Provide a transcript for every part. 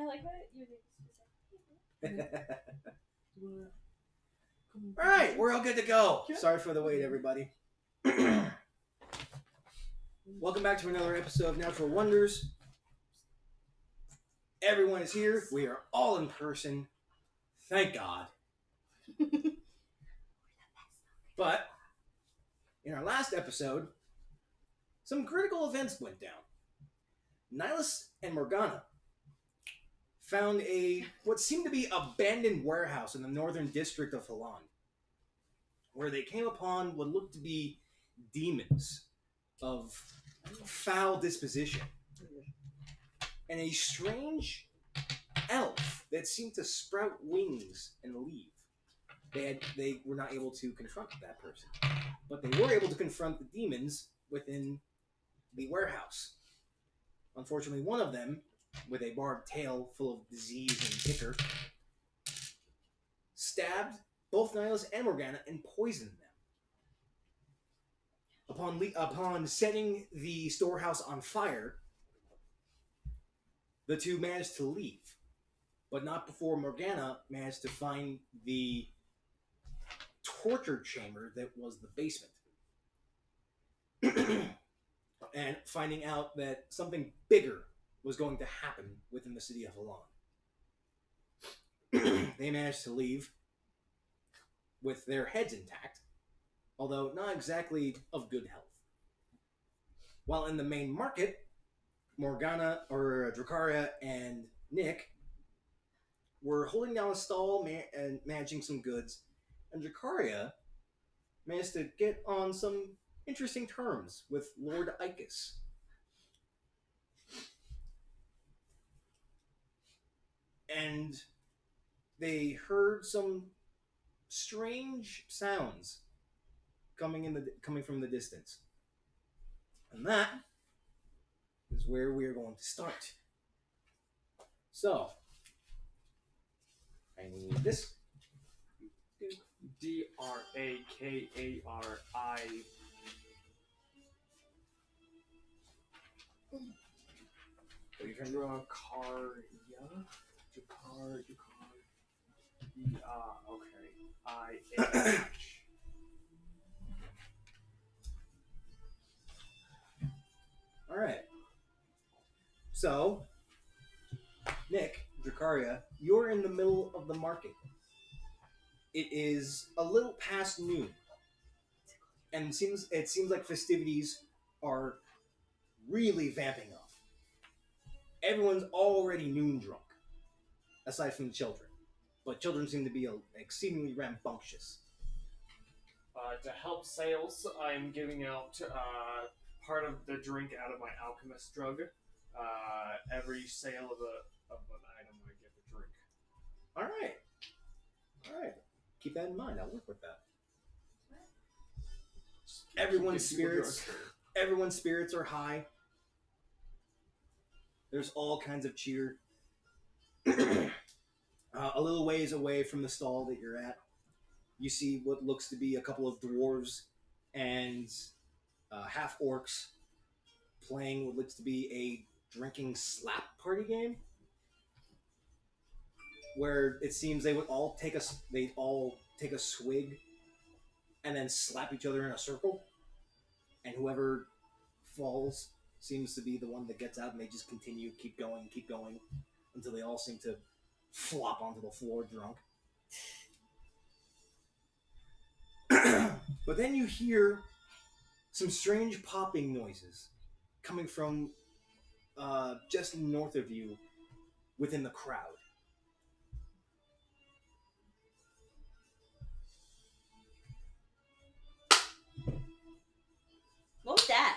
I like that you did. Alright, we're all good to go. Sorry for the wait, everybody. Welcome back to another episode of Natural Wonders. Everyone is here. We are all in person. Thank God. But, in our last episode, some critical events went down. Nihilus and Morgana found what seemed to be abandoned warehouse in the northern district of Halan, where they came upon what looked to be demons of foul disposition, and a strange elf that seemed to sprout wings and leave. They were not able to confront that person, but they were able to confront the demons within the warehouse. Unfortunately, one of them, with a barbed tail full of disease and ichor, stabbed both Nihilus and Morgana and poisoned them. Upon setting the storehouse on fire, the two managed to leave, but not before Morgana managed to find the torture chamber that was the basement. And finding out that something bigger was going to happen within the city of Halan. They managed to leave with their heads intact, although not exactly of good health. While in the main market, Morgana, or Drakariah, and Nick were holding down a stall and managing some goods, and Drakariah managed to get on some interesting terms with Lord Icus. And they heard some strange sounds coming from the distance. And that is where we are going to start. So, I need this. Drakari. So you're trying to Okay. Alright. So, Nick, Drakariah, you're in the middle of the market. It is a little past noon. And it seems like festivities are really vamping up. Everyone's already noon drunk, aside from the children. But children seem to be exceedingly rambunctious. To help sales, I'm giving out part of the drink out of my alchemist drug. Every sale of an item, I get a drink. All right. Keep that in mind. I'll work with that. Everyone's spirits are high. There's all kinds of cheer. A little ways away from the stall that you're at, you see what looks to be a couple of dwarves and half orcs playing what looks to be a drinking slap party game, where it seems they would all take a swig and then slap each other in a circle, and whoever falls seems to be the one that gets out, and they just keep going until they all seem to flop onto the floor drunk. But then you hear some strange popping noises coming from just north of you within the crowd. What was that?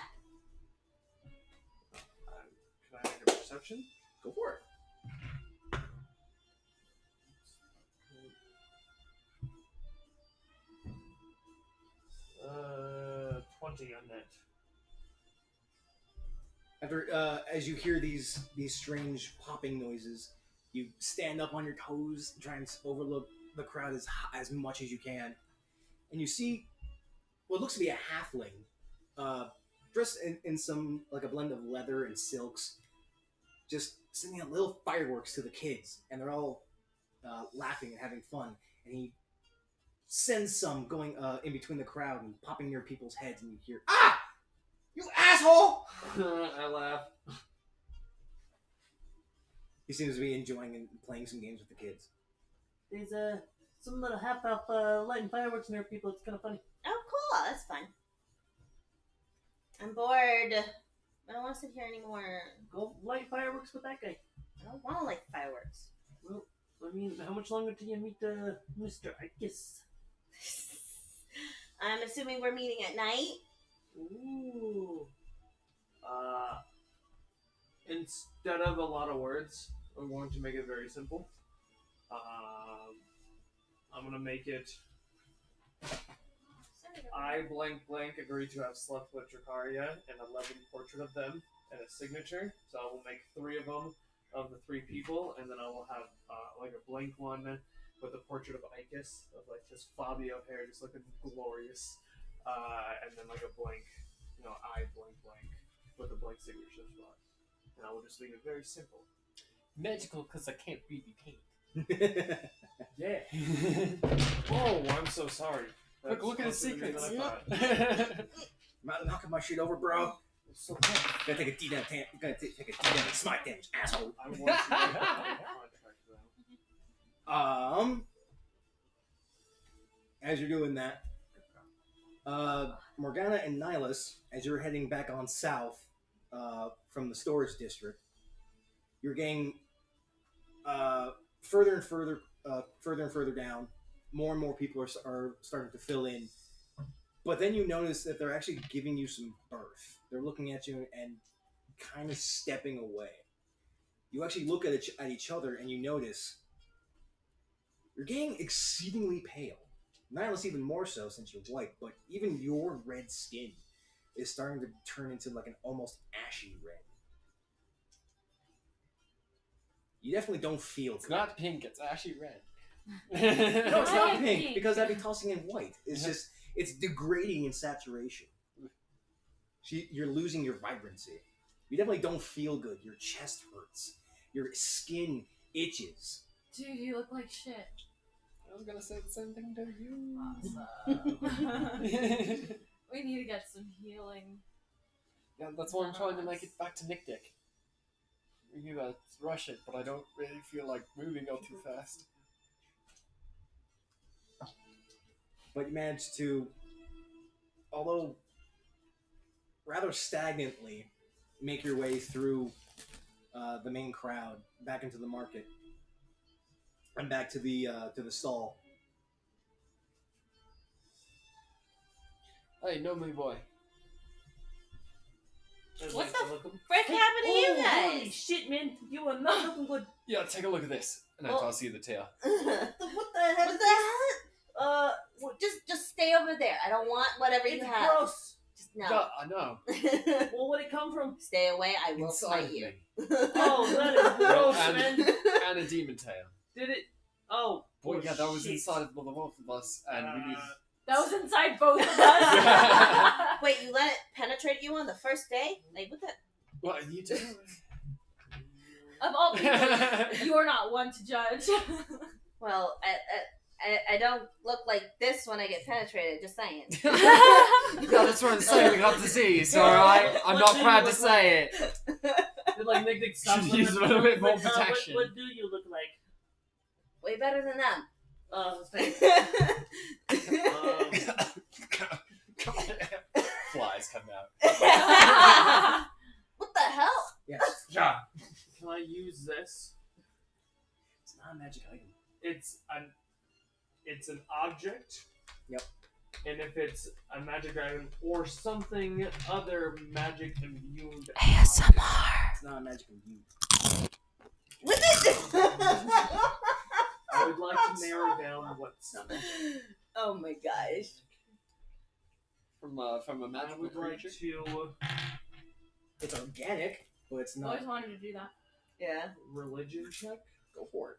Can I make a perception? Go for it. 20 on that. After, as you hear these strange popping noises, you stand up on your toes and try and overlook the crowd as much as you can, and you see what looks to be a halfling, dressed in some like a blend of leather and silks, just sending out little fireworks to the kids, and they're all laughing and having fun. And he sends some going in between the crowd and popping near people's heads, and you hear, "Ah! You asshole!" I laugh. He seems to be enjoying and playing some games with the kids. There's some little half-elf lighting fireworks near people. It's kind of funny. Oh, cool. That's fun. I'm bored. I don't want to sit here anymore. Go light fireworks with that guy. I don't want to light fireworks. Well, I mean, how much longer till you meet Mr. Icus? I'm assuming we're meeting at night. Ooh. Instead of a lot of words, I'm going to make it very simple. I'm going to make it... I blank agree to have slept with Drakariah and a loving portrait of them and a signature. So I will make 3 of them of the 3 people, and then I will have like a blank one with a portrait of Icus of like this Fabio hair just looking glorious, and then like a blank, I blank with a blank signature spot. And I will just leave it very simple. Magical because I can't really paint. Yeah. Oh, I'm so sorry. Quick, look at his closer to me secrets. than I thought. I'm not knocking my shit over, bro. It's so good. Gotta take a D down, gotta take a D down and smite damage, asshole. I want to make a contract though. As you're doing that, Morgana and Nihilus, as you're heading back on south from the storage district, you're getting further and further down. More and more people are starting to fill in. But then you notice that they're actually giving you some berth. They're looking at you and kind of stepping away. You actually look at each other and you notice you're getting exceedingly pale. Nihilus even more so since you're white, but even your red skin is starting to turn into like an almost ashy red. You definitely don't feel It's good. not pink, it's ashy red. No, it's not Why pink pink? because that'd be tossing in white. It's just it's degrading in saturation. You're losing your vibrancy. You definitely don't feel good. Your chest hurts. Your skin itches. Dude, you look like shit. I was gonna say the same thing to you. Awesome. We need to get some healing. Yeah, that's why I'm trying to make it back to Nick Dick. You guys rush it, but I don't really feel like moving up too fast. But you managed to, although rather stagnantly, make your way through the main crowd back into the market and back to the stall. Hey, no me boy. What the frick happened to you Holy guys? shit, man! You are not looking good. Yeah, take a look at this. And I Oh. toss you the tail. What the hell? What is the hell? Just stay over there. I don't want whatever It's you have. gross. Just no. Yeah, I know. Well, where'd it come from? Stay away. I will Inside smite of you. me. Oh, that is gross, And- man. And a demon tail. Did it? Oh, Boy, yeah, that was shit. inside of both of us, and we need... That was inside both of us. Wait, you let it penetrate you on the first day? Like what the? Well, you do. Of all people, you are not one to judge. Well, I don't look like this when I get penetrated. Just saying. Yeah, that's what I'm saying. We got disease, alright? I'm What not do you proud to look say it. Did like Nick Dick stop Should them use and a little bit more like, protection. What do you look like? Way better than them. Thanks. Flies come out. What the hell? Yes. Yeah. Can I use this? It's not a magic item. It's an object. Yep. And if it's a magic item or something other magic imbued. ASMR. It's not a magic item. What is this? I would like to narrow down what's. Oh my gosh. From a I magical would like creature. to It's organic, but it's not. Always wanted to do that. Yeah. religion check Go for it.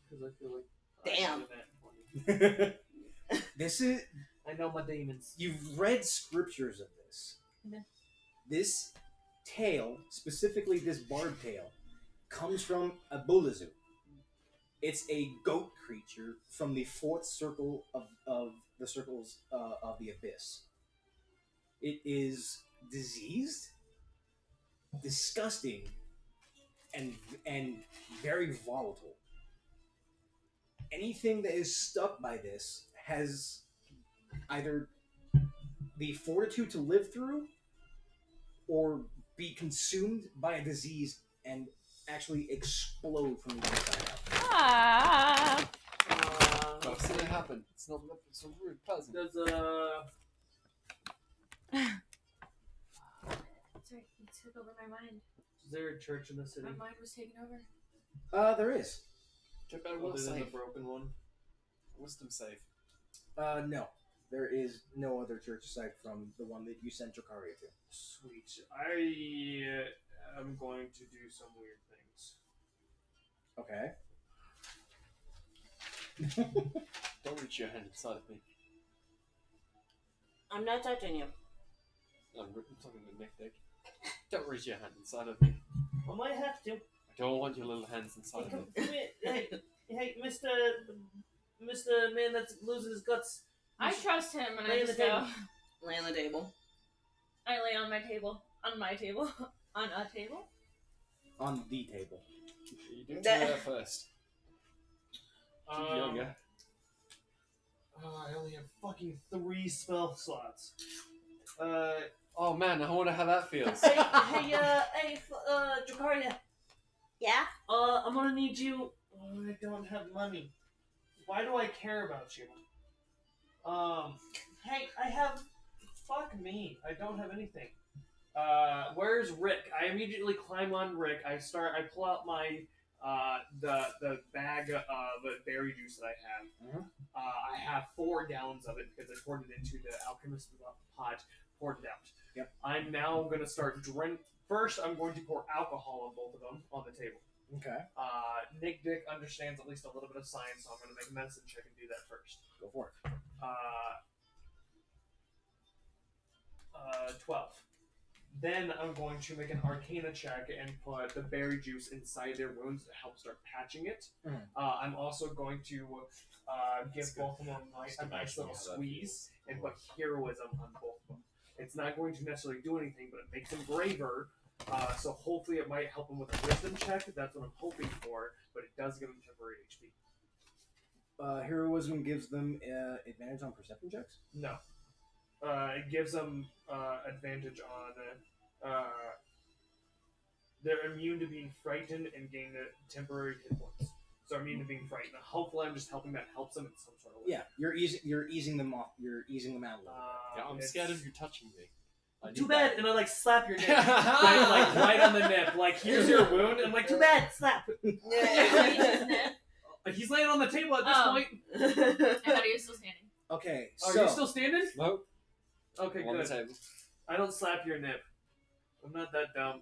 because I feel like. Damn. I did that 20. This is. I know my demons. You've read scriptures of this. Yeah. This tale, specifically this bard tale, comes from a bulazu. It's a goat creature from the fourth circle of the circles of the abyss. It is diseased, disgusting, and very volatile. Anything that is stuck by this has either the fortitude to live through or be consumed by a disease and actually explode from the inside out. Ah. I've seen it happen. It's not really pleasant. Does Sorry, you took over my mind. is there a church in the city? My mind was taken over. There is. Get better Other will than the save. broken one? Wisdom save. No. There is no other church aside from the one that you sent Drakariah to. Sweet. I am going to do some weird things. Okay. Don't reach your hand inside of me. I'm not touching you. I'm talking to Nick Dick. Don't reach your hand inside of me. I might have to. I don't want your little hands inside of me. Hey, Mr. Man that's losing his guts. I trust him, and Lay I on just the go. table. Lay on the table. I lay on my table. On my table. On a table. On the table. You do there first. Keep Um, younger. I only have fucking 3 spell slots. Oh man, I wonder how that feels. Drakariah. Yeah? I'm gonna need you. Oh, I don't have money. Why do I care about you? Hey, I have. Fuck me. I don't have anything. Where's Rick? I immediately climb on Rick. I pull out my the bag of berry juice that I have. Mhm. I have 4 gallons of it because I poured it into the alchemist pot. Poured it out. Yep. I'm now gonna start drink. First, I'm going to pour alcohol on both of them on the table. Okay. Nick Dick understands at least a little bit of science, so I'm going to make a medicine check and do that first. Go for it. 12. Then I'm going to make an arcana check and put the berry juice inside their wounds to help start patching it. Mhm. I'm also going to give both of them a nice little squeeze and put heroism on both of them. It's not going to necessarily do anything, but it makes them braver. So hopefully it might help them with a wisdom check. That's what I'm hoping for, but it does give them temporary HP. Heroism gives them advantage on perception checks? No. It gives them advantage on... they're immune to being frightened and gain temporary hit points. So immune to being frightened. Hopefully I'm just helping that helps them in some sort of way. Yeah, you're easing them off. You're easing them out a little bit. Yeah, I'm scared of you touching me. I Too need bad, that. and I like slap your nip, right on the nip. Like, here's your wound, and like, too bad, slap. He's laying on the table at this point. I thought he was still standing. Okay, Are so you still standing? Nope. Okay, I'm on the good. table. I don't slap your nip. I'm not that dumb.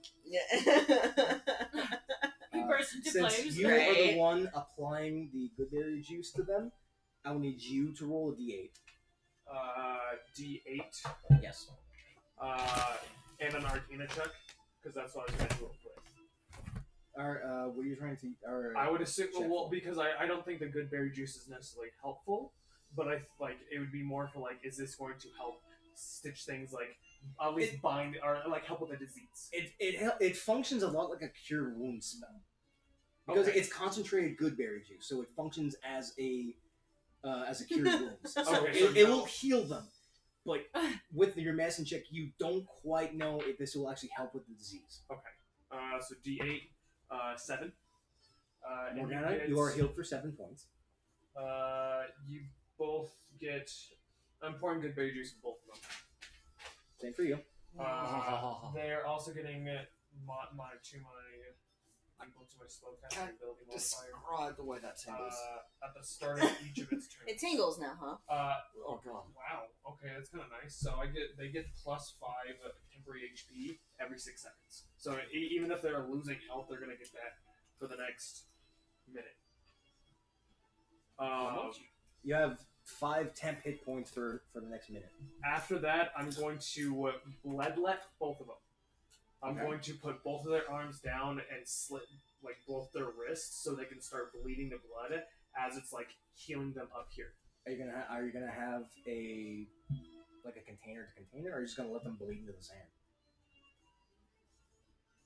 He burst into since flames. you are the Right. one applying the good berry juice to them, I will need you to roll a d8. D8. Yes. And an Arcana check, because that's what I was going to do real quick. What are you trying to? I would assume, check well, for? because I don't think the good berry juice is necessarily helpful, but I like it would be more for like, is this going to help stitch things like at least bind or like help with the disease? It functions a lot like a cure wound spell because Okay. it's concentrated good berry juice, so it functions as a cure wounds. So Okay, so it no. will heal them, but with your medicine check, you don't quite know if this will actually help with the disease. Okay. So D8, 7. And Morgana, get- you are healed for 7 points. You both get. I'm pouring good berry juice for both of them. Same for you. They're also getting my equal to my spellcasting ability modifier. Describe the way that tingles. At the start of each of its turns. It tingles now, huh? Oh god. Wow. Okay, that's kind of nice. So they get +5 temporary HP every 6 seconds. So even if they're losing health, they're gonna get that for the next minute. You have 5 temp hit points for the next minute. After that, I'm going to bloodlet both of them. I'm Okay. going to put both of their arms down and slit like both their wrists so they can start bleeding the blood as it's like healing them up here. Are you gonna have a container to contain it, or are you just gonna let them bleed into the sand?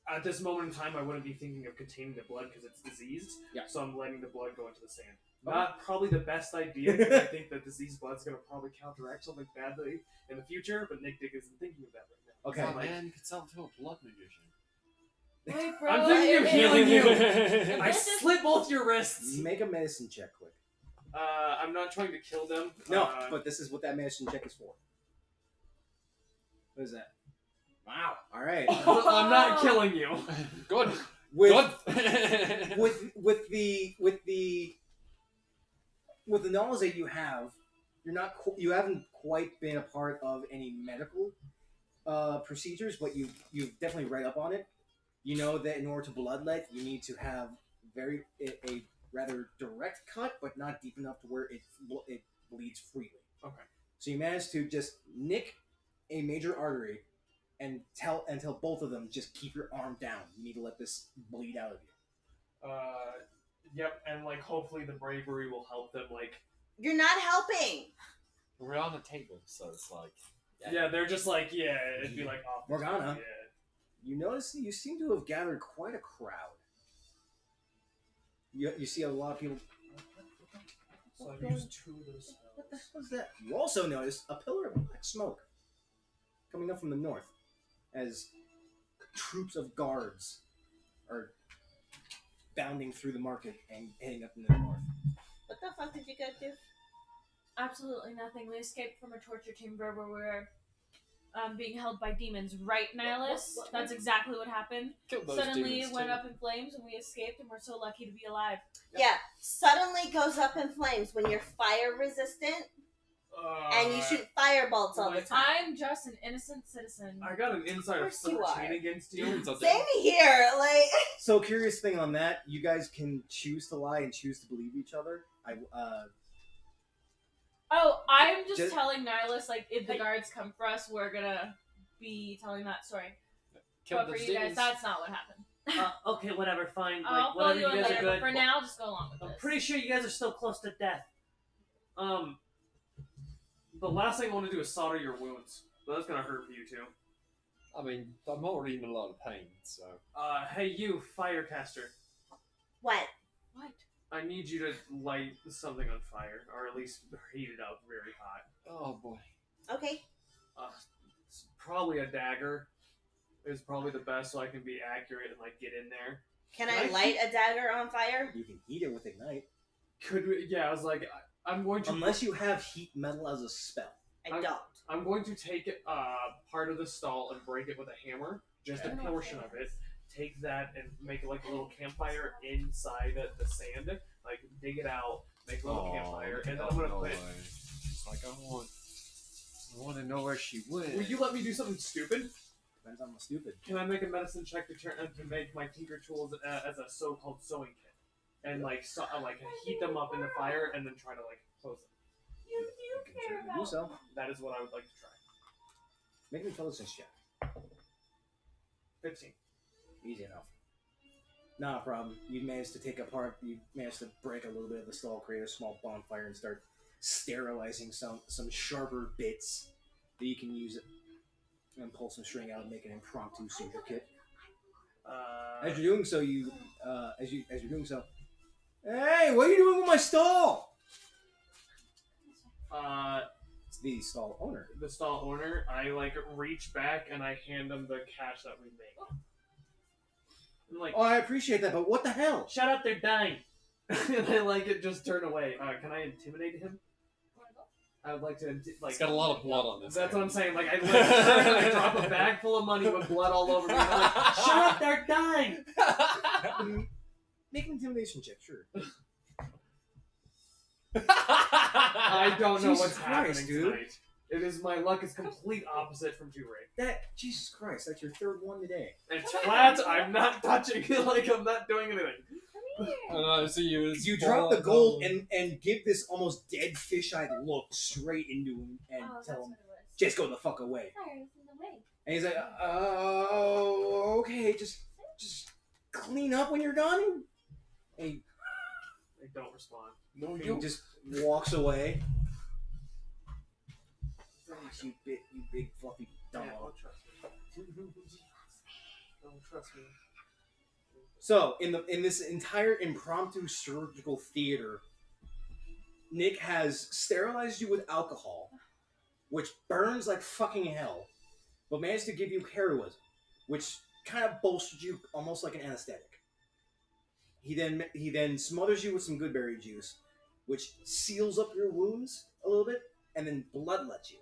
At this moment in time, I wouldn't be thinking of containing the blood because it's diseased. Yeah. So I'm letting the blood go into the sand. Okay. Not probably the best idea because I think that diseased blood's going to probably counteract something badly in the future, but Nick Dick isn't thinking of that right now. Okay. Oh, Like, man, you could sell to a blood magician. Wait, bro. I'm thinking of healing you. I This is- slit both your wrists. Make a medicine check, quick. I'm not trying to kill them. No, but this is what that medicine check is for. What is that? Wow. All right. I'm not killing you. Good. With Good. with the knowledge that you have, you haven't quite been a part of any medical procedures, but you've definitely read up on it. You know that in order to bloodlet, you need to have a rather direct cut, but not deep enough to where it bleeds freely. Okay. So you managed to just nick a major artery and tell both of them, just keep your arm down. You need to let this bleed out of you. Yep, and like hopefully the bravery will help them. Like, You're not helping. We're on the table, so it's like. yeah, they're just like, yeah, it'd be like, oh, Morgana. yeah. You notice you seem to have gathered quite a crowd. You see a lot of people. So I've used 2 of those What the spells. hell is that? You also notice a pillar of black smoke coming up from the north as troops of guards are bounding through the market and heading up into the north. What the fuck did you guys do? Absolutely nothing. We escaped from a torture chamber where we were being held by demons. Right, Nihilus? What- That's exactly what happened. Killed those Suddenly demons, it went too. up in flames and we escaped, and we're so lucky to be alive. Yeah, suddenly goes up in flames when you're fire resistant and you shoot firebolts all the time. I'm just an innocent citizen. I got an insight of Of course you 13 are. against you. Demons are Same here, like. So, curious thing on that, you guys can choose to lie and choose to believe each other. Oh, I'm just Just- telling Nihilus, like, if the guards come for us, we're gonna be telling that story. Killed But for those you guys, demons. that's not what happened. Okay, whatever, fine. I'll Like, follow whatever you you in guys later, are but good. for now, just go along with I'm this. pretty sure you guys are still close to death. The last thing I want to do is solder your wounds. But that's gonna hurt for you too. I mean, I'm already in a lot of pain, so. Hey you, firecaster. What? What? I need you to light something on fire, or at least heat it up very hot. Oh boy. Okay. It's probably a dagger. Is probably the best, so I can be accurate and like get in there. Can Can I I light a dagger on fire? You can heat it with ignite, Could we? Yeah, I was like, I'm going to. unless you have heat metal as a spell. I don't. I'm going to take part of the stall and break it with a hammer, just a portion of it. Take that and make like a little campfire inside the sand. Like dig it out, make a little campfire, and then I'm gonna put. It's like I want to know where she went. Will you let me do something stupid? Depends on the stupid. Can I make a medicine check to make my tinker tools as a so-called sewing kit, and like heat them up in the fire and then try to like close them? You You care can certainly about do so. That is what I would like to try. Make an intelligence check. 15. Easy enough. Not a problem. You managed to take apart. You managed to break a little bit of the stall, create a small bonfire, and start sterilizing some sharper bits that you can use, and pull some string out and make an impromptu suture kit. As you're doing so, as you're doing so, hey, what are you doing with my stall? It's the stall owner. The stall owner, I like reach back and I hand them the cash that we make. I'm like, Oh, I appreciate that, but what the hell? Shut up, they're dying. and I like it just turn away. Can I intimidate him? I would like to like. It's got a lot of blood on this. That's thing. what I'm saying. Like I turn and I drop a bag full of money with blood all over me. And I'm like, Shut up, they're dying. Make an intimidation check, sure. I don't know Jesus what's Christ, happening dude. tonight. It is my luck is complete opposite from 2 Ray. Jesus Christ, that's your third one today. It's flat. I'm not touching it. Like I'm not doing anything. Come here. I don't know, so you drop the gold and give this almost dead fish-eyed look straight into him and Oh, that's tell what him, it was. just go the fuck away. Fire is in the way. And he's like, oh, okay, just clean up when you're done. And They don't respond. No, he you. just walks away. You big fluffy dog. Yeah, don't trust me. Don't trust me. So in this entire impromptu surgical theater, Nick has sterilized you with alcohol, which burns like fucking hell, but managed to give you heroism, which kind of bolsters you almost like an anesthetic. He then smothers you with some goodberry juice, which seals up your wounds a little bit, and then bloodlets you,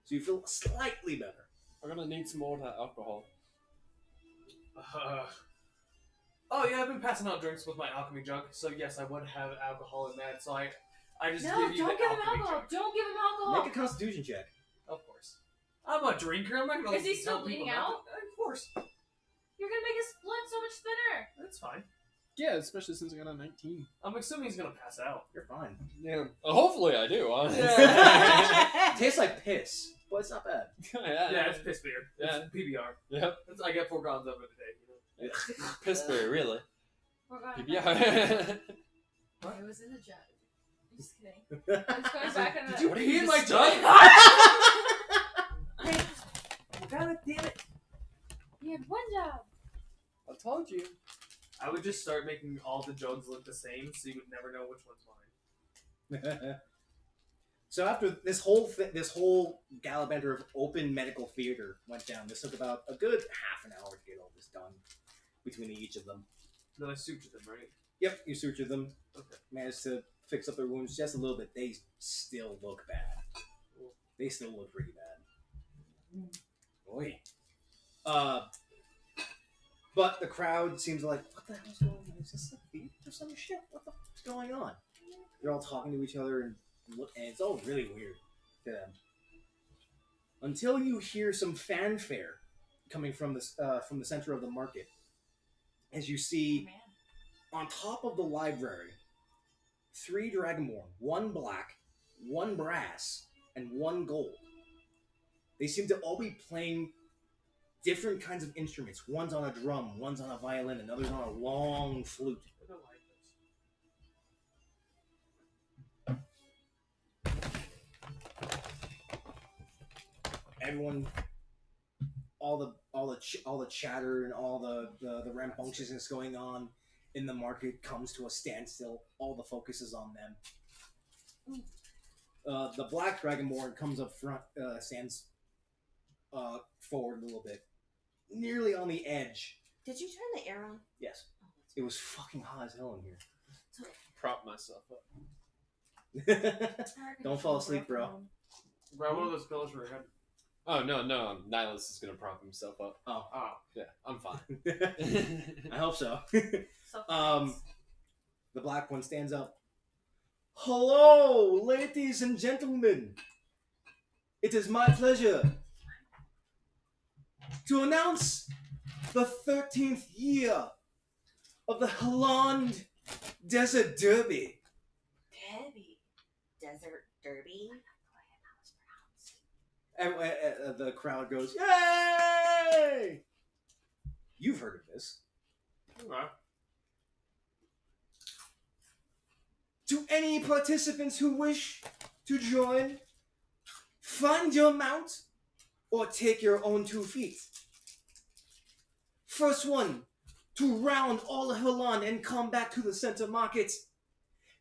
so you feel slightly better. I'm gonna need some more of that alcohol. Oh yeah, I've been passing out drinks with my alchemy jug, so yes, I would have alcohol in that. So I just No, give you don't the give him alchemy alcohol. jug. Don't give him alcohol. Make a Constitution check. Of course. I'm a drinker. I'm not gonna. Is he still tell people bleeding not out? to- Of course. You're gonna make his blood so much thinner. That's fine. Yeah, especially since I got a 19. I'm assuming he's gonna pass out. You're fine. Yeah. Hopefully I do. Tastes like piss, but it's not bad. Yeah, it's piss beer. Yeah. It's PBR. Yep. I get 4 gallons of it a day. Piss beer, really. We're going Yeah. It was in the jug. I'm just kidding. It's going back in the. Did you What pee are in you my just jug? God damn it! You had one job. I told you. I would just start making all the jugs look the same, so you would never know which one's mine. So after this whole gallivanter of open medical theater went down, this took about a good half an hour to get all this done between each of them. Then I sutured them, right? Yep, you sutured them. Okay. Managed to fix up their wounds just a little bit. They still look bad. They still look pretty bad. Boy. But the crowd seems like, what the hell's going on? Is this a theater or some shit? What the fuck's going on? They're all talking to each other and it's all really weird to them. Until you hear some fanfare coming from the center of the market, as you see on top of the library 3 dragonborn, 1 black, 1 brass, and 1 gold. They seem to all be playing different kinds of instruments. One's on a drum, one's on a violin, another's on a long flute. I don't like Everyone, all the chatter and all the rambunctiousness going on in the market comes to a standstill. All the focus is on them. The black dragonborn comes up front, stands forward a little bit, nearly on the edge. Did you turn the air on? Yes, it was fucking hot as hell in here. Prop myself up. Don't fall asleep, bro. Grab one of those pillows for your head. Oh, no. Nihilus is going to prop himself up. Oh, Yeah, I'm fine. I hope so. So The black one stands up. Hello, ladies and gentlemen. It is my pleasure to announce the 13th year of the Holland Desert Derby. Desert Derby. And the crowd goes, yay! You've heard of this. Okay. To any participants who wish to join, find your mount or take your own 2 feet. First one to round all of Holland and come back to the center market,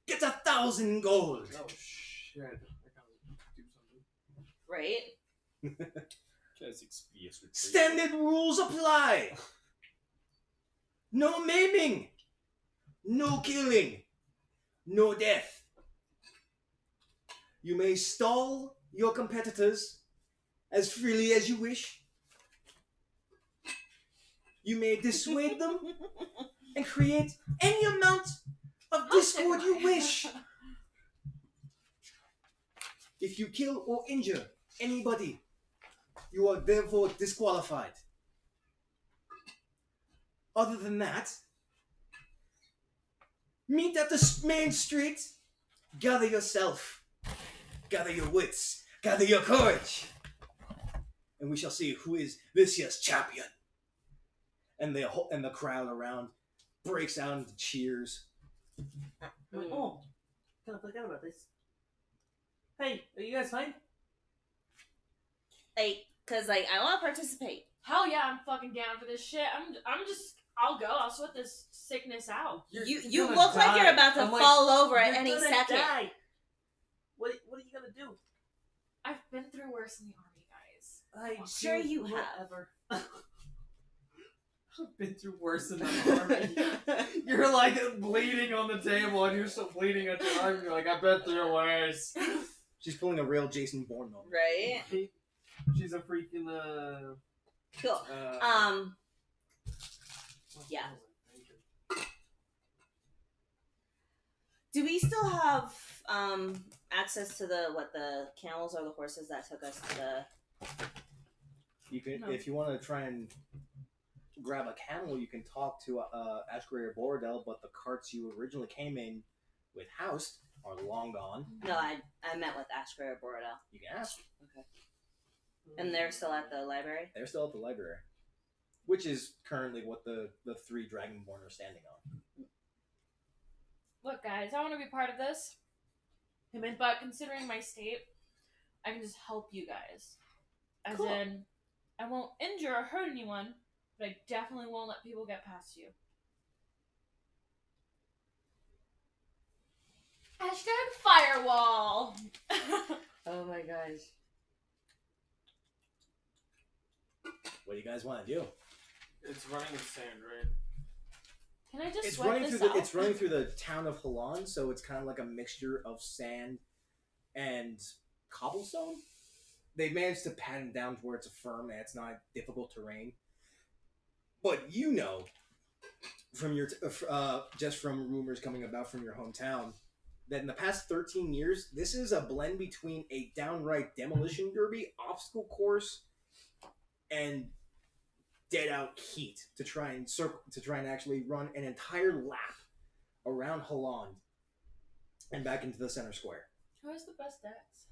get 1,000 gold. Oh shit. I gotta do something. Right? Guys, experience retreat. Standard rules apply. No maiming, no killing, no death. You may stall your competitors as freely as you wish. You may dissuade them and create any amount of discord you wish. If you kill or injure anybody, you are therefore disqualified. Other than that, meet at the main street, gather yourself, gather your wits, gather your courage, and we shall see who is this year's champion. and the crowd around breaks out into cheers. Oh, kind of forgot about this. Hey, are you guys fine? Cause I want to participate. Hell yeah, I'm fucking down for this shit. I'll go. I'll sweat this sickness out. You look like you're about to fall over at any second. Die. What are you gonna do? I've been through worse in the army, guys. I'm sure you have. I've been through worse than the army. You're like bleeding on the table and you're still bleeding at your arm. You're like, I've been through worse. She's pulling a real Jason Bourne moment. Right? She's a freaking Cool. Yeah. Do we still have access to the camels or the horses that took us to the... You can, if you want to try and grab a camel, you can talk to Ashgrave or Borodel, but the carts you originally came in with housed are long gone. No, I met with Ashgrave or Borodel. You can ask. Okay. And they're still at the library? They're still at the library, which is currently what the 3 Dragonborn are standing on. Look, guys, I want to be part of this. But considering my state, I can just help you guys. As in, I won't injure or hurt anyone, but I definitely won't let people get past you. Hashtag firewall! Oh my gosh. What do you guys want to do? It's running in sand, right? Can I just It's sweat running this through out? it's running through the town of Halan, so it's kind of like a mixture of sand and cobblestone. They've managed to pat it down to where it's firm and it's not difficult terrain. But you know, from your just from rumors coming about from your hometown, that in the past 13 years, this is a blend between a downright demolition derby, obstacle course, and dead out heat to try and actually run an entire lap around Halan and back into the center square. Who has the best decks?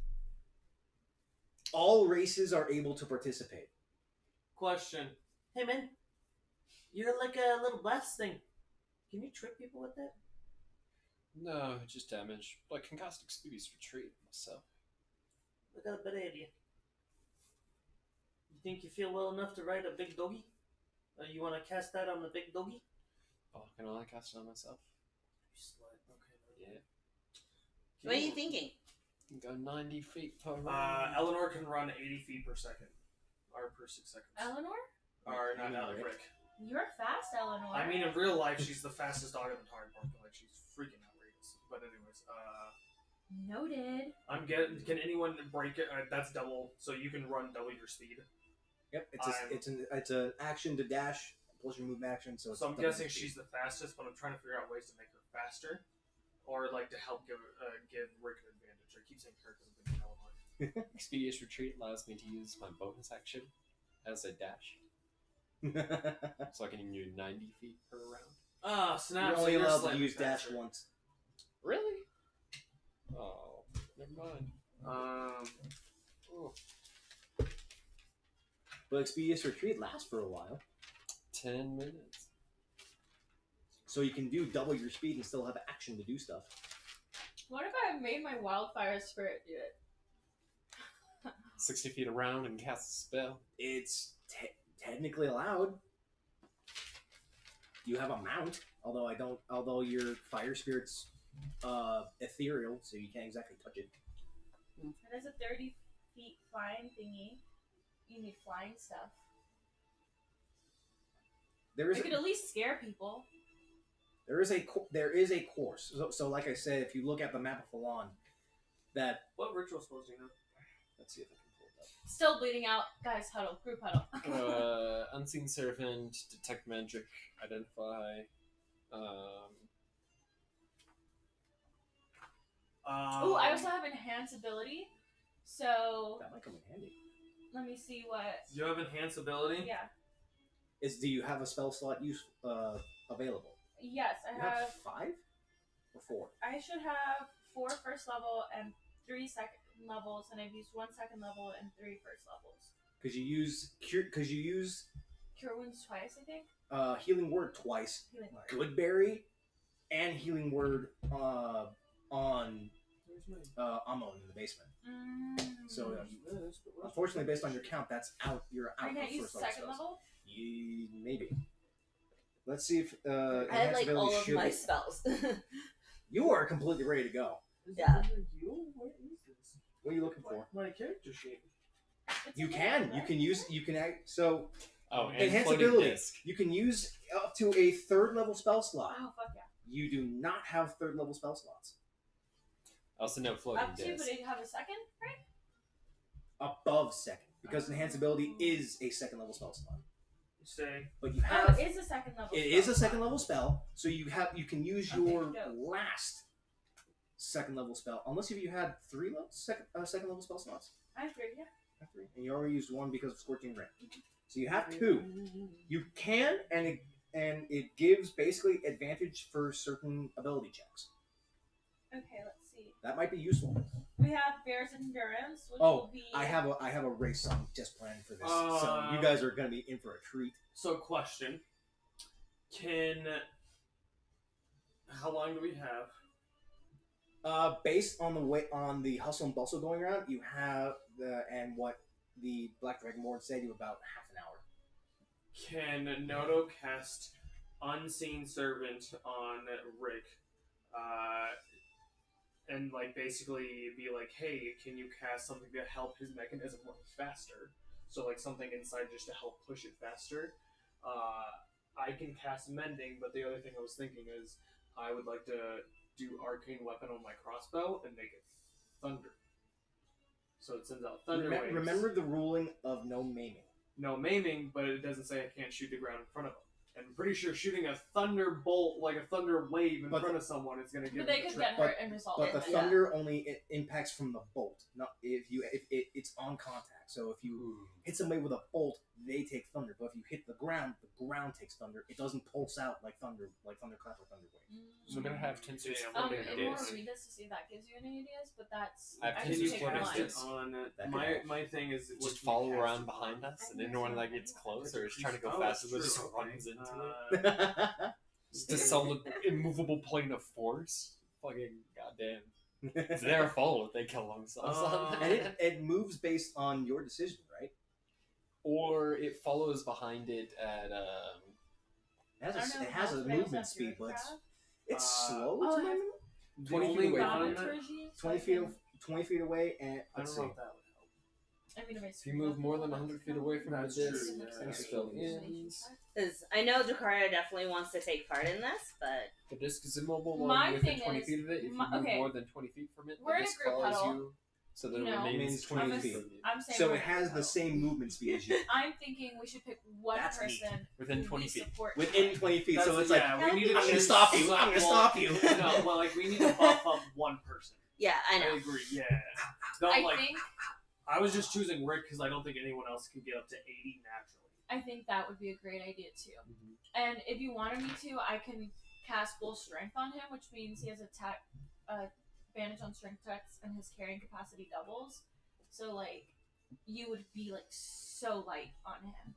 All races are able to participate. Question. Hey man, you're like a little blast thing. Can you trick people with that? No, just damage. But I can cast Expedious Retreat myself. I got a better idea. You think you feel well enough to ride a big doggy? You want to cast that on the big doggy? Oh, can I cast it on myself? You slut. Okay. Yeah. What are you thinking? You can go 90 feet per round. Eleanor can run 80 feet per second. Or per 6 seconds. Eleanor? Or not Rick. You're fast, Eleanor. I mean, in real life, she's the fastest dog in the entire park. Like, she's freaking outrageous. But anyways, Noted. Can anyone break it? That's double, so you can run double your speed. Yep, it's an action to dash plus your move action. So I'm guessing she's the fastest, but I'm trying to figure out ways to make her faster, or like to help give Rick an advantage. I keep saying her because I'm thinking Eleanor. Expedious Retreat allows me to use my bonus action as a dash. So I can do 90 feet per round. Ah, snap! You're only allowed to use dash once. Really? Oh, never mind. Oh. But Expedious Retreat lasts for a while. 10 minutes. So you can do double your speed and still have action to do stuff. What if I made my wildfire spirit do it? 60 feet around and cast a spell. It's technically allowed. You have a mount, although your fire spirit's ethereal, so you can't exactly touch it. It is a 30 feet flying thingy. You need flying stuff. I could at least scare people. There is a course. So like I said, if you look at the map of Halan, that What ritual spells do you have? let's see if I can pull it up. Still bleeding out. Guys, huddle. Group huddle. Unseen Servant, Detect Magic, Identify. Ooh, I also have Enhance ability. So, That might come in handy. let me see what... You have enhance ability? Yeah. Do you have a spell slot available? Yes, I You have... 5 or 4? I should have 4 first level and 3 second levels, and I've used 1 second level and 3 first levels. Because you use Cure wounds twice, I think. Healing Word twice, Healing word. Goodberry, and Healing Word on Amon in the basement. So unfortunately, based on your count, that's out. You're out. I can't of use first level second spells. level? Maybe. Let's see if I had like enhanceability all of should my be- spells. You are completely ready to go. Yeah. What is this? What are you looking for? My character sheet. It's You a can. little, You right? can use. You can act. So Oh, and floating enhanceability. disc. You can use up to a 3rd level spell slot. Oh, fuck yeah. You do not have 3rd level spell slots. Also, no floating Up to, disc. but you have a second, right? Above 2nd, because enhanceability is a 2nd level spell slot. Say. But you Oh, have. it is a second level. It spell is a slot. 2nd level spell, so you can use Okay, your dope. last 2nd level spell, unless if you had 3 second level spell slots. I agree, yeah. Have 3, and you already used 1 because of Scorching Ray. So you have 2. You can, and it gives basically advantage for certain ability checks. Okay, let's see. That might be useful. We have Bears Endurance, which Oh, will be... I have a race song just planned for this, so you guys are gonna be in for a treat. So, question: how long do we have? Based on the hustle and bustle going around, you have and what the Black Dragonborn said, you have about half an hour. Can Noto cast Unseen Servant on Rick? And like basically be like, hey, can you cast something to help his mechanism run faster? So like something inside just to help push it faster. I can cast Mending, but the other thing I was thinking is I would like to do Arcane Weapon on my crossbow and make it thunder. So it sends out thunder waves. Remember the ruling of no maiming. No maiming, but it doesn't say I can't shoot the ground in front of them. And I'm pretty sure shooting a thunderbolt, like a thunder wave in front of someone is going to give But they them a could trip. get hurt and result But in the it. thunder only impacts from the bolt, not if it's on contact. So if you hit somebody with a bolt, they take thunder. But if you hit the ground takes thunder. It doesn't pulse out like thunderclap or thunder wave. So we're gonna have Tinsers Damn, floating If you want disc. to read this to see if that gives you any ideas, but that's... I have Can just you Tinsers take floating one. cast it disc. on That my could help. my thing is Just follow around behind us, and anyone that gets close or is trying to go fast, true. just runs into it. Just a solid, immovable plane of force. Fucking goddamn. It's their fault if they kill themselves on And that. it moves based on your decision, right? Or it follows behind it at It has a movement speed, but it's slow. Oh, to it has- move. The 20 only feet away from one- it. 20 20 feet away, and I let's don't know see. if that would help. I mean, if you move more than 100 feet away from the That's disc, true, yeah. the spell ends. Because I know Drakariah definitely wants to take part in this, but The disc is immobile while My you're within thing 20 is- feet of it. If you my- move okay. more than 20 feet from it, We're the in a disc group follows huddle. you, so that You it know. remains Remains 20 20 feet feet. from you. I'm saying So we're it has the same movement speed as you. I'm thinking we should pick one That's neat. person Within who 20 we feet. support. Within 20 feet, so That's- it's yeah, like, we need to I'm gonna stop you. I'm gonna stop you. No, well, like we need to buff up one person. yeah, I I know. agree. Yeah. Don't I like. think I was just choosing Rick because I don't think anyone else can get up to 80 naturally. that would be a great idea too. Mhm. And if you wanted me to, I can cast full strength on him, which means he has attack advantage on strength checks, and his carrying capacity doubles. So like, you would be like so light on him.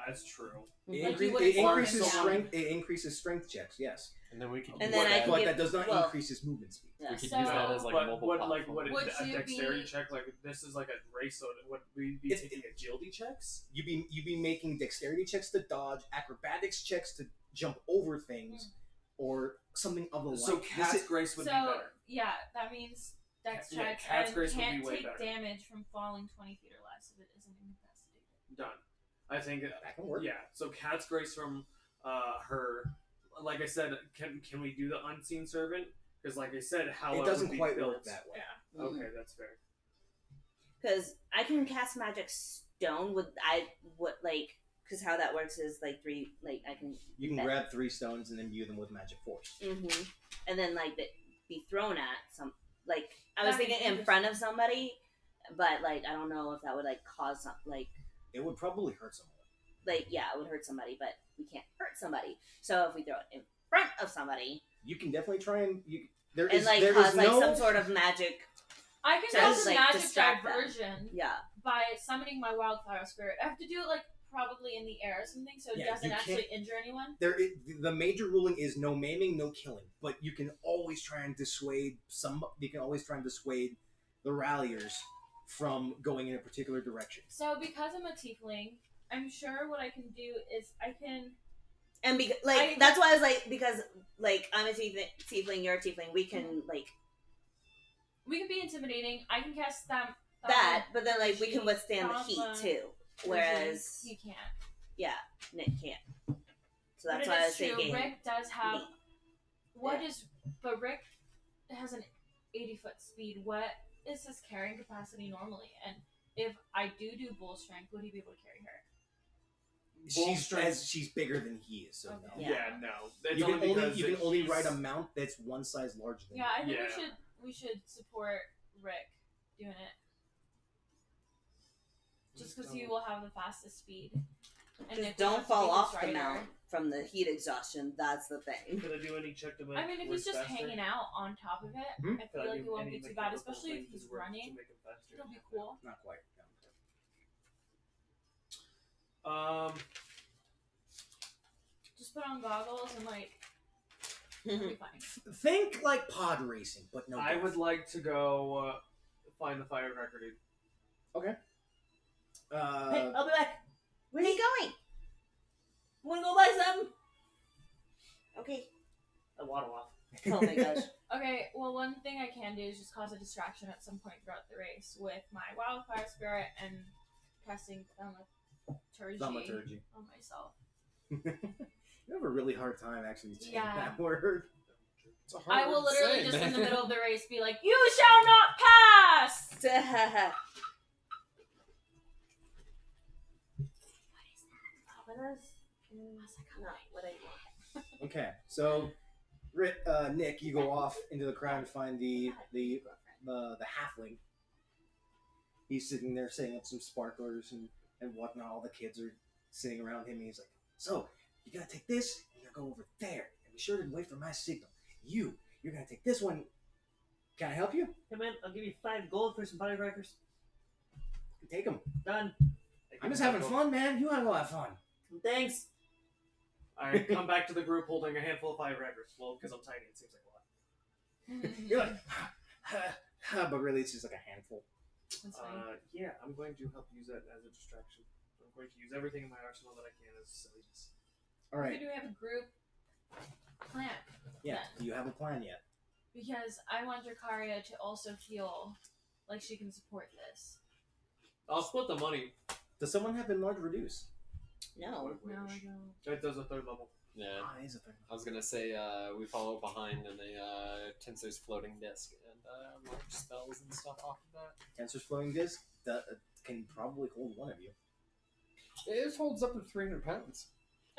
That's true. It, Like, you increase- wouldn't it slow him increases down. strength. It increases strength checks. Yes, And then we can And use then I that. can but give- that does not well- increase his movement speed. Yeah. We could So- use that as like a but mobile what, platform. like, Would a you dexterity be- check? Like this is like a race, so would we be It's- taking agility checks? You be making dexterity checks to dodge, acrobatics checks to jump over things, or something of the like. So This Cat's is- Grace would be So better. yeah, that means dex Yeah, checks Cat's and Grace would be can't way take better. damage from falling 20 feet or less if it isn't incapacitated. Done. I think that can work. yeah. So Cat's Grace from her. Like I said, can we do the Unseen Servant? Because like I said, how It would doesn't be quite built. work that way. Yeah. Okay, that's fair. Because I can cast magic stone with because how that works is like three, like I can, You can grab 3 stones and imbue them with magic force. and then like be thrown at some, like I was That'd be thinking in front of somebody, but like I don't know if that would like cause some It would probably hurt someone. yeah, it would hurt somebody, but we can't hurt somebody. So if we throw it in front of somebody You can definitely try and there and is like there cause is like no some sort of magic, I can So cast it's, a like, magic distract them. diversion yeah. by summoning my wildfire spirit. I have to do it like probably in the air or something, so it Yeah, doesn't you actually can't- injure anyone. The major ruling is no maiming, no killing, but you can always try and dissuade the ralliers from going in a particular direction. So because I'm a tiefling, I'm sure what I can do is I can. And that's why I was like, because like I'm a tiefling, you're a tiefling, we can like We can be intimidating. I can cast that, but then like we can withstand the heat too. Whereas he can't. yeah, Nick can't. So that's but why I it was is true. thinking. Rick does have Yeah. but Rick has an 80-foot speed. What is his carrying capacity normally? And if I do bull strength, would he be able to carry her? She's bigger than he is, so Okay. no. Yeah. Yeah, no. It's You can because only he's- ride a mount that's one size larger than Yeah, I think Yeah. we should support Rick doing it. Just because he will have the fastest speed. And Just Nick will don't have to fall be his off the rider. mount from the heat exhaustion. That's the thing. Could I do any check to make I mean, if he's just hanging out on top of it, Hmm? I feel like it won't be too bad, especially if he's running. faster? It'll be cool. Not quite. Just put on goggles and like, it'll be fine. Think like pod racing, but no. I death. would like to go find the firecracker dude. Okay. Hey, I'll be back. Where are you going? I'm gonna go buy something. Okay. I waddle off. Oh my gosh. Okay, well, one thing I can do is just cause a distraction at some point throughout the race with my wildfire spirit and casting thaumaturgy on myself. You have a really hard time actually saying Yeah. that word. It's a hard I will word to literally say, just in the man. middle of the race be like, "You shall not pass!" What is that? Not what I want. Okay, so Nick, you go off into the crowd and find the halfling. He's sitting there setting up some sparklers and whatnot. All the kids are sitting around him. And he's like, "So you gotta take this. You're gonna go over there, and be sure to wait for my signal. You're gonna take this one. Can I help you? Hey man, I'll give you 5 gold for some firecrackers. Take them. Done. I'm just having fun, man. You have a lot of fun." Thanks. I come back to the group holding a handful of firecrackers. Well, because I'm tiny, it seems like a lot. You're like, but really, it's just like a handful. That's fine. Yeah, I'm going to help use that as a distraction. I'm going to use everything in my arsenal that I can as silliness. All right. Do we have a group plan? Yeah. Do you have a plan yet? Because I want Drakariah to also feel like she can support this. I'll split the money. Does someone have enlarge reduce? No. No, I don't. That does a third level. Yeah. It is a thing. I was gonna say we follow behind in a Tensor's floating disc and launch spells and stuff off of that. Tensor's floating disc that can probably hold one of you. It holds up to 300 pounds.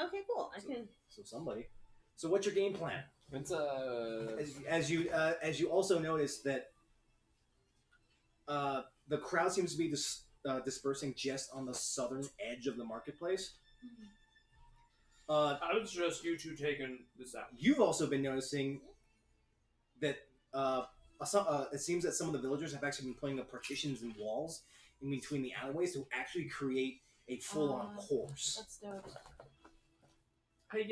Okay, cool. I can. So somebody. So what's your game plan? It's As you also notice that the crowd seems to be dispersing just on the southern edge of the marketplace. I would suggest you two taking this out. You've also been noticing that it seems that some of the villagers have actually been putting up partitions and walls in between the alleyways to actually create a full-on course. That's dope. Hey,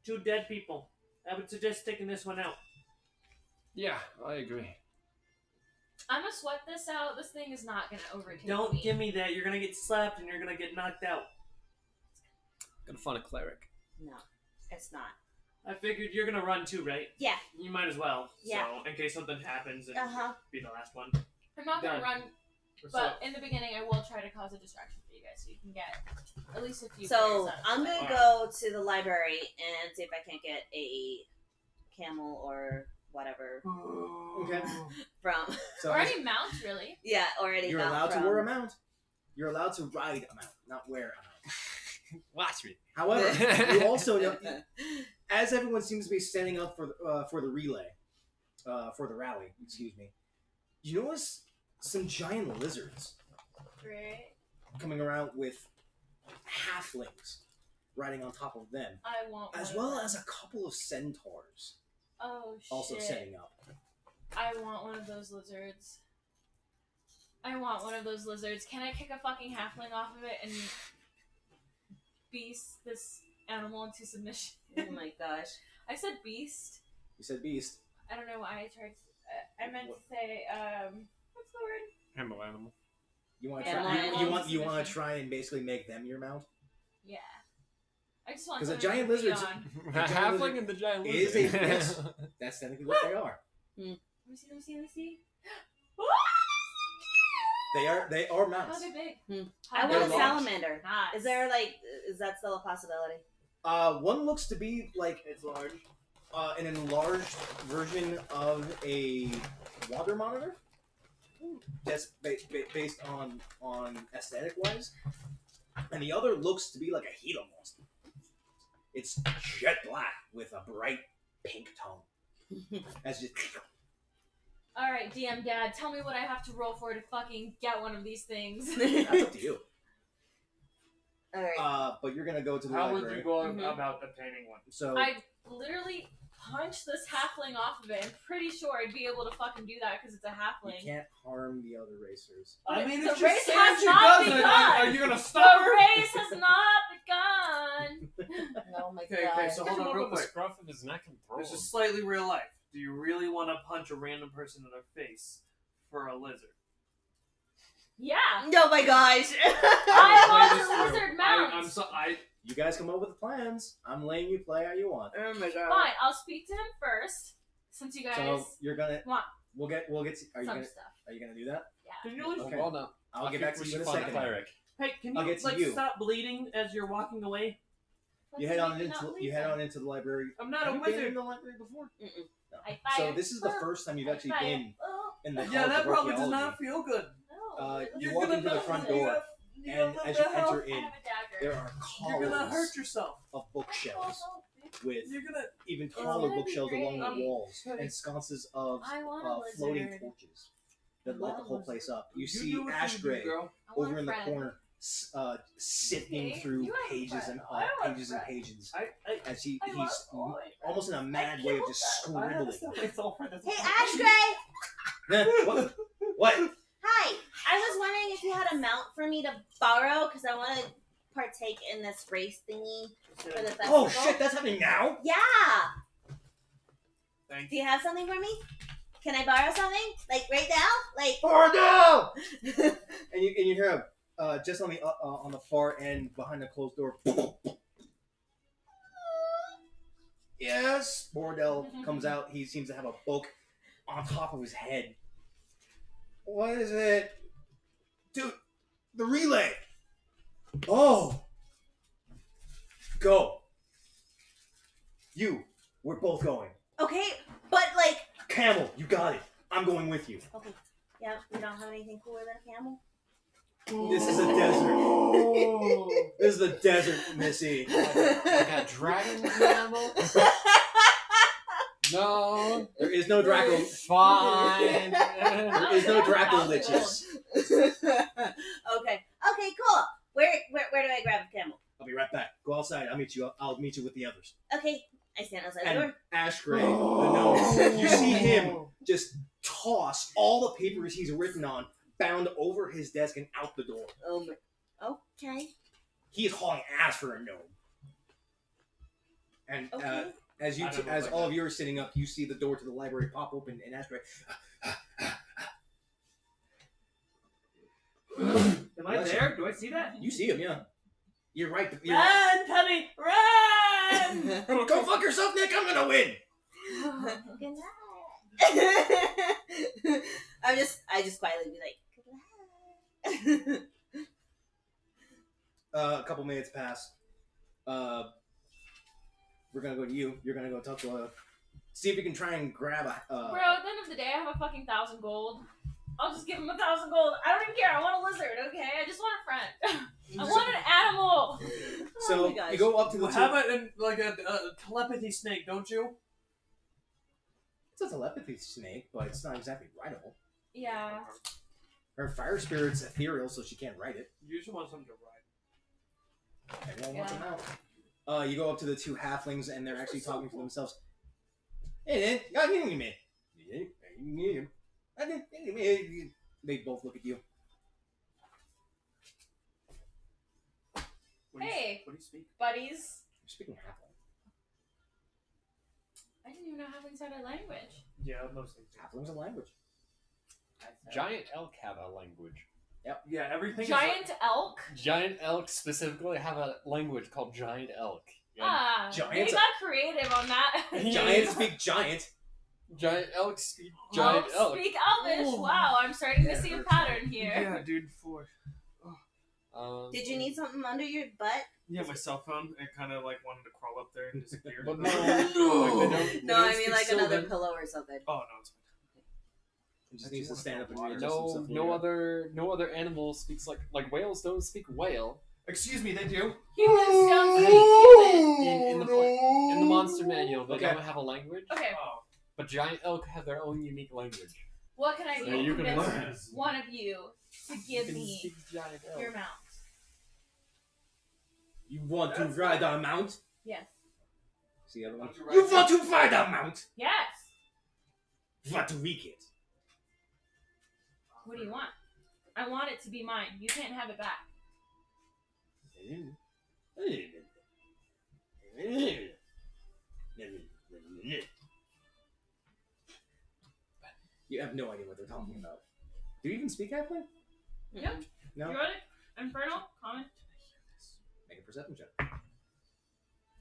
2 dead people. I would suggest taking this one out. yeah, I agree. I'm gonna sweat this out. This thing is not gonna overtake me. Don't give me that. You're gonna get slapped and you're gonna get knocked out. Gonna find a cleric. No, it's not. I figured you're gonna run too, right? Yeah. You might as well. Yeah. So, in case something happens, and be the last one. I'm not gonna Done. run, So, but in the beginning, I will try to cause a distraction for you guys so you can get at least a few. So players out of I'm it. gonna go to the library and see if I can't get a camel or whatever Okay. from. So Or any mounts, really. Yeah, or any. you're mount allowed to from- wear a mount. You're allowed to ride a mount, not wear a mount. Watch me. However, you also know, as everyone seems to be standing up for the relay, for the rally, excuse me, you notice some giant lizards Great. coming around with halflings riding on top of them, I want one as of well them. as a couple of centaurs Oh shit. also setting up. I want one of those lizards. I want one of those lizards. Can I kick a fucking halfling off of it and beast this animal into submission? Oh my gosh. I said beast. You said beast. I don't know why I tried. I meant to say what's the word? Animal. You want to Animal. try? You want Submission. to try and basically make them your mount? Yeah. I just want 'Cause a something giant to be lizard's- on. A giant halfling lizard and the giant is lizard. a yes. That's technically what they are. Let me see. They are How mounts. they big? I How want a big? large. salamander. Nice. Is there is that still a possibility? One looks to be like It's large. an enlarged version of a water monitor. That's based on aesthetic wise, and the other looks to be like a Gila monster. It's jet black with a bright pink tone. As just All right, DM Dad, tell me what I have to roll for to fucking get one of these things. that's up to you. Alright. But you're gonna go to the How would library. you go Mhm. about obtaining one? So I literally punch this halfling off of it. I'm pretty sure I'd be able to fucking do that because it's a you halfling. can't harm the other racers. I mean, The if she race says has she not doesn't, begun. are you gonna stop her? The race has not begun. Oh my Okay, god. so Come hold on up real with the quick. scruff of his neck and throw This him. is slightly real life. Do you really want to punch a random person in their face for a lizard? Yeah. Oh my gosh. I Play want this a through. lizard mount. I You guys come up with the plans. I'm letting you play how you want. Oh my god. Fine, I'll speak to him first, since you guys So you're gonna. want We'll get. Are you some gonna? stuff. Are you gonna do that? Can you leave? Okay. Well, no. I'll get back to we you in should a find second. cleric. Hey, can I'll you get to like you. stop bleeding as you're walking away? You head on into the library. I'm not Have a you been wizard. in the library before? Mm-mm. No. I So fire. this is the first time you've actually Fire. been Oh, in the Yeah, College that of probably does Archaeology. not feel good. no. You walk into the front door, and as you enter I in, have a dagger. there are You're gonna hurt columns yourself. of bookshelves with You're gonna. even It's taller gonna be bookshelves along the great. walls and sconces of I want a lizard. floating torches that light the whole place up. You see Ash Gray girl. I want over a in the friend. corner, sifting Okay, through you have a pages friend. and I want a pages and friend. pages I as I he's want a boy. almost in a mad way of just scribbling. Hey, Ash Gray! What? Hi! I was wondering if you had a mount for me to borrow, because I want to partake in this race thingy for the festival. Oh shit, that's happening now? Yeah! Thank Do you have something for me? Can I borrow something? Like, right now? Like... Oh no! and you hear him just on the far end behind the closed door. Yes, Bordell comes out. He seems to have a book on top of his head. What is it, dude? The relay. Oh, go. We're both going. Okay, but like... Camel, you got it. I'm going with you. Okay. Yeah, we don't have anything cooler than a camel? This is a desert. This is the desert, Missy. Like a dragon animal? No. There is no Draco. Fine. There is no Draco liches. Okay, cool. Where do I grab a camel? I'll be right back. Go outside. I'll meet you with the others. Okay, I stand outside the And door. Ash Gray, the gnome, you see him just toss all the papers he's written on, bound over his desk and out the door. Oh my... Okay. He is hauling ass for a gnome. And Okay. as all of you are sitting up, you see the door to the library pop open, and Ash Gray. Am I there? Do I see that? You see him, yeah. You're right. Run, Tubby, run! Go fuck yourself, Nick. I'm gonna win. Good night. I just quietly be like, good night. A couple minutes pass. We're gonna go to you. You're gonna go talk to see if you can try and grab a. Bro, at the end of the day, I have a fucking 1,000 gold. I'll just give him 1,000 gold. I don't even care. I want a lizard, okay? I just want a friend. I want an animal. So Oh my gosh. you go up to the. Well, how about like a telepathy snake? Don't you? It's a telepathy snake, but it's not exactly writable. Yeah. Her fire spirit's ethereal, so she can't write it. You just want something to ride. Everyone wants them out. You go up to the two halflings, and they're actually talking to themselves. Hey, man. They both look at you. Hey. What do you speak? Buddies. You're speaking halfling. I didn't even know halflings had a language. Yeah, mostly. Halfling's a language. Giant elk have a language. Yeah, everything. Giant elk? Giant elk specifically have a language called giant elk. Ah, they Giants- got creative on that. Giants speak giant. Giant elk speak giant elk. Speak Elvish. Oh. Wow, I'm starting to Yeah, see a hurts. pattern here. Yeah, dude. Did you need something under your butt? Yeah, my cell phone. It kind of like wanted to crawl up there and disappear. But Like, no. they don't- No, I mean like another pillow or something. Oh no, it's fine. It just needs to stand up and readjust No, himself no later. other animal speaks like whales don't speak whale. Excuse me, they do. Humans don't speak human. In the monster manual, they Okay. don't have a language. Okay, Oh, But giant elk have their own unique language. what can I do So to you can convince learn. one of you to give You can me speak giant elk. your mount? You want to ride a mount? Yes. See the other one? Want to ride You a want to ride a mount? Yes. Want to read it? What do you want? I want it to be mine. You can't have it back. You have no idea what they're talking about. Do you even speak halfling? Yep. No? You got it? Infernal? Common? Make a perception check. No,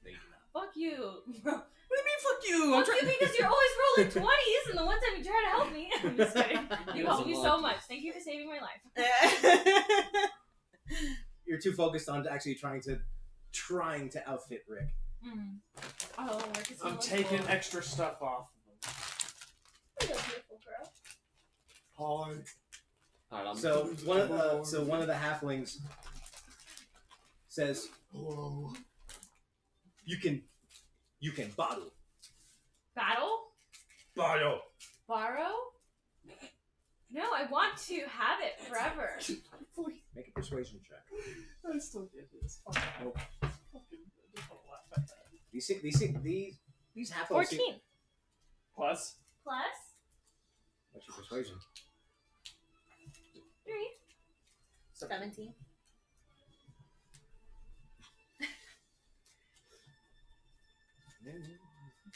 you do not. Fuck you. What do you mean, fuck you? I'm Fuck you because you're always rolling 20s and the one time you try to help me. I'm just kidding. You It helped was me a so lot. much. Thank you for saving my life. You're too focused on actually trying to outfit Rick. Mm. Oh, Rick is I'm taking extra stuff off. You're a beautiful girl. Hi. Alright, So one of the halflings says, Hello. "You can bottle, Battle? bottle." Borrow? No, I want to have it forever. Make a persuasion check. I still get this. Nope. Fucking, I just want to laugh at that. These halflings. 14. Plus, Plus What's your persuasion? 3. 17.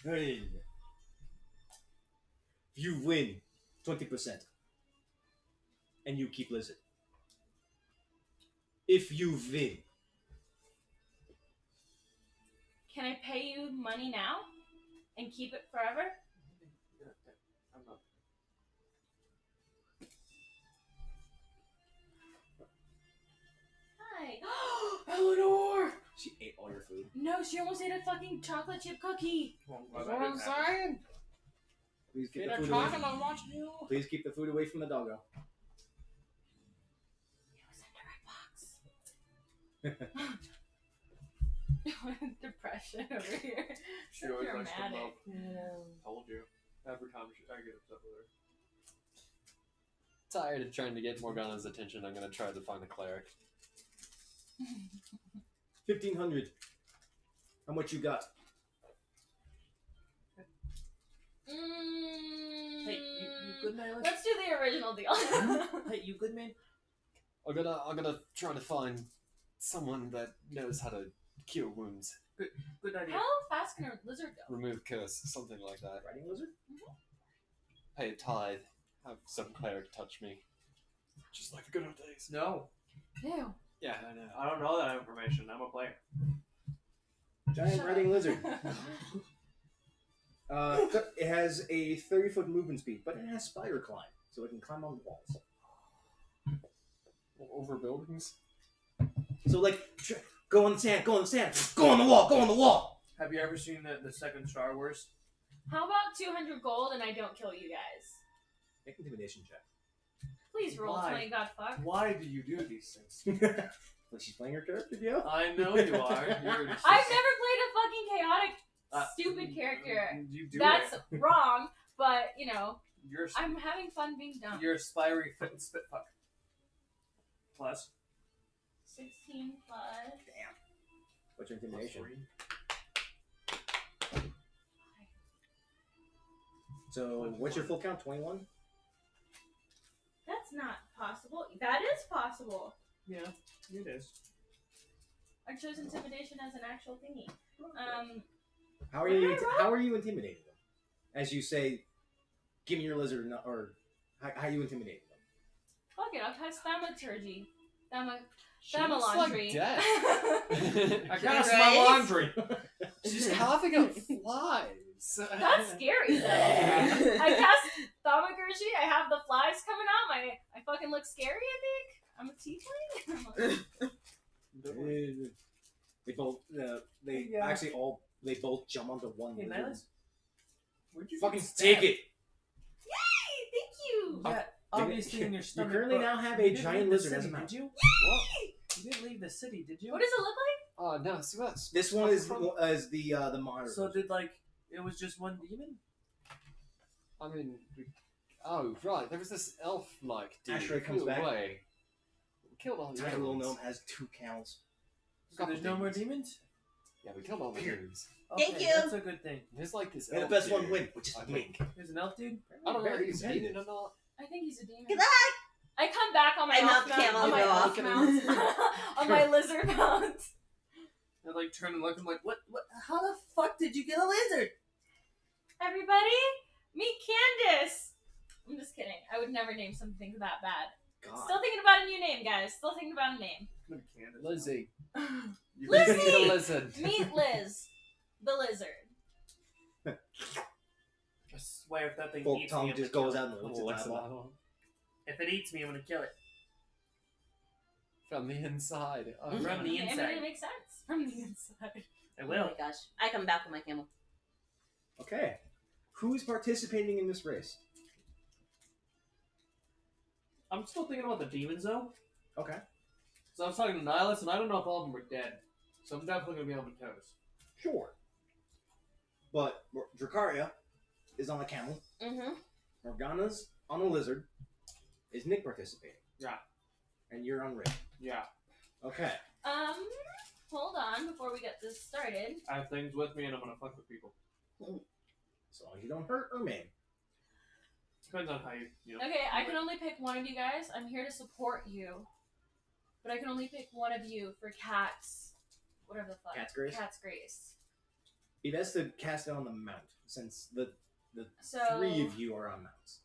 Hey. You win 20%, and you keep lizard. If you win, Can I pay you money now and keep it forever? I'm not. Hi. Eleanor! she ate all your food. No, she almost ate a fucking chocolate chip cookie. Well, That's that what I'm didn't happen. saying. Please keep Get the a food away. talking, I'm watching you. Please keep the food away from the doggo. It was in the right box. Depression over here. She always You're likes to dramatic. mope. Told you. Every time I get upset with her. Tired of trying to get Morgana's attention, I'm gonna try to find a cleric. 1,500. How much you got? Hey, you good, Nyla? Let's do the original deal. Hey, you good, man? I'm gonna try to find someone that knows how to cure wounds, Good idea. How fast can a lizard go? remove curse, something like that. Riding lizard? Pay a tithe, have some cleric touch me. Just like the good old days. No, Ew. Yeah, I know. I don't know that information. I'm a player. Giant Shut riding up. lizard. It has a 30-foot movement speed, but it has spider climb, so it can climb on walls. Over buildings? So, like, go on the sand, go on the sand, go on the wall, go on the wall! Have you ever seen the second Star Wars? How about 200 gold and I don't kill you guys? Make an intimidation check. Please roll Why? 20, god fuck. Why do you do these things? Well, she's playing her character, Joe? I know you are. You're just I've never played a fucking chaotic, Uh, stupid character. You do That's it. wrong, but, you know, You're I'm having fun being dumb. you're a spiry fit and spit fuck. Plus. 16 plus. Damn. What's your intimidation? So, what's your full count? 21? That's not possible. That is possible. Yeah, it is. I chose intimidation as an actual thingy. How are you intimidating them? As you say, give me your lizard, or how are you intimidating them? Fuck it, I'll cast thaumaturgy. She looks Laundry. like death. I cast my laundry. She's coughing up flies. That's scary though. I cast thaumaturgy. I have the flies coming out. I fucking look scary. I think I'm a tiefling. They both they both jump onto one Hey, lizard. Nihilus? Where'd you Fucking get take stabbed? it! Yay! Thank you. Yeah, obviously in your stomach. currently but now have you a didn't giant leave the lizard as a city, mount. Did you? What? You didn't leave the city, did you? What does it look like? Oh no, see that's This one is the monitor. So did it was just one demon? I mean, oh right, there was this elf-like dude. Ashray who comes flew back. away. We killed all the Tiny other little ones. gnome has 2 cows. So there's no more demons? Yeah, we killed all the dudes. Thank Okay, you. That's a good thing. There's like this. May the elf best one dude, win, which is I me. think. There's an elf dude? I don't know if Very he's a competitive. demon or not. I think he's a demon. Good luck. I come back on my I mount elf the mount, camel on and my go elf off. mount, on my lizard mount. I turn and look. I'm like, what? How the fuck did you get a lizard? Everybody, meet Candace. I'm just kidding. I would never name something that bad. God. Still thinking about a new name, guys. Still thinking about a name. Lizzie. You Lizzie! can get a lizard. Meet Liz, the lizard. I swear if that thing Fork eats tongue me, I'm just gonna goes kill out and looks at Alexa, that that one. one. it. If it eats me, I'm gonna kill it. From the inside. Oh, From the I mean, inside. it makes sense. From the inside. I Oh will. my gosh. I come back with my camel. Okay. Who's participating in this race? I'm still thinking about the demons though. Okay. So I was talking to Nihilus, and I don't know if all of them are dead. So I'm definitely gonna be on my toes. Sure. But Drakariah is on the camel. Mm-hmm. Morgana's on the lizard. Is Nick participating? Yeah. And you're on Ray. Yeah. Okay. Hold on before we get this started. I have things with me, and I'm gonna fuck with people. As long as you don't hurt or maim. Depends on how you know. Okay, I can only pick one of you guys. I'm here to support you. But I can only pick one of you for Cat's... whatever the fuck. Cat's Grace? Cat's Grace. He has to cast it on the mount, since the So... 3 of you are on mounts.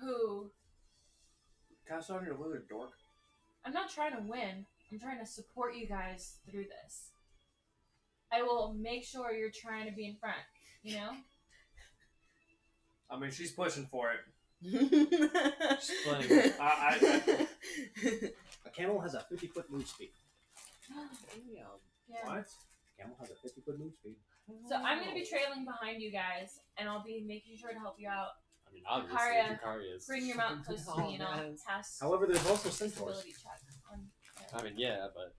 Who? Cast on your lizard, dork. I'm not trying to win. I'm trying to support you guys through this. I will make sure you're trying to be in front, you know? I mean, she's pushing for it. She's playing. A camel has a 50-foot move speed. Yeah. What? Camel has a 50-foot move speed. So I'm going to be trailing behind you guys, and I'll be making sure to help you out. I mean, obviously, Drakariah, Drakariah is. Bring your mount close to me, and I'll man. cast However, there's also centaurs. ability check on. I mean, yeah, but.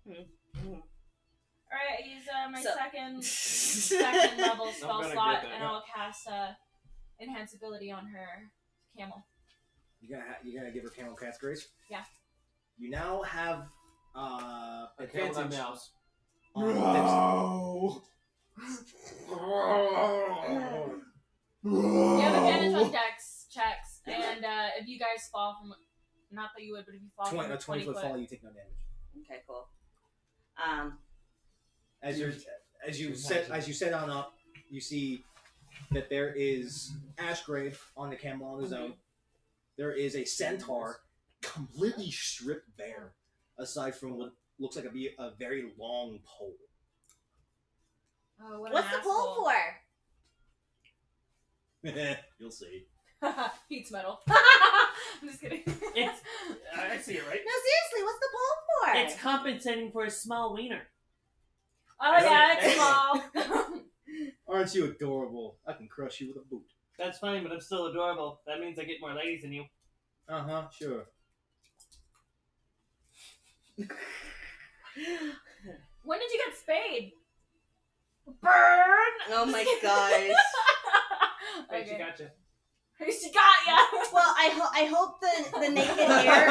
Alright, I use my So- second level spell gonna slot, get that. and I'll cast enhance ability on her camel. You gotta give her camel cat's grace? Yeah. You now have A camel advantage mouse. on You have advantage on dex checks, and if you guys fall from, not that you would, but if you fall from a 20 20-foot foot, fall, you take no damage. Okay, cool. As you set on up, you see that there is Ashgrave on the camel on his own. There is a centaur completely stripped bare, aside from what looks like a very long pole. oh, what What's an the pole asshole. for? You'll see. Heat's metal. I'm just kidding. It's I see it, right? No, seriously, what's the pole for? it's compensating for a small wiener. Oh yeah, it's small. Aren't you adorable? I can crush you with a boot. That's fine, but I'm still adorable. That means I get more ladies than you. Sure. When did you get spayed? Burn! Oh my gosh. Hey, she Okay. got you. She got ya! Well, I hope the naked air.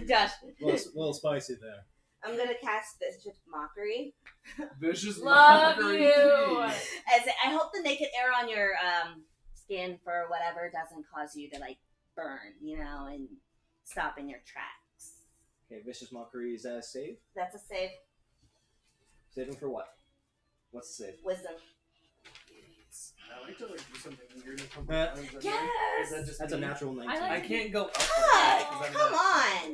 Josh, A little spicy there. I'm gonna cast Vicious Mockery. Vicious Love mockery. you! As I hope the naked air on your skin for whatever doesn't cause you to like burn, and stop in your tracks. Okay, Vicious Mockery is a save. That's a save. Saving for what? What's the save? Wisdom. I like to like do something weird and come Yes! Is that just That's me? a natural 19. I can't go up. God, come on!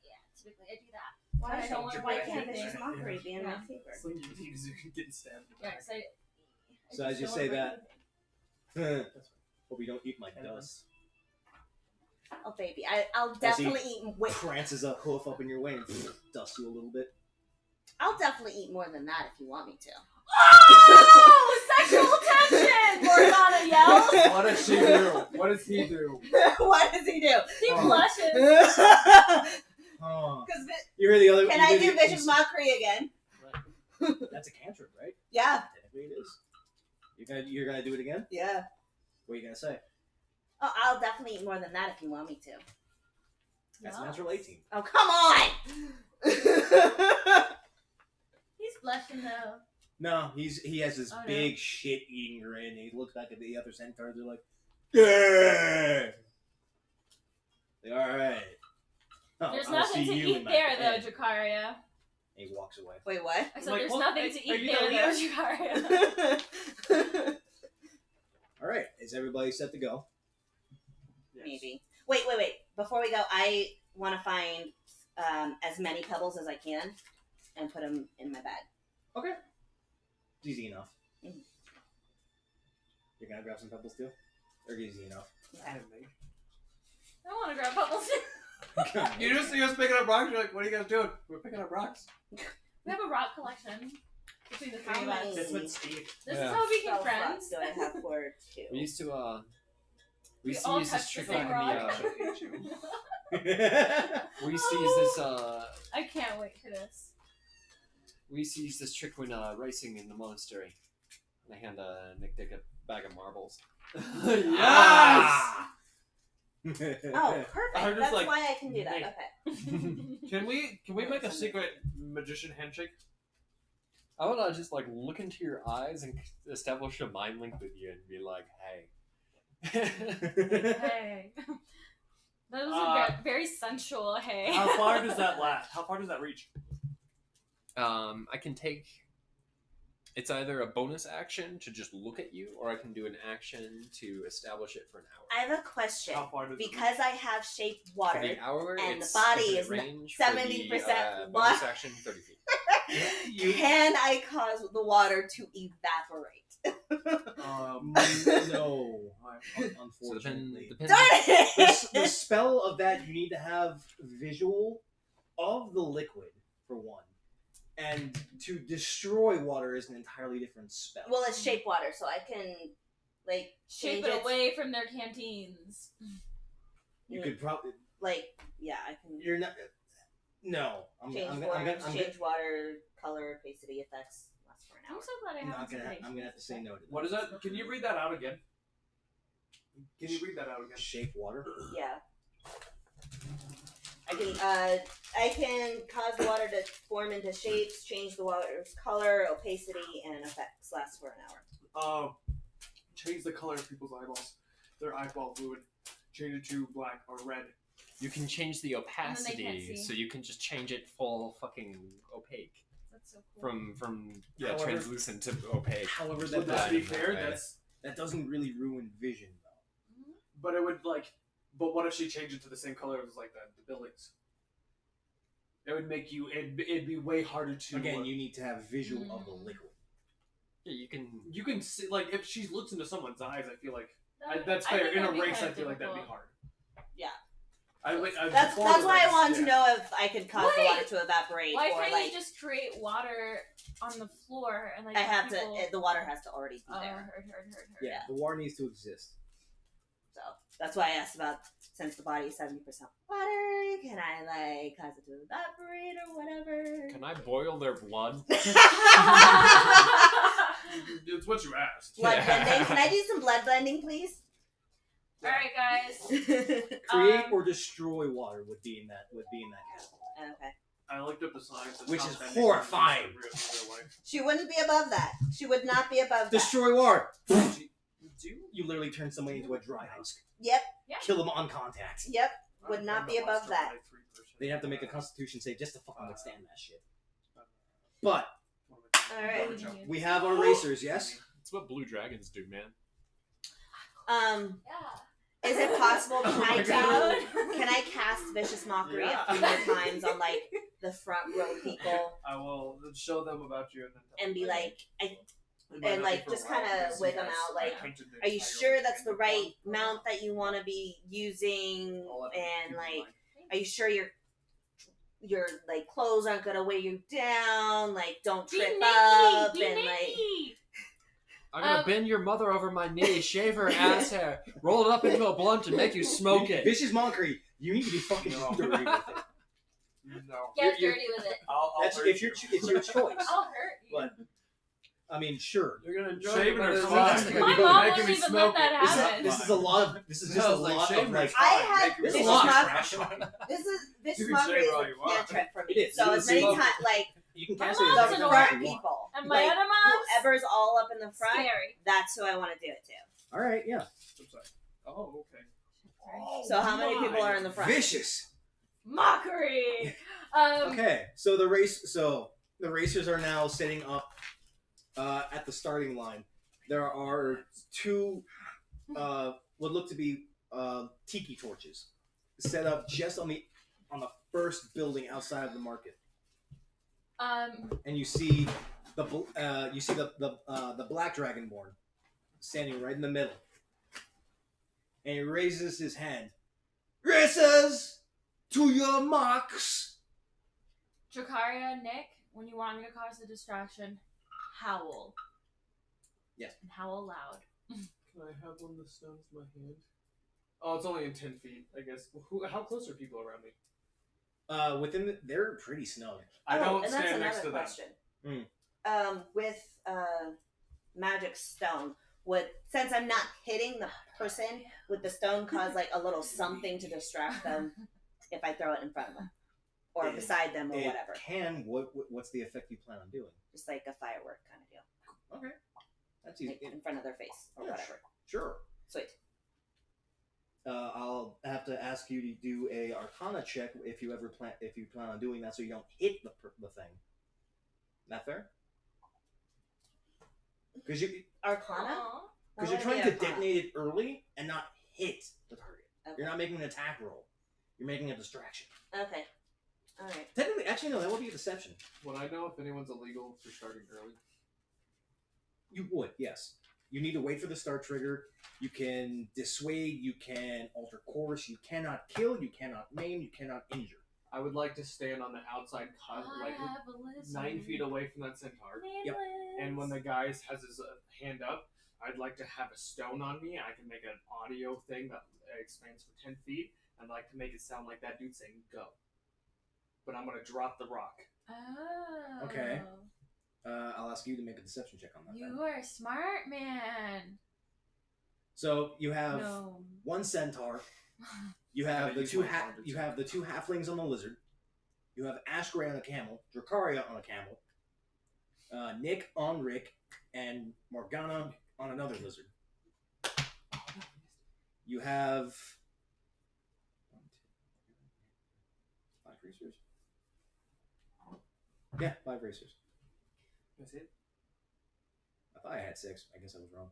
Yeah, typically I do that. Why, I don't want why to can't break Vicious anything. Mockery be in my favor? It's like you need to get stabbed. Yeah, 'cause I So as you don't say wanna break that, hope you don't eat my dust. Oh, baby. I'll definitely eat... Prances a hoof up in your way and dust you a little bit. I'll definitely eat more than that if you want me to. Oh! Sexual tension! Morgana yells. What does she do? What does he do? What does he do? He blushes. Oh. Because You hear the other? can you I hear do the- Vicious Mockery again? That's a cantrip, right? Yeah. Technically it is. You're gonna do it again? Yeah. What are you gonna say? Oh, I'll definitely eat more than that if you want me to. That's No. a natural 18. Oh, come on! He's blushing though. No, he has this Oh, no. big shit-eating grin. And he looks back at the other centaurs. They're like, yeah. Like, all right. Oh, There's I'll nothing see to you eat in my there bed." though, Drakariah. And he walks away. Wait, what? I said Like, there's what? nothing to Are eat you there gonna though, Drakariah. All right, is everybody set to go? Maybe. Wait. Before we go, I want to find as many pebbles as I can and put them in my bag. Okay. It's easy enough. Mhm. You're gonna grab some pebbles too? Or easy enough? Okay. I want to grab bubbles. You just see us picking up rocks. You're like, what are you guys doing? We're picking up rocks. We have a rock collection between the three How of many? us. That's what Steve. This Yeah. is how we became So friends. do I have for two? We used to We used to all use this touched the trick same back in rock. the we used to use this I can't wait for this. we used to use this trick when racing in the monastery. And I hand Nick Dick a bag of marbles. Yes! Oh, I'm perfect. just That's like, why I can do that. Nick. Okay. Can we make a secret magician handshake? I would just like look into your eyes and establish a mind link with you and be like, hey. Hey. That was a very sensual hey. How far does that last? How far does that reach? I can take. It's either a bonus action to just look at you, or I can do an action to establish it for an hour. I have a question. How far does it Because I have shaped water, For the hour, and the it's body infinite is range. 70% For the, bonus water. action, 30 feet. can I cause the water to evaporate? No. So Unfortunately. depends. Darn it! The spell of that, you need to have visual of the liquid, for one. And to destroy water is an entirely different spell. Well, it's shaped water, so I can, like, Shape change it away from their canteens. You could probably... Like, yeah, I can You're not... No. I'm change gonna- forms, change water, color, opacity effects, lasts for an I'm hour. so glad I I'm haven't not gonna. seen I'm gonna have to say no to that. What is that? Can you read that out again? Can you read that out again? Shape water. Yeah. I can cause the water to form into shapes, change the water's color, opacity, and effects last for an hour. Change the color of people's eyeballs. Their eyeball fluid. Change it to black or red. You can change the then they can't opacity, see. so you can just change it full fucking opaque. That's so cool. From However- translucent to opaque. However, Would that that be doesn't- fair? that- that doesn't really ruin vision, though. But it would like. But what if she changed it to the same color as like the buildings? It would make you. It'd be way harder to. Again, you need to have visual of the liquid. Yeah, you can. You can see like if she looks into someone's eyes, I feel like that's I fair. think In a that'd be race, kind I of feel like that'd be difficult. hard. Yeah. That's That's why I wanted to know if I could cause the Wait! water to evaporate, Why or can't like you just create water on the floor and like I have people... to. The water has to already be Oh, there. heard. Yeah, the water needs to exist. So that's why I asked about, since the body is 70% water, can I like cause it to evaporate or whatever? Can I boil their blood? It's what you asked. Blood blending. Can I do some blood blending, please? Alright, guys. Create or destroy water would be in that category. Okay. I looked up the science, of Which how is bending horrifying. works in real life. She wouldn't be above that. She would not be above that. Destroy water. Do You literally turn somebody into a dry husk. Yep. Yeah. Kill them on contact. Yep. Would not be above that. They'd have to make a Constitution save just to fucking withstand that shit. But Alright. we have our racers, yes? That's what blue dragons do, man. Yeah. Is it possible? Oh my God. Can I cast vicious mockery Yeah. a few more times on like the front row people I will show them about you and then tell and be them. like, It might and not be like for just a while, kind of because wig you them guys- out. Like, I hunted the are you entire sure that's the weekend right before. mount that you want to be using? I'll let them And keep in like, mind. are you sure your like clothes aren't gonna weigh you down? Like, don't Be trip naked. up Be and like. naked. I'm gonna bend your mother over my knee, shave her ass hair, roll it up into a blunt, and make you smoke it. Vicious mockery. You need to be fucking No. dirty with it. No. Get You're- dirty with it. I'll That's hurt it's you. your choice. I'll hurt you. But I mean, sure. You're gonna enjoy Shaving it, but her it's fine. not- My you're mom making won't me even smoke let that it. happen. This is a lot of. This is just a lot of like. I had Make it vicious fine. mockery. Fine. This You can mockery shave is all a you want. cantrip for me. It is. So It as is. many So- times like You can My cast mom's it an the as front you want. people, And my like, other mom's whoever's all up in the front, scary. that's who I want to do it to. All right, yeah. I'm sorry. Oh, okay. So how many people are in the front? Vicious. Mockery. Okay, so the racers are now setting up at the starting line. There are two what look to be tiki torches set up just on the first building outside of the market, and you see the black dragonborn standing right in the middle, and he raises his hand. Racers, to your marks. Drakariah, Nick, when you want me to cause a distraction, howl. Yes. And howl loud. Can I have one that stones my hand? Oh, it's only in 10 feet, I guess. How close are people around me? They're pretty snug. I don't and that's stand next another to them. question. With magic stone, since I'm not hitting the person, would the stone cause like a little something to distract them if I throw it in front of them or beside them or It whatever? can. What's the effect you plan on doing? Just like a firework kind of deal, Okay, that's easy. like in front of their face or whatever. Sure. Sweet. I'll have to ask you to do a Arcana check if you plan on doing that, so you don't hit the thing. That fair? Because Arcana? Aw. you're Why would trying it to be Arcana? detonate it early and not hit the target. Okay. You're not making an attack roll. You're making a distraction. Okay. All right. Technically, actually, no, that would be a deception. Would I know if anyone's illegal for starting early? You would, yes. You need to wait for the start trigger. You can dissuade. You can alter course. You cannot kill. You cannot maim. You cannot injure. I would like to stand on the outside cut, I like have a lizard 9 feet away from that centaur. Yep. And when the guy has his hand up, I'd like to have a stone on me. I can make an audio thing that expands for 10 feet. I'd like to make it sound like that dude saying go. But I'm going to drop the rock. Oh. Okay. I'll ask you to make a deception check on that. You then. are a smart man. So you have No. one centaur. You have the two halflings on the lizard. You have Ash Gray on a camel. Drakariah on a camel. Nick on Rick, and Morgana on another lizard. You have 5 racers. Yeah, 5 racers. That's it? I thought I had 6. I guess I was wrong.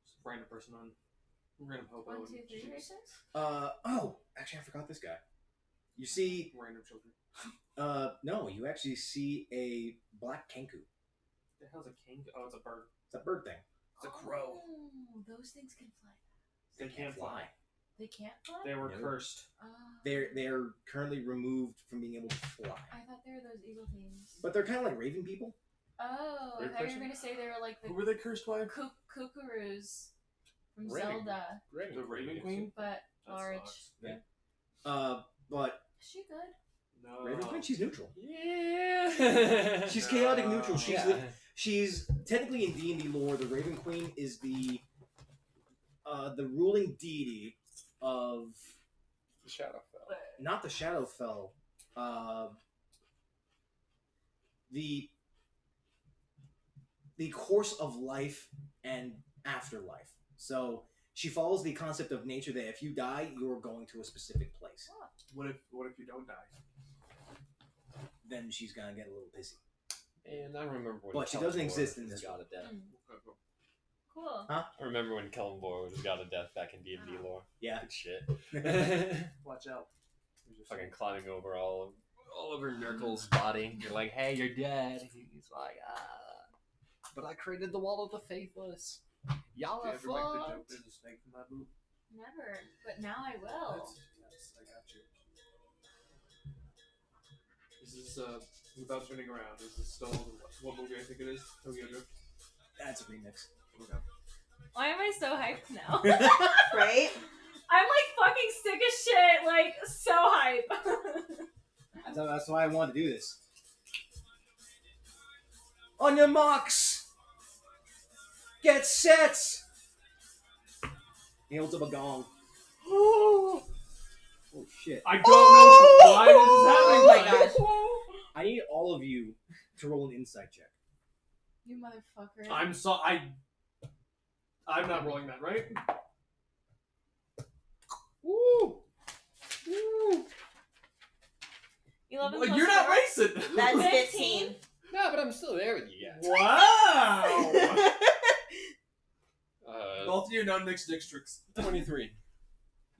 Just a random person on. Random hobo. 1, and 2, 3 shoes. races? Oh, actually, I forgot this guy. You see, Random children. no, you actually see a black kenku. The hell's a king? Oh, it's a bird. It's a bird thing. It's a crow. Oh, those things can fly. They can't fly. They can't fly? They were No. cursed. Oh. They're currently removed from being able to fly, I thought they were those eagle things. but they're kind of like raven people. Oh, I Great thought you were question. going to say they were like the Who were they cursed by? kookaroos from Raven. Zelda, The Raven Queen? but That large. sucks. But Is she good? No. Raven Queen, she's neutral. Yeah. She's chaotic No. neutral. She's technically in D&D lore. The Raven Queen is the ruling deity of The Shadowfell. not the Shadowfell, the course of life and afterlife. So She follows the concept of nature that if you die, you're going to a specific place. What if you don't die? Then she's gonna get a little busy. And I remember when. But she doesn't Kellenborg exist in was this God of Death. Cool. I remember when Kellenborg was God of Death back in D&D lore. Yeah. Good shit. Watch out. Fucking climbing over all over Nurkle's body. You're like, hey, you're dead. He's like, but I created the Wall of the Faithless. Y'all Did are you ever make the joke fucked. there's a snake in my boot? Never, but now I will. Yes, I got you. This is without turning around. This is still what movie I think it is? Tokyo Drift. That's a remix. Okay. Why am I so hyped now? Right? I'm like fucking sick as shit. Like so hype. That's why I wanted to do this. On your marks, get set. He holds up a gong. Oh shit! I don't know why this is happening. Oh my gosh. I need all of you to roll an insight check. You motherfucker. I'm not rolling that, right? Woo! Woo! 11 Well, plus you're not 4. racing. That's 15. 15. No, but I'm still there with you guys. Wow. Both Both of you know Nick's dick tricks. 23.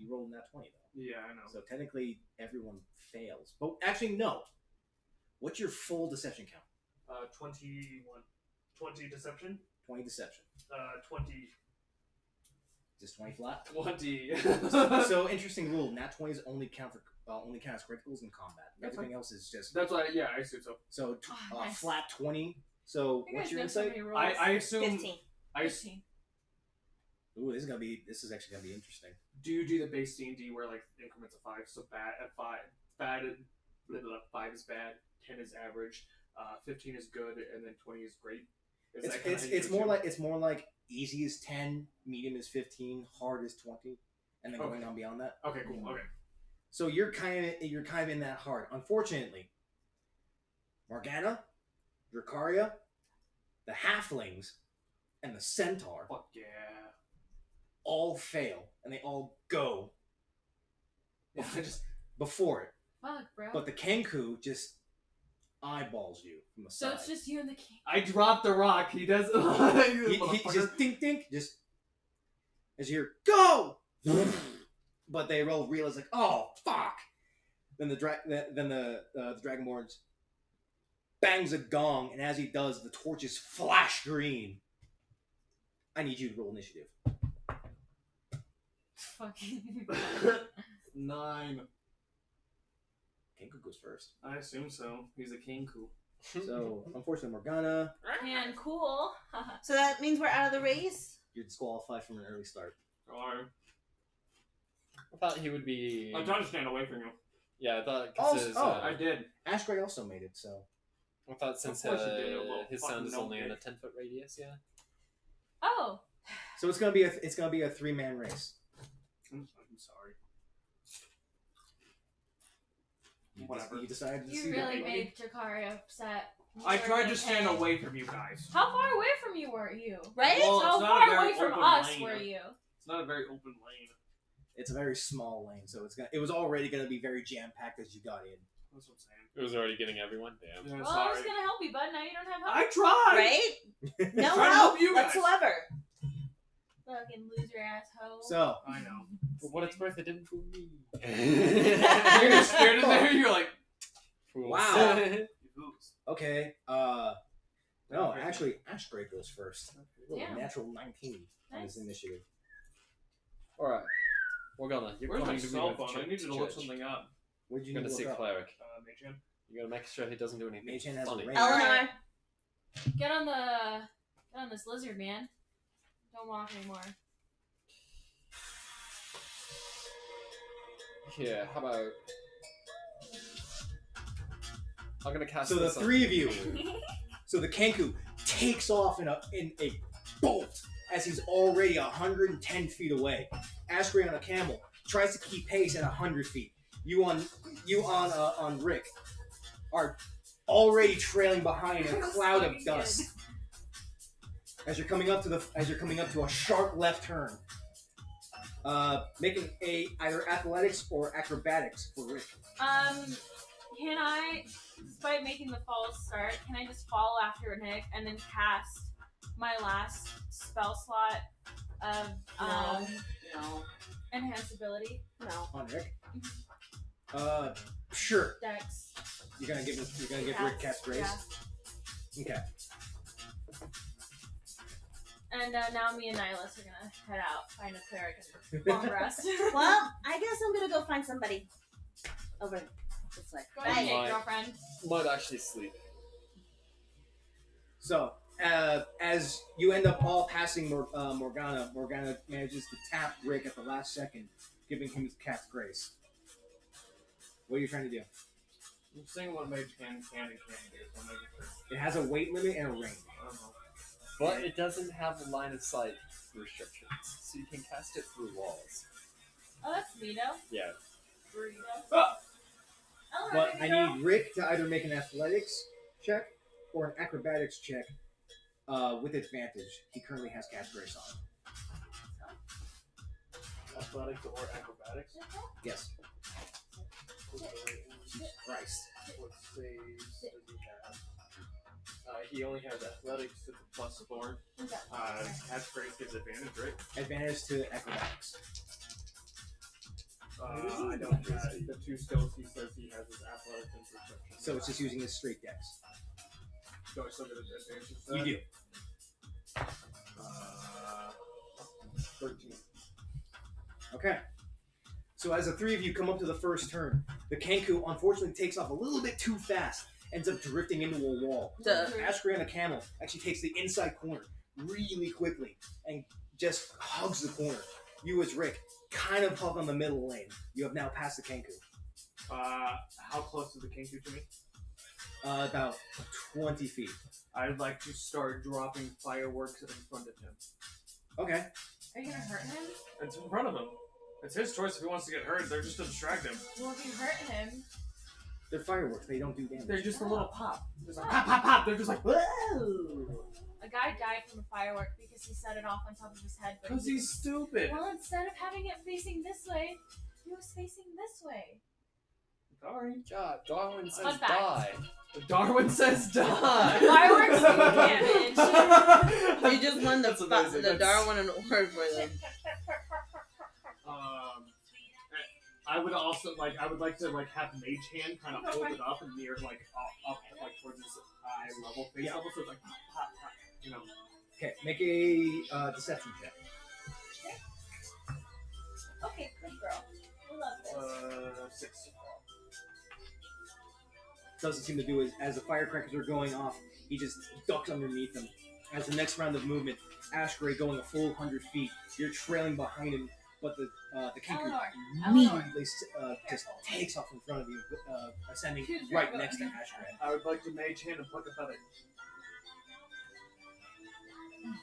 You rolled that 20 though. Yeah, I know. So technically everyone fails. But actually no. What's your full deception count? 21. 20 deception. 20 deception. 20. Just 20 flat. 20. So interesting rule. Nat 20s only count as criticals in combat. That's Everything else is just That's why. Yeah, I assume so. so Oh, nice. flat 20. So You what's guys your know so insight? many rules. I assume. 15. I 15. Ooh, this is actually gonna be interesting. Do you do the base D&D where like increments of 5? So bad at 5, blah, blah, blah, 5 is bad, 10 is average, 15 is good, and then 20 is great. Is that kinda how you It's do more it too? like easy is 10, medium is 15, hard is 20, and then going Okay. on beyond that. Okay, cool. Okay. So you're kind of in that hard. Unfortunately, Morgana, Drakariah, the halflings, and the centaur Fuck yeah. all fail, and they all go Yeah, I just before it. Fuck, bro. But the Kenku just eyeballs you from the So side. it's just you and the king. I dropped the rock. He does. he just dink dink, just as you hear go, but they roll realize like, oh fuck. Then the Dragonborn bangs a gong, and as he does, the torches flash green. I need you to roll initiative. Fucking. 9. Kenku goes first. I assume so. He's a king cool. So unfortunately, Morgana, And cool. So that means we're out of the race? you're disqualified from an early start. Alright. I thought he would be. I'm trying to stand away from you. Yeah, I thought. Oh, His, I did. Ash Gray also made it, so I thought since Of course you did, you little his fucking sound is only in a notebook. 10-foot radius, yeah. Oh. so it's gonna be a 3-man race. I'm sorry. You Whatever. You decided to You see really that. made Jakari upset. I More tried than to stand Kay. away from you guys. How far away from you were you? Right? Well, How it's not a far very away from open us lane. were you? It's not a very open lane. It's a very small lane, so it was already gonna be very jam packed as you got in. That's what I'm saying. It was already getting everyone. Damn. Yeah, Well, I was gonna help you, bud. Now you don't have help. I tried. Right? No Trying to help help you guys. whatsoever. Fucking loser asshole. So I know. For what it's worth, it didn't fool me. You're just scared in there. You're like, Fools. Wow. oops. okay, no, actually, Ash Gray goes first. Roll a Damn. natural 19 on his Nice. initiative. Alright. We're gonna. You're Where's my coming to me cell with phone? I judge- needed to look judge. something up. What did you You're need gonna to see look up? cleric. Machan. You gotta make sure he doesn't do anything Machan has funny. range. Eleanor. Get on this lizard, man. Don't walk anymore. Here, how about? I'm gonna cast. So the this on- three of you. So the Kenku takes off in a bolt as he's already 110 feet away. Ash Gray on a camel tries to keep pace at 100 feet. You on Rick are already trailing behind a cloud of dust. As you're coming up to a sharp left turn. Making either athletics or acrobatics for Rick. Can I, despite making the false start, can I just follow after Nick and then cast my last spell slot of No. enhanced ability? No. On Rick. Sure. Dex. You're gonna give Rick Cat's Grace. Yeah. Okay. And now me and Nihilus are gonna head out, find a cleric, and long rest. Well, I guess I'm gonna go find somebody over this way. Go ahead, Bye. girlfriend. Might actually sleep. So, as you end up all passing Morgana manages to tap Rick at the last second, giving him his Cat's Grace. What are you trying to do? I'm seeing what Mage can do. So It has a weight limit and a range. I don't know. But it doesn't have a line of sight restrictions, so you can cast it through walls. Oh, that's Vito. Yeah. Burrito. Ah! But I need Rick to either make an athletics check or an acrobatics check with advantage. He currently has Cat's Grace on. Athletics or acrobatics? Yes. Jesus Christ. What saves does he have? He only has athletics to the +4. Cat's Grace gives advantage, right? Advantage to acrobatics. I don't have the 2 skills he says he has is athletics and perception. So it's just using his straight dex. Do I still get advantage? to You that? do. 13. Okay. So as the three of you come up to the first turn, the Kenku unfortunately takes off a little bit too fast, ends up drifting into a wall. Duh. Ashgrave the camel actually takes the inside corner really quickly and just hugs the corner. You as Rick kind of hug on the middle lane. You have now passed the Kenku. How close is the Kenku to me? About 20 feet. I'd like to start dropping fireworks in front of him. Okay. Are you gonna hurt him? It's in front of him. It's his choice if he wants to get hurt. They're just to distract him. Well, if you hurt him, They're fireworks. They don't do damage. They're just a little pop. Just like pop, pop, pop. They're just like, whoa! a guy died from a firework because he set it off on top of his head. But Because he's stupid. well, instead of having it facing this way, he was facing this way. Sorry. God, Darwin says Fun fact. die. Darwin says die. Fireworks do damage. You just won That's amazing. the That's- Darwin award for them. I would also like. I would like to have Mage Hand kind of hold it up and near up towards his eye level, face level, so it's like pop, pop, pop. You know. Okay, make a deception check. Okay, good girl. We love this. 6. Doesn't seem to do it. As the firecrackers are going off, he just ducks underneath them. As the next round of movement, Ashgrave going a full 100 feet. You're trailing behind him, but the Kenku Eleanor. immediately just takes off in front of you, ascending Choose right your next to button. Ashgrave. I would like to Mage Hand and pluck a feather.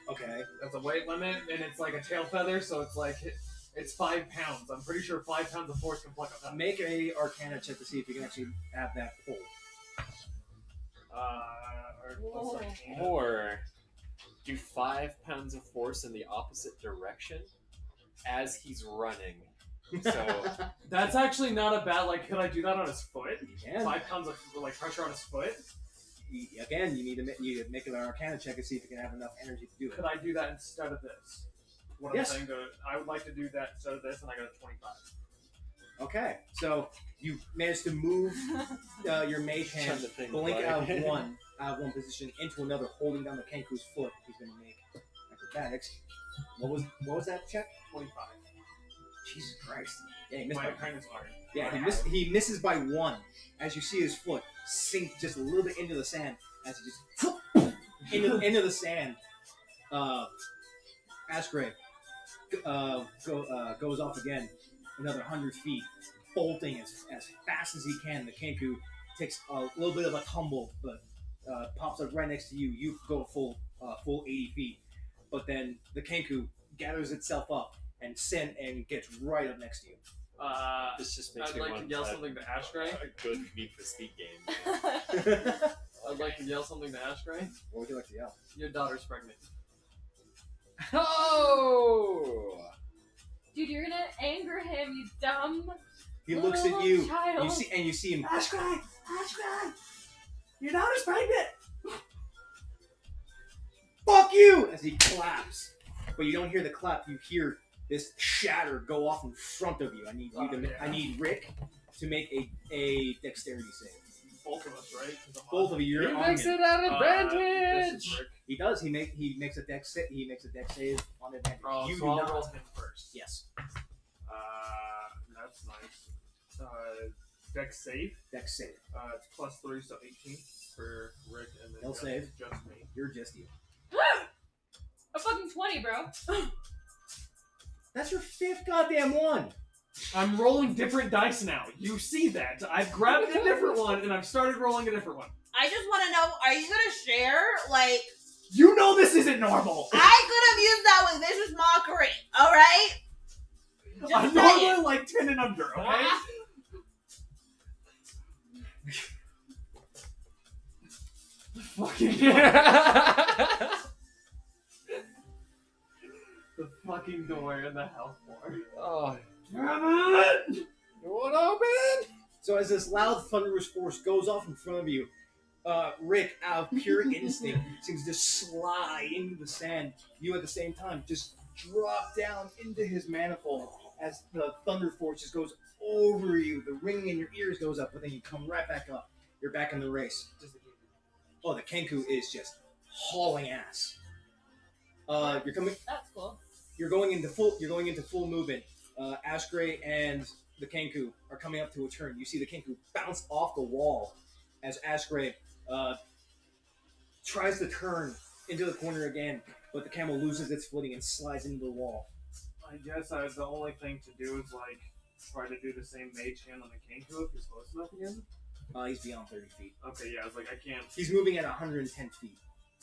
Okay. That's a weight limit, and it's like a tail feather, so it's like it's 5 pounds. I'm pretty sure 5 pounds of force can pluck a feather. Make a Arcana check to see if you can actually have that pull. What's Arcana? Or do 5 pounds of force in the opposite direction as he's running. So That's actually not a bad. Like, could I do that on his foot? You can. 5 pounds of pressure on his foot. Again, you need to make an Arcana check to see if you can have enough energy to do it. Could I do that instead of this? What Yes. I'm saying, I would like to do that instead of this, and I got a 25. Okay, so you managed to move your mage hand, Turn the thing blink away. out of one position into another, holding down the Kenku's foot. He's going to make acrobatics. What was that check? 25. Jesus Christ! Yeah, he missed My by kindness iron. Yeah, he misses by 1 as you see his foot sink just a little bit into the sand as he just into the sand. Ashgrave goes off again, another 100 feet, bolting as fast as he can. The Kenku takes a little bit of a tumble, but pops up right next to you. You go full 80 feet, but then the Kenku gathers itself up and gets right up next to you. this just makes I'd me like want to yell a- something to Ashgrave. A good Need for Speed game. I'd like to yell something to Ashgrave. What would you like to yell? Your daughter's pregnant. Oh! Dude, you're gonna anger him, you dumb. He looks at you. Child. You see him. Ashcry! Your daughter's pregnant! Fuck you! As he claps, but you don't hear the clap. You hear this shatter go off in front of you. I need I need Rick to make a dexterity save. Both of us, right? 'Cause I'm Both of you. He You're on makes him. it an This advantage. is Rick. He does. He makes a dex save. He makes a dex save on advantage. Oh, You so do I'll not. roll him first. Yes. That's nice. Dex save. Dex save. It's +3, so 18 for Rick, and then He'll save. just me. You're just you. A fucking 20, bro. That's your 5th goddamn one. I'm rolling different dice now. You see that? I've grabbed a different one, and I've started rolling a different one. I just want to know, are you gonna share? Like, You know this isn't normal. I could have used that with vicious mockery. All right. Just I'm saying. normally like 10 and under, okay? Fucking the fucking door in the health bar. Oh, Damn it! you want open? So as this loud thunderous force goes off in front of you, Rick, out of pure instinct, seems to slide into the sand. You at the same time just drop down into his manifold as the thunder force just goes over you. The ringing in your ears goes up, but then you come right back up. You're back in the race. Oh, the Kenku is just hauling ass. You're coming. That's cool. You're going into full movement. Ashgray and the Kenku are coming up to a turn. You see the Kenku bounce off the wall as Ashgray tries to turn into the corner again, but the camel loses its footing and slides into the wall. I guess the only thing to do is like try to do the same mage hand on the Kenku if he's close enough again. He's beyond 30 feet. Okay, yeah, I was like, I can't. He's moving at 110 feet.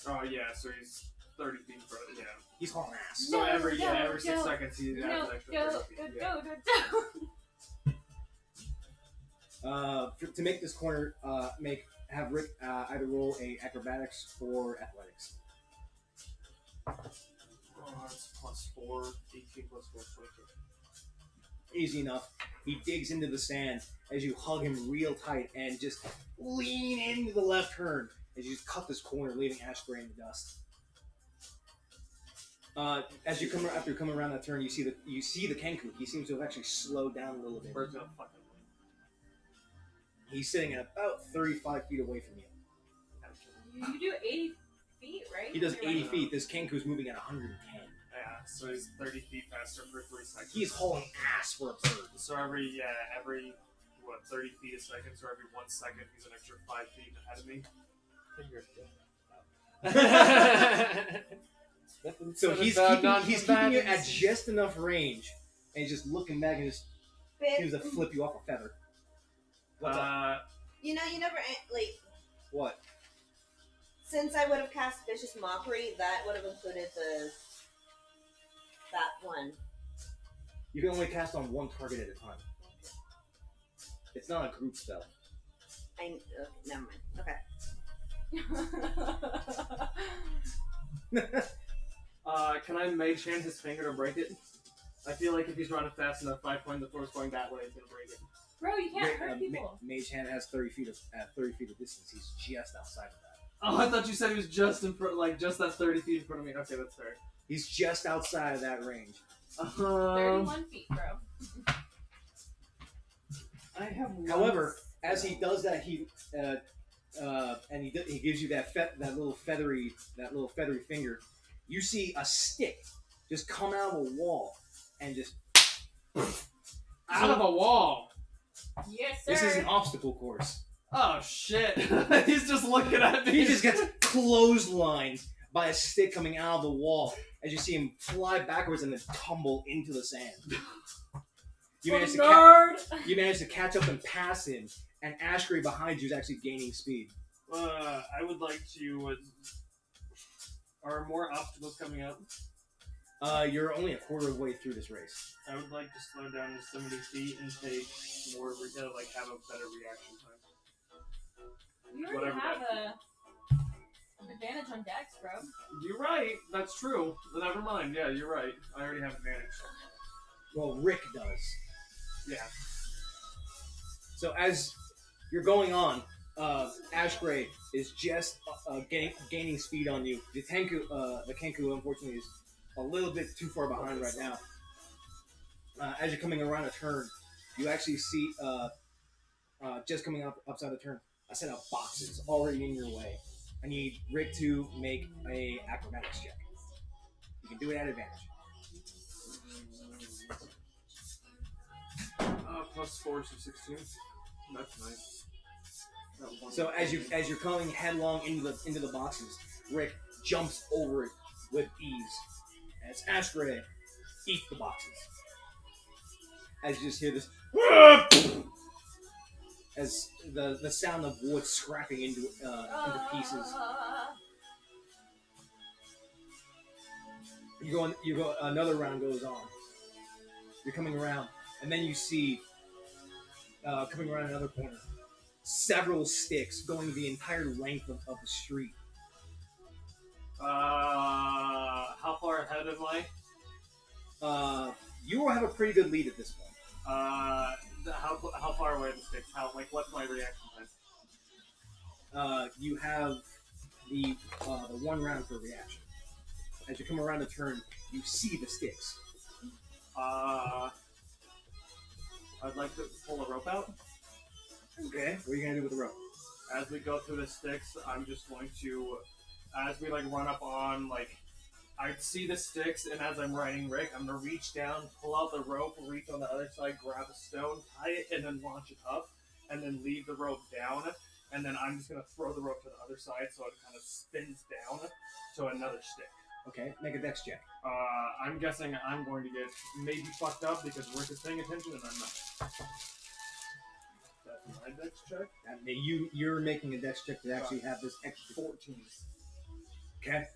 Oh yeah, so he's 30 feet in front. Yeah. He's hauling ass. So No, every no, 6 no. seconds he adds No, an extra go, 30 feet. Yeah. go. To make this corner, have Rick either roll a acrobatics or athletics. Oh, it's +4, 18 +4, 22. Easy enough. He digs into the sand as you hug him real tight and just lean into the left turn as you just cut this corner, leaving Ashbury in the dust. As you come after coming around that turn, you see the Kenku. He seems to have actually slowed down a little bit. Where's the fucking He's sitting at about 35 feet away from you. You do 80 feet, right? He does You're 80 right. feet. This Kenku's moving at 110. Yeah, so he's 30 feet faster for 3 seconds. He's hauling ass for a bird. So every 30 feet a second, so every 1 second he's an extra 5 feet ahead of me. So he's keeping you at just enough range, and he's just looking back and just seems to flip you off a feather. What's up? You know, you never like. What? Since I would have cast vicious mockery, that would have included that one. You can only cast on one target at a time. It's not a group spell. Never mind. Okay. Can I mage hand his finger to break it? I feel like if he's running fast enough, 5 points the force going that way, he's gonna break it. Bro, you can't hurt people. Mage hand has 30 feet of distance. He's just outside of that. Oh, I thought you said he was just in front, like just that 30 feet in front of me. Okay, that's fair. He's just outside of that range. 31 feet, bro. I have. However, as he does that, he gives you that little feathery finger. You see a stick just come out of a wall and just Out of a wall. Yes, sir. This is an obstacle course. Oh shit! He's just looking at me. He just gets clotheslined by a stick coming out of the wall as you see him fly backwards and then tumble into the sand. You manage to catch up and pass him, and Ashbury behind you is actually gaining speed. I would like to. Are more obstacles coming up? You're only a quarter of the way through this race. I would like to slow down to 70 feet and take more, like have a better reaction time. You already Whatever have that- an advantage on Dex, bro. You're right. That's true. But never mind. Yeah, you're right. I already have advantage. Well, Rick does. Yeah. So as you're going on, Ashgray is just gaining speed on you. The Kenku, unfortunately, is a little bit too far behind right now. As you're coming around a turn, you actually see, just coming up upside the turn, a set of boxes already in your way. I need Rick to make a acrobatics check. You can do it at advantage. +4, so 16. That's nice. So as you're coming headlong into the boxes, Rick jumps over it with ease. As Ashgray eats the boxes. As you just hear this, as the sound of wood scrapping into pieces. You go. Another round goes on. You're coming around, and then you see coming around another corner, several sticks going the entire length of the street. How far ahead am I? You will have a pretty good lead at this point. How far away are the sticks? What's my reaction time? You have the 1 round for reaction. As you come around the turn, you see the sticks. I'd like to pull a rope out. Okay. What are you gonna do with the rope? As we go through the sticks, I'm just going to, as we run up on I see the sticks, and as I'm riding Rick, I'm gonna reach down, pull out the rope, reach on the other side, grab a stone, tie it, and then launch it up, and then leave the rope down, and then I'm just gonna throw the rope to the other side so it kind of spins down to another stick. Okay, make a dex check. I'm guessing I'm going to get maybe fucked up because Rick is paying attention and I'm not. That's my dex check. You're making a dex check to actually have this extra 14. Okay.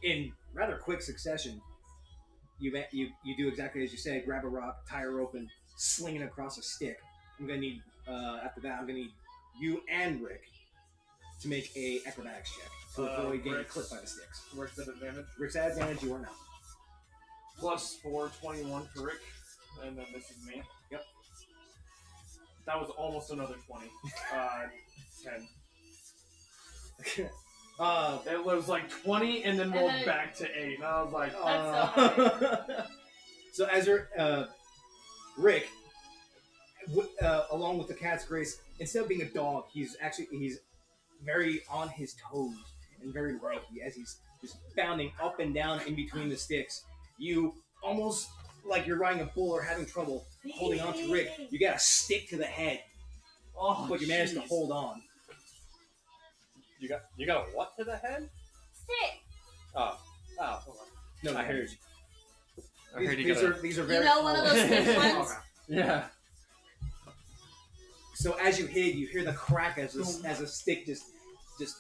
In rather quick succession, you do exactly as you say. Grab a rock, tie a rope, and sling it across a stick. I'm gonna need after that. I'm gonna need you and Rick to make a acrobatics check to avoid getting clipped by the sticks. Rick's at advantage. Rick's at advantage. You are not. +4, 21 for Rick, and then this is me. Yep. That was almost another 20. 10. It was 20 and then rolled back to 8. And I was like, So as you're, Rick, along with the cat's grace, instead of being a dog, he's very on his toes and very lanky as he's just bounding up and down in between the sticks. You almost like you're riding a bull or having trouble holding on to Rick. You got a stick to the head, but you managed to hold on. You got a what to the head? Stick. Oh. No, I heard you. I heard These are very. one of those stick ones. Yeah. So as you hit, you hear the crack as a stick just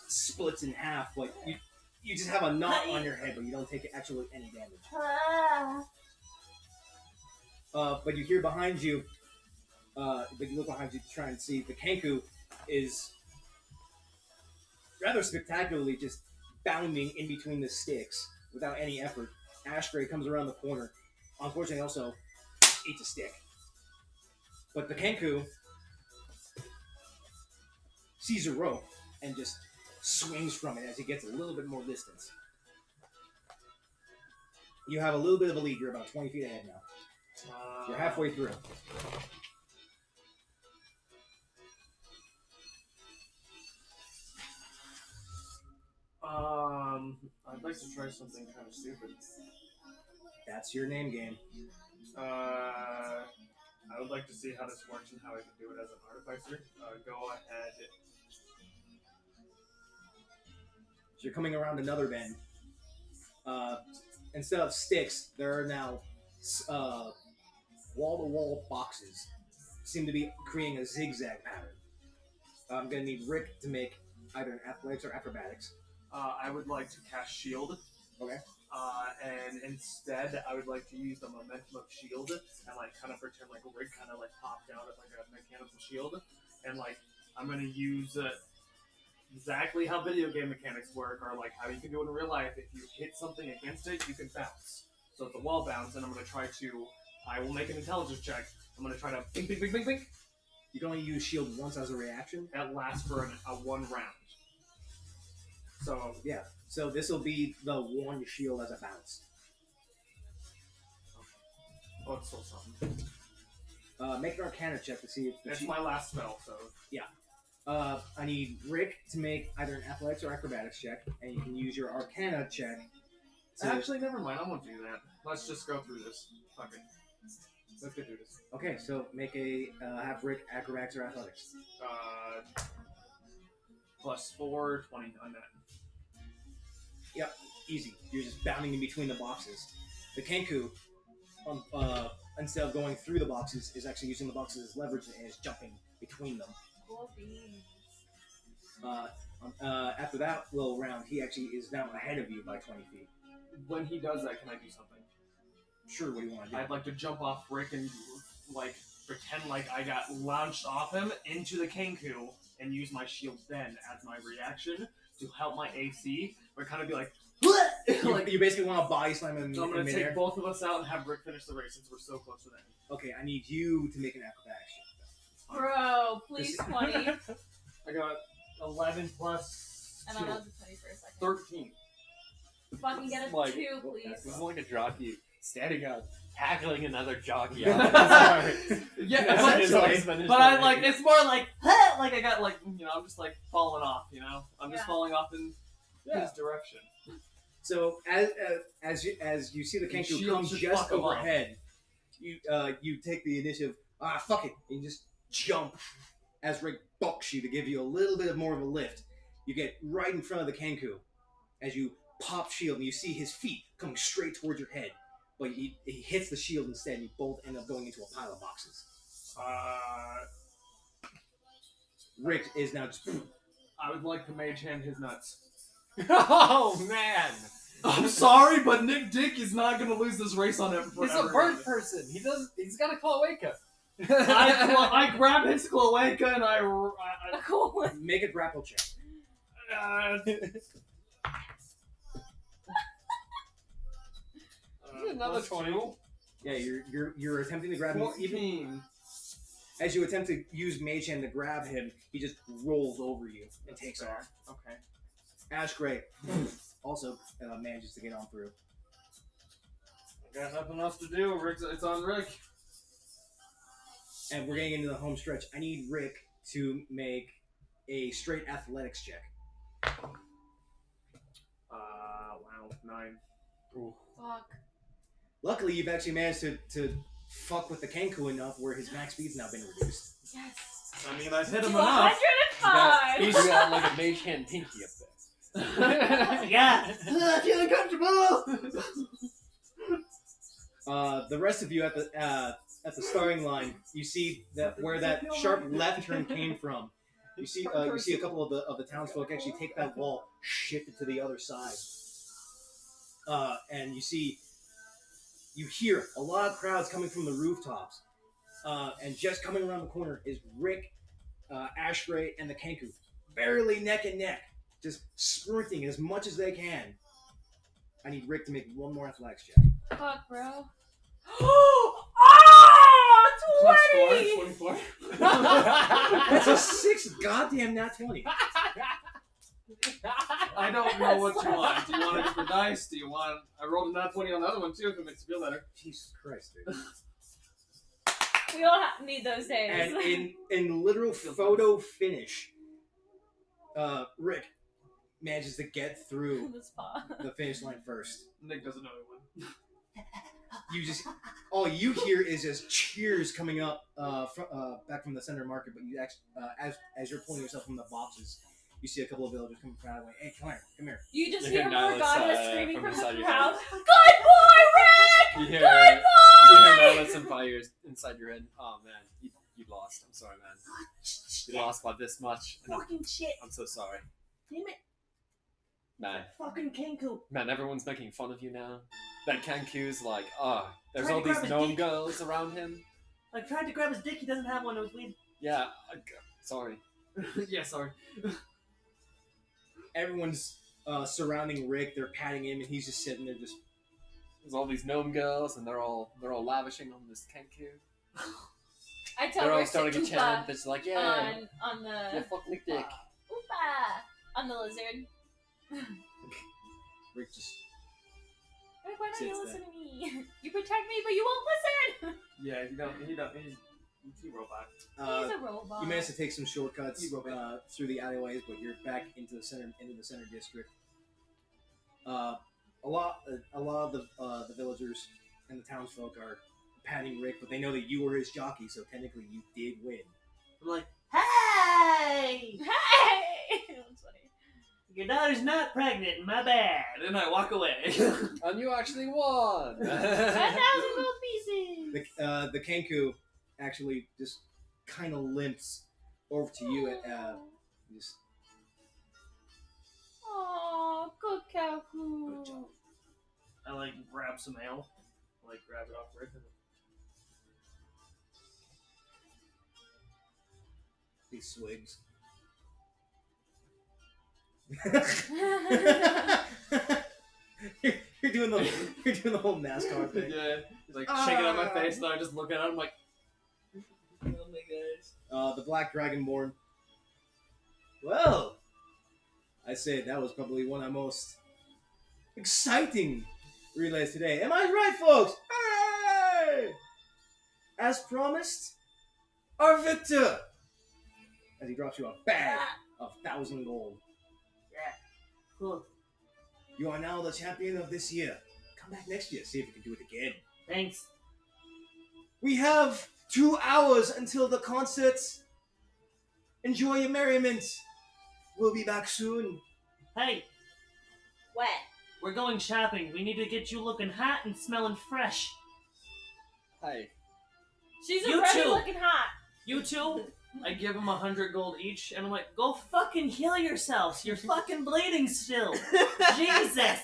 splits in half. Like you just have a knot on your head, but you don't take actually any damage. But you hear behind you. But you look behind you to try and see the Kenku is rather spectacularly just bounding in between the sticks without any effort. Ashgray comes around the corner. Unfortunately, also eats a stick. But the Kenku sees a rope and just swings from it as he gets a little bit more distance. You have a little bit of a lead. You're about 20 feet ahead now. You're halfway through. I'd like to try something kind of stupid. That's your name game. I would like to see how this works and how I can do it as an artificer. Go ahead. So you're coming around another bend. Instead of sticks, there are now wall-to-wall boxes. Seem to be creating a zigzag pattern. I'm going to need Rick to make either an athletics or acrobatics. I would like to cast Shield. Okay. And instead, I would like to use the momentum of Shield and kind of pretend like Rick kind of popped out at a mechanical shield, and I'm gonna use exactly how video game mechanics work, or how you can do it in real life. If you hit something against it, you can bounce. So it's a wall bounce, and I'm gonna try to I will make an intelligence check. I'm gonna try to bing, bing, bing, bing, bing. You can only use shield once as a reaction. That lasts for a 1 round. So Yeah. So this will be the one shield as a bounce. oh, it's still something. Make an Arcana check to see if It's my last spell, so I need Rick to make either an Athletics or Acrobatics check, and you can use your Arcana check. actually, never mind. I won't do that. Let's just go through this. Fuck it. Let's get through this. Okay, so make a have Rick Acrobatics or Athletics. Plus 4, 20 on that. Yep, easy. You're just bounding in between the boxes. The Kenku, instead of going through the boxes, is actually using the boxes as leverage and is jumping between them. Cool beans. After that little round, he actually is now ahead of you by 20 feet. When he does that, can I do something? Sure, what do you want to do? I'd like to jump off Rick and like pretend like I got launched off him into the Kenku and use my shield then as my reaction to help my AC, but kind of be like, You basically want to body slam him so I'm in gonna midair? take both of us out and have Rick finish the race since we're so close to that. Okay, I need you to make an acrobatics check. Bro, please 20. I got 11 plus And 2. I'll have the 20 for a second. 13. Fucking get a Like, 2, This please. is like a jockey standing up, tackling another jockey. Yeah, but I like it. it's more like like I got like I'm just like falling off, I'm just Yeah. falling off in his direction. So as you see the And Kenku shield come should just fuck him up. overhead, you take the initiative. Fuck it, and you just jump as Rick bucks you to give you a little bit more of a lift. You get right in front of the Kenku as you pop shield, and you see his feet coming straight towards your head. But he hits the shield instead, and you both end up going into a pile of boxes. Rick is now just. I would like to mage hand his nuts. Oh man, I'm sorry, but Nick Dick is not gonna lose this race on him he's forever. a bird person. He's got a cloaca. I grab his cloaca and I Cool. Make a grapple check. Another 20. Yeah, you're attempting to grab him. Even 14. as you attempt to use Mage Hand to grab him, he just rolls over you and takes off. Okay. Ash Gray also manages to get on through. I got nothing else to do. It's on Rick. And we're getting into the home stretch. I need Rick to make a straight athletics check. Wow, 9. Fuck. Luckily, you've actually managed to fuck with the Kenku enough where his max speed's now been reduced. Yes. I mean, I've hit him To enough. 105! He's got like a mage hand pinky up there. Yeah. I feel uncomfortable. The rest of you at the starting line, you see that where that sharp left turn came from. You see a couple of the townsfolk actually take that wall, shift it to the other side, and you hear a lot of crowds coming from the rooftops, and just coming around the corner is Rick, Ashgray, and the Kenku, barely neck and neck, just sprinting as much as they can. I need Rick to make one more athletics check. Fuck, bro. Plus 20! 4, 24. That's a 6 goddamn nat 20. I don't know what you want. Do you want a different dice? Do you want... I rolled a nat 20 on the other one, too, if it makes you feel better. Jesus Christ, dude. We all need those days. And in literal photo finish, Rick manages to get through the spot. the finish line first. Nick doesn't know he won. All you hear is just cheers coming up back from the center market. But you actually, as you're pulling yourself from the boxes, you see a couple of villagers coming from out of the way. Hey, come here. You just You hear hear Nyla's, Morgana screaming from from inside the your crowd. head. Good boy, Rick! You hear Good boy! Nyla some fires inside your head. Oh man, you lost. I'm sorry, man. You lost by this much. And Fucking shit. I'm so sorry, Damn it. man. Fucking Kenku. Man, everyone's making fun of you now. That Kanku's like, there's Trying all to grab these his gnome dick. girls around him. I tried to grab his dick. He doesn't have one. It was weird. Yeah, sorry. Yeah, sorry. Everyone's surrounding Rick. They're patting him, and he's just sitting there, just There's all these gnome girls, and they're all lavishing on this Kenku. I tell They're all Rick to starting to chant. It's like, yeah, on the yeah, fuck me dick. Oopa! On the lizard. Rick just Rick, why don't Sits you there. listen to me? You protect me, but you won't listen. Yeah, he don't. He's a robot. He's a robot. you managed to take some shortcuts You robot. through the alleyways, but you're back into the center district. A lot of the villagers and the townsfolk are patting Rick, but they know that you were his jockey, so technically you did win. I'm like, hey! Hey! That's funny. Your daughter's not pregnant, my bad. And I walk away. And you actually won! 1,000 gold pieces. The Kenku actually just kind of limps over to you and just Aww, good Kaku. Good job. I like grab some ale. Like grab it off Rick. he swigs. you're doing the whole NASCAR thing. Yeah, he's like shaking on my face, and I just look at him like, oh my gosh. The Black Dragonborn. Well, I say that was probably one of the most exciting relays today. Am I right, folks? Hey! As promised, our victor! As he drops you a bag of 1,000 gold. Cool. You are now the champion of this year. Come back next year, see if you can do it again. Thanks. We have 2 hours until the concert. Enjoy your merriment. We'll be back soon. Hey, What? we're going shopping. We need to get you looking hot and smelling fresh. Hey, She's You already too. looking hot. You two, I give them 100 gold each, and I'm like, go fucking heal yourselves. You're fucking bleeding still. Jesus.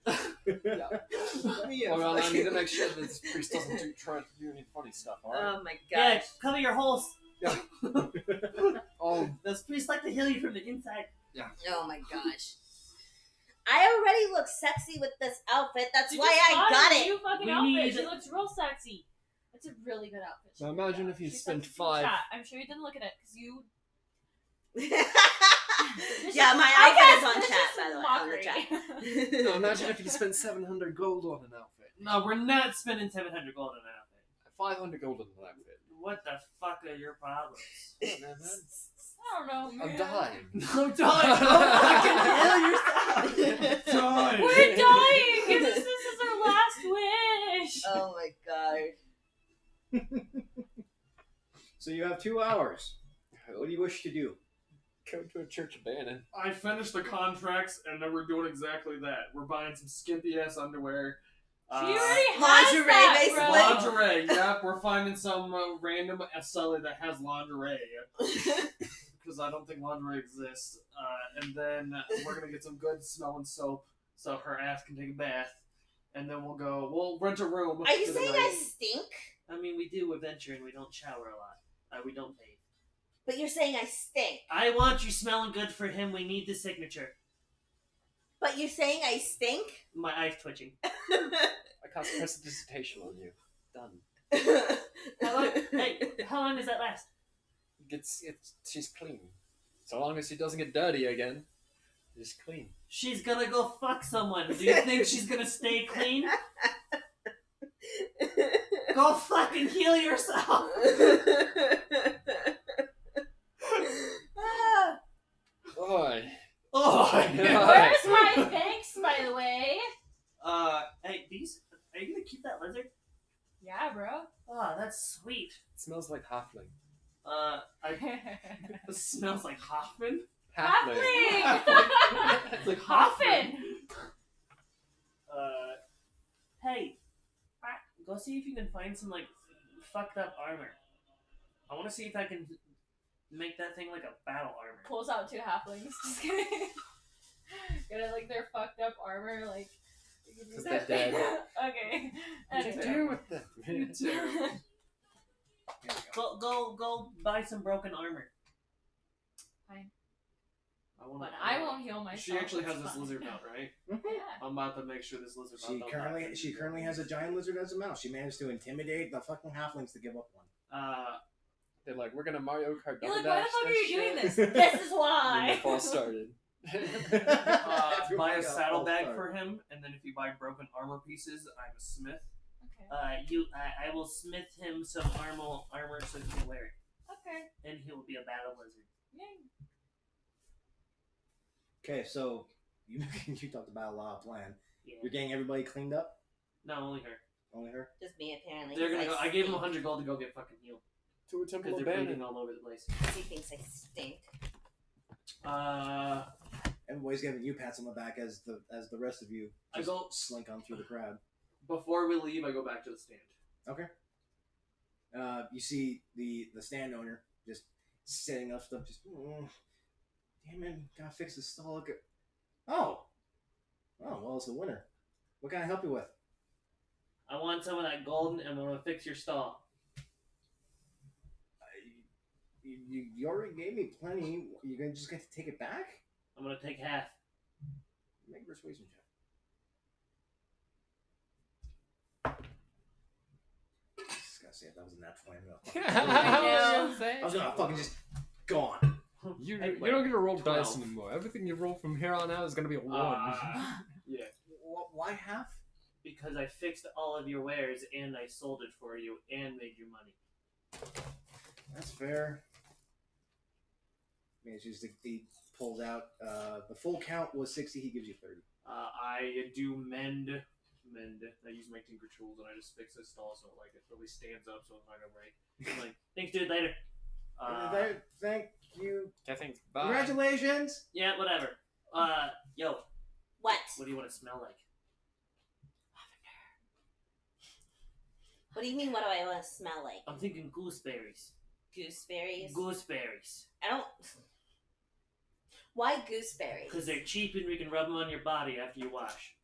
hold on, I need to make sure that this priest doesn't try to do any funny stuff, alright? Oh my Yeah, gosh. cover your holes. Oh, Those priests like to heal you from the inside. Oh my gosh. I already look sexy with this outfit. That's She why just I bought got a it. new fucking We outfit. need- She looks real sexy. It's a really good outfit. Now imagine if you She spent sent it to the 5. chat. I'm sure you didn't look at it because you. Yeah, my outfit is on chat, by the way. On the chat. No, imagine if you spent 700 gold on an outfit. No, we're not spending 700 gold on an outfit. 500 gold on an outfit. What the fuck are your problems? Yeah, man. I don't know, man. I'm dying. I'm dying. Go fucking heal yourself. Die. We're dying. This is our last wish. Oh my gosh. So you have 2 hours. What do you wish to do? Go to a church of Bannon. I finished the contracts, and then we're doing exactly that. We're buying some skimpy ass underwear. She already has lingerie, that, basically. bro. Lingerie, yep. We're finding some random seller that has lingerie. Because I don't think lingerie exists. And then we're going to get some good smelling soap so her ass can take a bath. And then we'll rent a room. Are you for the saying night. I stink? I mean, we do adventure and we don't shower a lot. We don't bathe. But you're saying I stink. I want you smelling good for him. We need the signature. But you're saying I stink? My eye's twitching. I cast prestidigitation on you. Done. Hey, how long does that last? She's clean. So long as she doesn't get dirty again, she's clean. She's gonna go fuck someone. Do you think she's gonna stay clean? Go fucking heal yourself. Oi. Oh. Where's my thanks, by the way? Hey, these. Are you gonna keep that lizard? Yeah, bro. Oh, that's sweet. It smells like halfling. It smells like Hoffman. Halfling! It's like Coffin! Hey, go see if you can find some like fucked up armor. I want to see if I can make that thing like a battle armor. Pulls out 2 halflings. Just kidding. Get it like their fucked up armor, like. You can use 'Cause they're that dead. thing. Okay. What do you Anyway. do with them? Me too. Go buy some broken armor. But I won't heal myself. She actually has it's this fine. lizard mount, right? Yeah. I'm about to make sure this lizard She mount. currently has a giant lizard as a mouse. She managed to intimidate the fucking halflings to give up one. They're like, we're gonna Mario Kart You're double like, why the dash fuck are you doing shit." this? This is And then why. the fall started. Buy a Everyone got saddlebag all for him, and then if you buy broken armor pieces, I'm a smith. Okay. I will smith him some armor so he can wear it, Okay. and he will be a battle wizard. Yay. Okay, so you talked about a lot of plan. Yeah. You're getting everybody cleaned up. No, only her. Only her. Just me, apparently. They're gonna go. I gave him him 100 gold to go get fucking healed To a temple because of they're bleeding Bannon. all over the place. He thinks I stink. Everybody's giving you pats on the back as the rest of you I just go- slink on through the crowd. Before we leave, I go back to the stand. Okay. You see the stand owner just setting up stuff. Just damn it, gotta fix the stall. Oh, well, it's the winner. What can I help you with? I want some of that golden, and I'm gonna fix your stall. You already gave me plenty. You're gonna just get to take it back? I'm gonna take half. Make a persuasion check. Just gotta say, if that was a nat 20, I was gonna fucking just go on. You Anyway, don't get to roll 12. dice anymore. Everything you roll from here on out is gonna be a 1. Yeah. Why half? Because I fixed all of your wares, and I sold it for you, and made you money. That's fair. I mean, it's just he pulls out the full count was 60. He gives you 30. I do mend. I use my tinker tools and I just fix this stall so it really stands up so it's not gonna break. I'm like, thanks, dude. Later. Thank you. I think. Bye. Congratulations. Yeah, whatever. Yo, What? what do you want to smell like? What do you mean, what do I want to smell like? I'm thinking gooseberries. Gooseberries? Gooseberries. I don't... Why gooseberries? Because they're cheap and we can rub them on your body after you wash.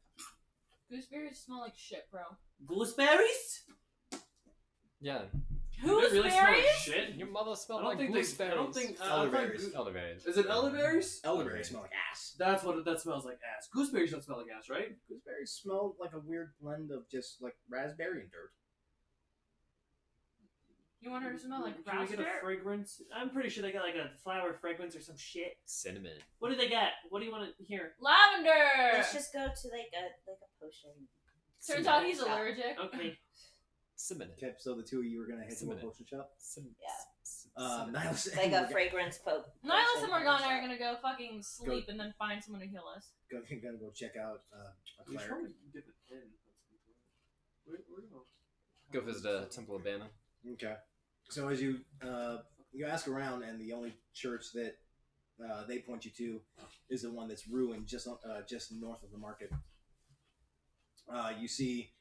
Gooseberries smell like shit, bro. Gooseberries? Yeah. Do they really smell like Gooseberries? shit? Your mother I smelled don't like think gooseberries. I don't think. Elderberries. Elderberries. Is it elderberries? Elderberries smell like ass. That's what that smells like. Ass. Gooseberries don't smell like ass, right? Gooseberries smell like a weird blend of just like raspberry and dirt. You want her to smell like Can we get a raspberry? fragrance? I'm pretty sure they got like a flower fragrance or some shit. Cinnamon. What do they got? What do you want to hear? Lavender! Let's just go to like a potion. Turns out he's allergic. Okay. Cinnamon. Okay, so the two of you are gonna head to a Cinnamon. potion shop. Cinnamon. Yeah. Nihilus It's like a fragrance potion. Nihilus and Morgana are gonna go fucking sleep and then find someone to heal us. gonna go check out a We should cleric. probably get the pin. We're gonna Go visit a Temple of Bannon. Okay. So as you ask around, and the only church that they point you to is the one that's ruined just north of the market. You see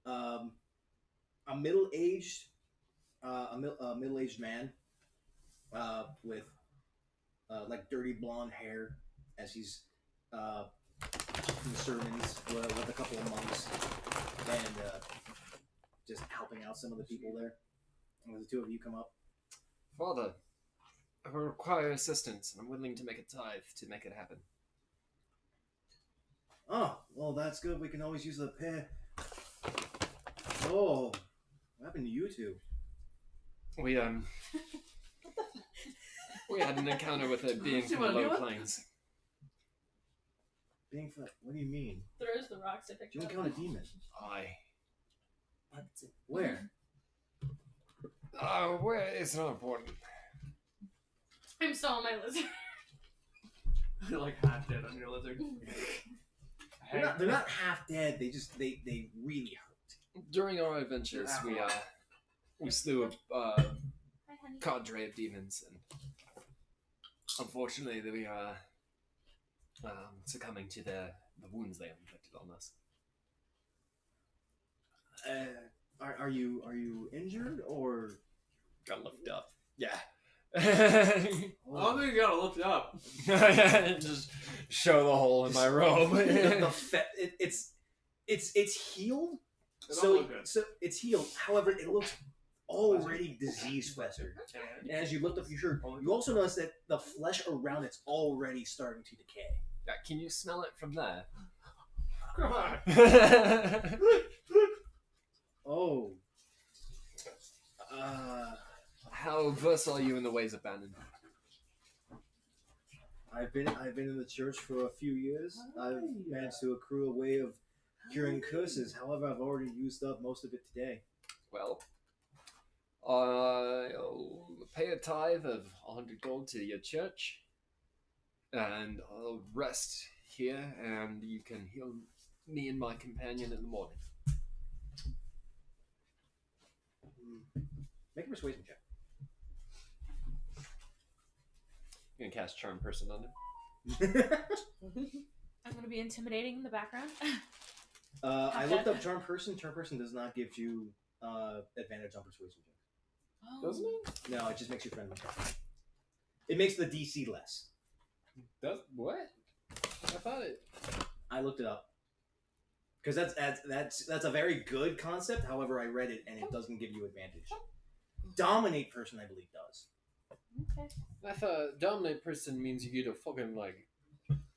a middle-aged man with like dirty blonde hair as he's in the sermons with a couple of monks and just helping out some of the people there. And the two of you come up. Father, I require assistance, and I'm willing to make a tithe to make it happen. Oh, well, that's good. We can always use the pay. Oh, what happened to you two? We we had an encounter with a being from the low plains. Being for what do you mean? Throws the rocks I picked You up. encountered a demon. Aye. Where? Where? It's not important. I'm still on my lizard. You're like half dead on your lizard. They're not half dead. They really hurt. During our adventures, we slew a Hi, honey. cadre of demons, and unfortunately, we are succumbing to the wounds they have inflicted on us. Are you injured or? Got lifted up. Yeah. I don't think you gotta lift it up. Just show the hole in my robe. It's healed. It don't So look good. it's healed. However, it looks already disease festered. And as you lift up your shirt, you also notice that the flesh around it's already starting to decay. Can you smell it from there? Come on. Oh. How versed are you in the ways of Bannon? I've been in the church for a few years. I've managed to accrue a way of curing curses. However, I've already used up most of it today. Well, I'll pay a tithe of 100 gold to your church, and I'll rest here, and you can heal me and my companion in the morning. Make a persuasion check. You can cast Charm Person on him. I'm gonna be intimidating in the background. I looked up Charm Person. Charm Person does not give you advantage on persuasion checks. Doesn't it? No, it just makes you friendly. It makes the DC less. Does what? I thought it. I looked it up because that's a very good concept. However, I read it and it doesn't give you advantage. Dominate Person, I believe, does. Okay. I thought Dominate Person means you get a fucking like.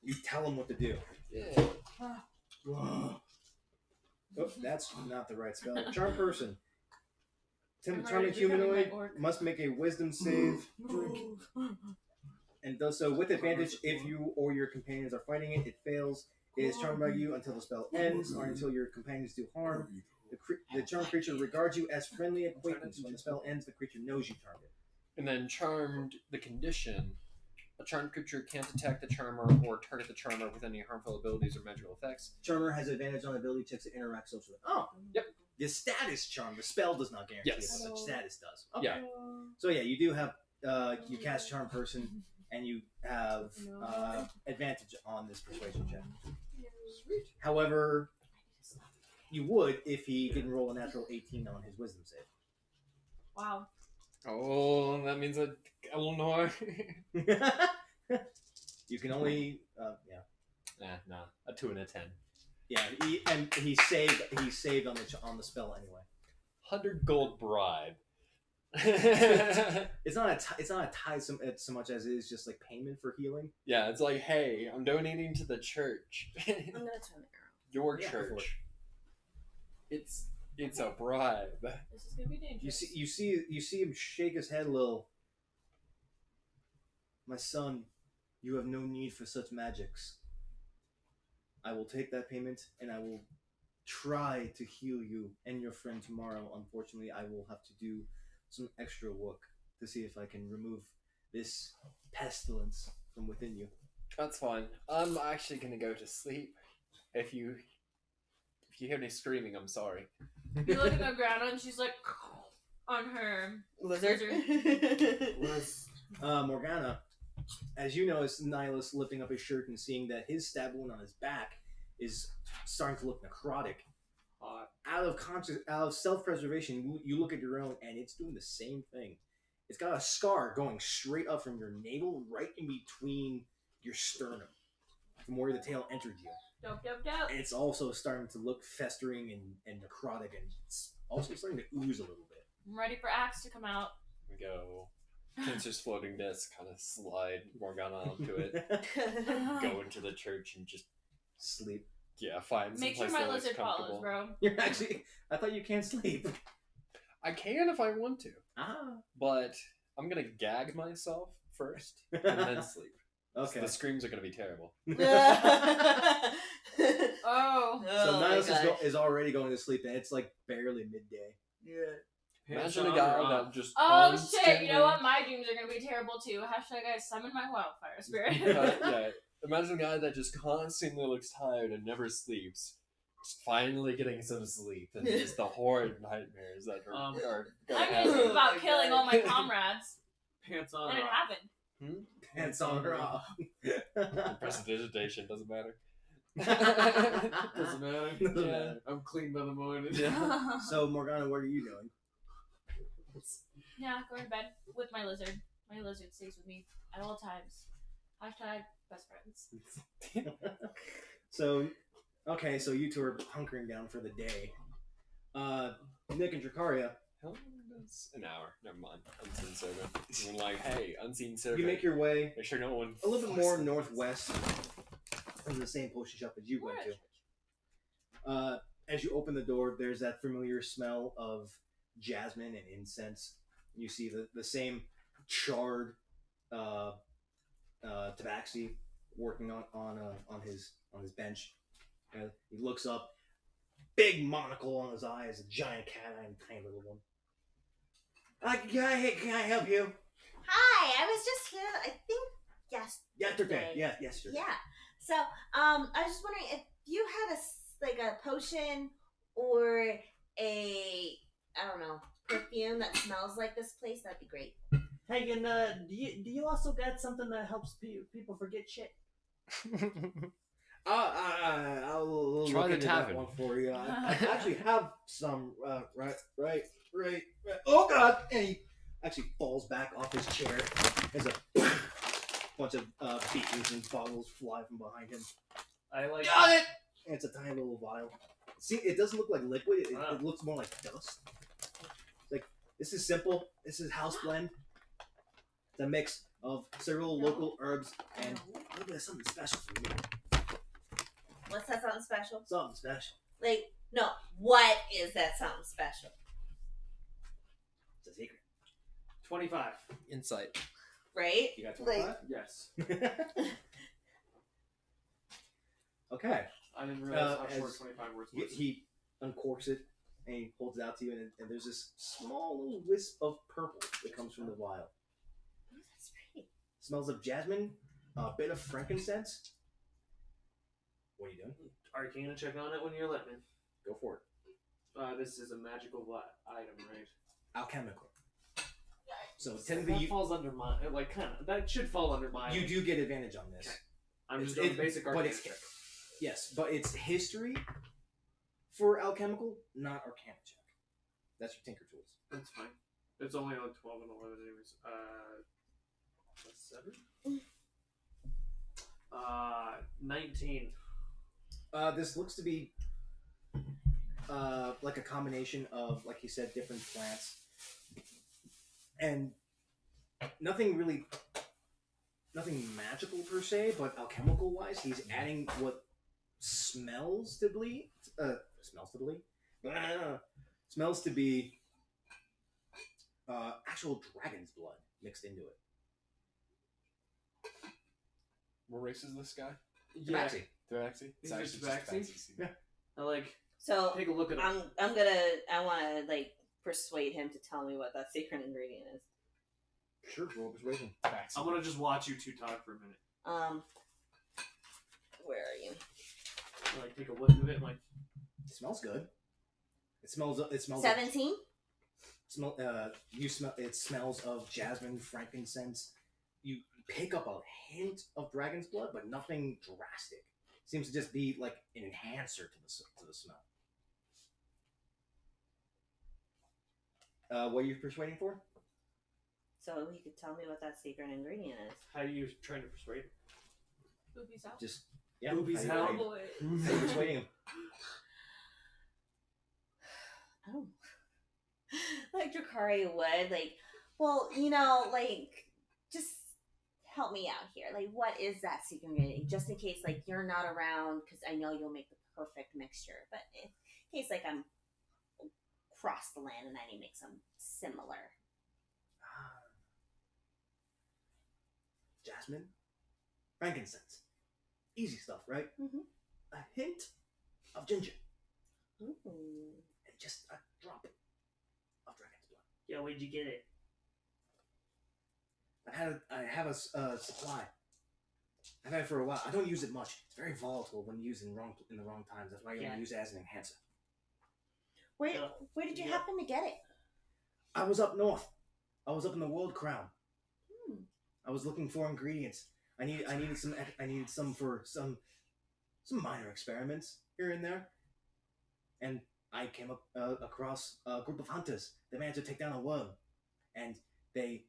You tell them what to do. Yeah. Oh, that's not the right spell. Charm Person. I'm Charming already becoming humanoid my orc. must make a wisdom save and does so with advantage if you or your companions are fighting it. It fails. It is charmed by you until the spell ends or until your companions do harm. The charmed creature regards you as friendly acquaintance. When the spell ends, the creature knows you charmed it. And then charmed, the condition. A charmed creature can't attack the charmer or target the charmer with any harmful abilities or magical effects. Charmer has advantage on ability checks to interact socially. Oh, yep. The status charm, the spell does not guarantee Yes. it, but the status does. Okay. Yeah. So yeah, you do have you cast Charm Person, and you have advantage on this persuasion check. Sweet. However, you would if he didn't roll a natural 18 on his wisdom save. Wow. Oh, that means I will know. You can only Nah, a 2 and a 10. yeah, he saved on the spell anyway. 100 gold bribe. It's not a tie so much as it is just like payment for healing. Yeah, it's like, hey, I'm donating to the church. I'm gonna turn the arrow. Your Yeah, go for church. It's a bribe. This is gonna be dangerous. You see him shake his head a little. My son, you have no need for such magics. I will take that payment and I will try to heal you and your friend tomorrow. Unfortunately, I will have to do some extra work to see if I can remove this pestilence from within you. That's fine. I'm actually gonna go to sleep. If you hear me screaming, I'm sorry. You look at the ground and she's like on her Lizard. Morgana, as you notice Nihilus lifting up his shirt and seeing that his stab wound on his back is starting to look necrotic. Out of self-preservation, you look at your own and it's doing the same thing. It's got a scar going straight up from your navel, right in between your sternum, from where the tail entered you. dope. And it's also starting to look festering and necrotic, and it's also starting to ooze a little bit. I'm ready for Axe to come out. We go. Pincer's floating disc, kind of slide Morgana onto it, go into the church and just Sleep. find some Make sure place my that looks lizard comfortable. follows, bro. You're actually. I thought you can't sleep. I can if I want to, Ah. but I'm gonna gag myself first and then sleep. Okay. The screams are gonna be terrible. Oh. So Oh my Nihilus gosh. is already going to sleep, and it's like barely midday. Yeah. Imagine a guy that just Oh constantly... shit, you know what? My dreams are gonna be terrible too. Hashtag I summon my wildfire spirit. yeah. Imagine a guy that just constantly looks tired and never sleeps. Just finally getting some sleep, and just the horrid nightmares that are I'm gonna gonna happen. dream about killing all my comrads. Pants on. And it off. happened. Pants on her off. Prestidigitation doesn't matter. Doesn't matter. Doesn't Yeah. matter. I'm clean by the morning. Yeah. So Morgana, what are you doing? Yeah, going to bed with my lizard. My lizard stays with me at all times. Hashtag best friends. So, okay, so you two are hunkering down for the day. Nick and Drakariah, It's an hour. Never mind. Unseen servant. I'm like, hey, unseen servant. You make your way Make sure no one. a little bit fucks more with northwest into the same potion shop as you went to. As you open the door, there's that familiar smell of jasmine and incense. You see the same charred tabaxi working on his bench. He looks up, big monocle on his eyes, a giant cat eye and a tiny little one. Can I help you? Hi, I was just here. I think yesterday. Yesterday. Yeah. So, I was just wondering if you had a potion or a perfume that smells like this place. That'd be great. Hey, and do you also got something that helps people forget shit? I'll Try look the into tavern. that one for you. I actually have some. Right. Oh God! And he actually falls back off his chair as a bunch of beakers and bottles fly from behind him. I like. Got it! And it's a tiny little vial. See, it doesn't look like liquid. It looks more like dust. Like, this is simple. This is house blend. It's a mix of several local herbs and a little bit of something special for me. What's that something special? Something special. What is that something special? It's a secret. 25. Insight. Right? You got 25? Yes. Okay. I didn't realize how short as 25 words was. He uncorks it and he holds it out to you, and there's this small little wisp of purple that comes from the vial. Oh, that's pretty. Smells of jasmine, a bit of frankincense. What are you doing? Arcana check on it when you're lit, man. Go for it. This is a magical item, right? Alchemical. So That technically, falls under my that should fall under my. you do get advantage on this. I'm just It's- doing basic but arcana it's- check. Yes, but it's history for alchemical, not arcana check. That's your tinker tools. That's fine. It's only like 12 and 11 anyways. That's 7? 19. This looks to be like a combination of, like you said, different plants, and nothing magical per se, but alchemical wise, he's adding what smells to be actual dragon's blood mixed into it. What race is this guy? Yeah. Tabaxi. Tabaxi? He's It's just actually Tabaxi? Yeah. I like So take a look at it. I want to persuade him to tell me what that secret ingredient is. Sure, roll persuasion. Tabaxi. I'm gonna just watch you two talk for a minute. Where are you? Like take a look at it. And, like It smells good. It smells. 17? It smells of jasmine, frankincense. You pick up a hint of dragon's blood, but nothing drastic. Seems to just be like an enhancer to the smell. What are you persuading for? So he could tell me what that secret ingredient is. how are you trying to persuade him? Boobies out. Just yeah. Boobies how out. you- Boy. how you persuading him? Oh. Like Drakariah would. Just help me out here. What is that secret ingredient? Just in case, you're not around, because I know you'll make the perfect mixture. But in case, I'm across the land and I need to make some similar. Jasmine, frankincense, easy stuff, right? Mhm. A hint of ginger, Ooh. and just a drop of dragon's blood. Yeah, where'd you get it? I have a supply. I've had it for a while. I don't use it much. It's very volatile when used in the wrong times. That's why you use it as an enhancer. Where Yeah. did you Yeah. happen to get it? I was up north. I was up in the World Crown. Hmm. I was looking for ingredients. I needed some for some minor experiments here and there, and I came up across a group of hunters. They managed to take down a worm, and they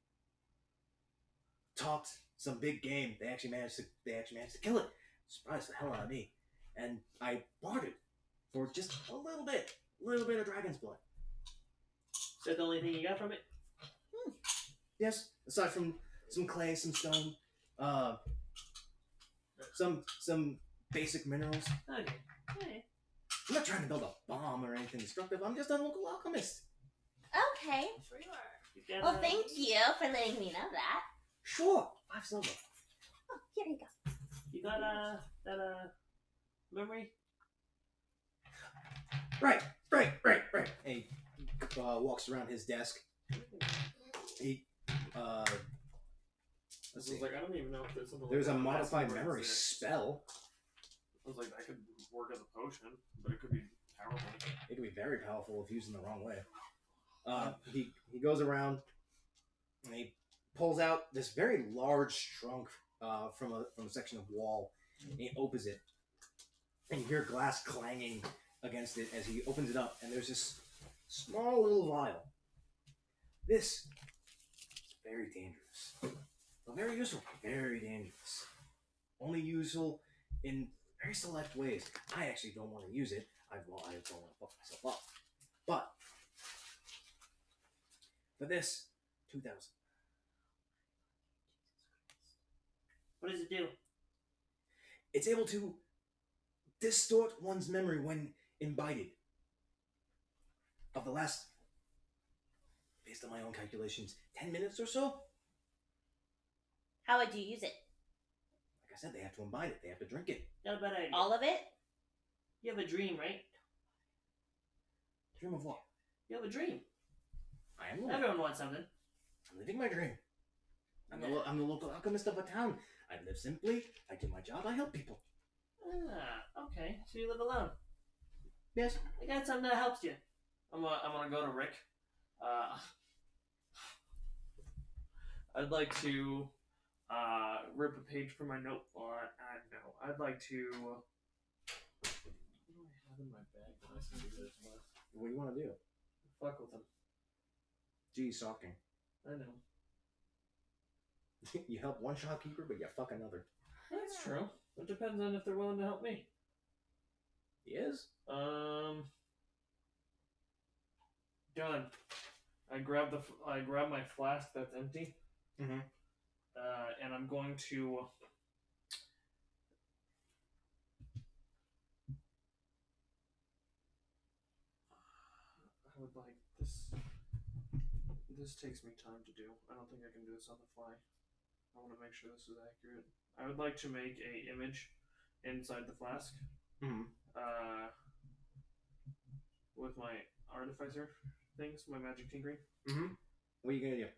talked some big game. They actually managed to kill it. Surprised the hell out of me, and I bartered for just a little bit of dragon's blood. Is that the only thing you got from it? Yes, aside from some clay, some stone, some basic minerals. Okay. Hey. I'm not trying to build a bomb or anything destructive. I'm just a local alchemist. Okay. Sure you are. You got, Well, thank you for letting me know that. Sure, 5 silver. Oh, here you go. You got that memory? Right. And he walks around his desk. He let's see. I don't even know if there's something. There's like a that. modified That's memory there. spell. I was like, that could work as a potion, but it could be powerful. It can be very powerful if used in the wrong way. He goes around and he pulls out this very large trunk from a section of wall. And he opens it, and you hear glass clanging against it as he opens it up. And there's this small little vial. This is very dangerous, but very useful. Very dangerous. Only useful in very select ways. I actually don't want to use it. I don't want to fuck myself up. But for this, 2,000. What does it do? It's able to distort one's memory when imbibed. Of the last, based on my own calculations, 10 minutes or so. How would you use it? Like I said, they have to imbibe it. They have to drink it. Not a bad idea. All of it? You have a dream, right? Dream of what? You have a dream. I am living. Everyone wants something. I'm living my dream. I'm the local alchemist of a town. I live simply. I do my job. I help people. Ah, okay. So you live alone. Yes. I got something that helps you. I'm gonna go to Rick. I'd like to rip a page from my notebook. I'd like to. What do I have in my bag that I can do this with? What do you want to do? Fuck with him. Gee, stalking. I know. You help one shopkeeper, but you fuck another. That's true. It depends on if they're willing to help me. He is? Done. I grab my flask that's empty. Mm-hmm. And I'm going to. I would like this. This takes me time to do. I don't think I can do this on the fly. I want to make sure this is accurate. I would like to make a image inside the flask. Mm-hmm. With my artificer things, my magic tinkering. Mm-hmm. What are you gonna do?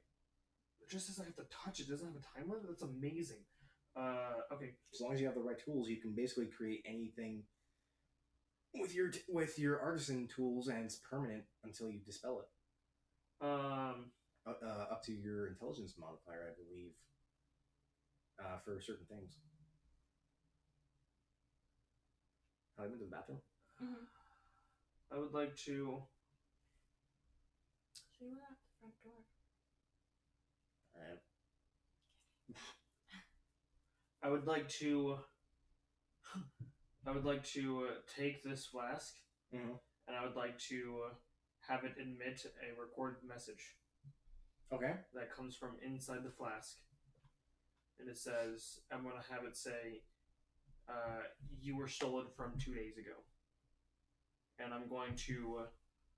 It just says I have to touch it. Doesn't have a time limit. That's amazing. Okay. As long as you have the right tools, you can basically create anything with your artisan tools, and it's permanent until you dispel it. Up to your intelligence modifier, I believe. For certain things. I went to the bathroom. Mm-hmm. I would like to. So you went out the front door. I would like to take this flask, Mm-hmm. and I would like to have it emit a recorded message Okay. that comes from inside the flask, and it says, "I'm going to have it say, you were stolen from 2 days ago," and I'm going to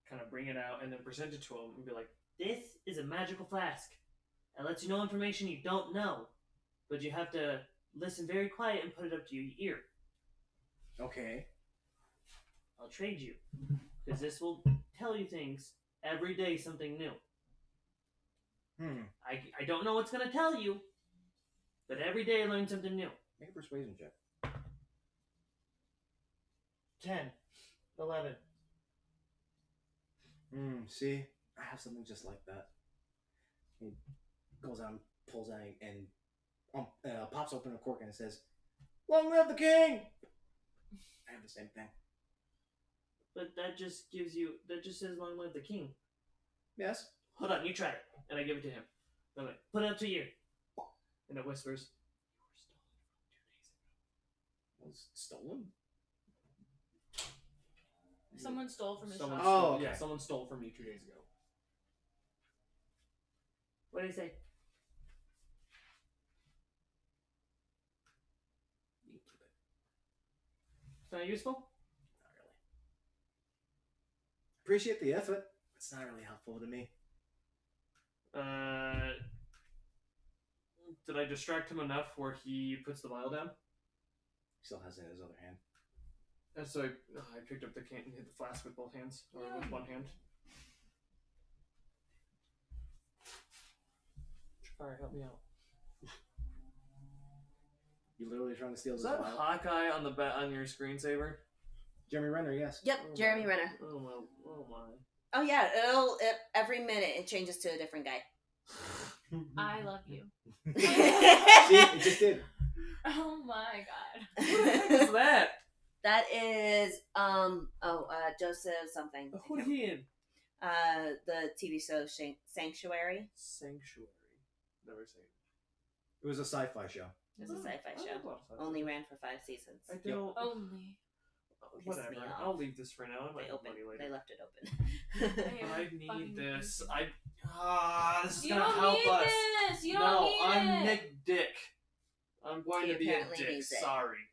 kind of bring it out and then present it to him and be like, This is a magical flask. It lets you know information you don't know, but you have to listen very quiet and put it up to your ear. Okay. I'll trade you, because this will tell you things every day, something new. I don't know what's going to tell you, but every day I learn something new. Make a persuasion check. 10, 11. See? I have something just like that. He goes out and pulls out and pops open a cork and it says, "Long live the king!" I have the same thing. But that just says long live the king. Yes? Hold on, you try it. And I give it to him. I'm like, put it up to your ear. And it whispers, Was stolen? Someone stole from his Someone shop. Oh, stole, okay. yeah, someone stole from me 2 days ago. What do you say? You can keep it. It's not useful? Not really. Appreciate the effort. It's not really helpful to me. Did I distract him enough where he puts the vial down? He still has it in his other hand. And so I picked up the can and hit the flask with both hands, or with one hand. Drakariah, help me out. You literally trying to steal Is this that vial? Hawkeye on the on your screensaver? Jeremy Renner, yes. Yep, Oh Jeremy my. Renner. Oh my! Oh my! Oh yeah, every minute it changes to a different guy. I love you. See, it just did. Oh my god. What the heck is that? That is Joseph something. What are he in? The TV show Sanctuary. Sanctuary. Never seen. It was a sci-fi show. It's a sci-fi I show. love a lot of sci-fi. Only ran for 5 seasons. I don't. Only. Whatever. Pissed me off. I'll leave this for now. I might They have money opened. later. They left it open. I fucking need this. need This is You gonna don't help need us. this. You No, don't need I'm it. Nick Dick. I'm going He to be a apparently dick. needs it. Sorry.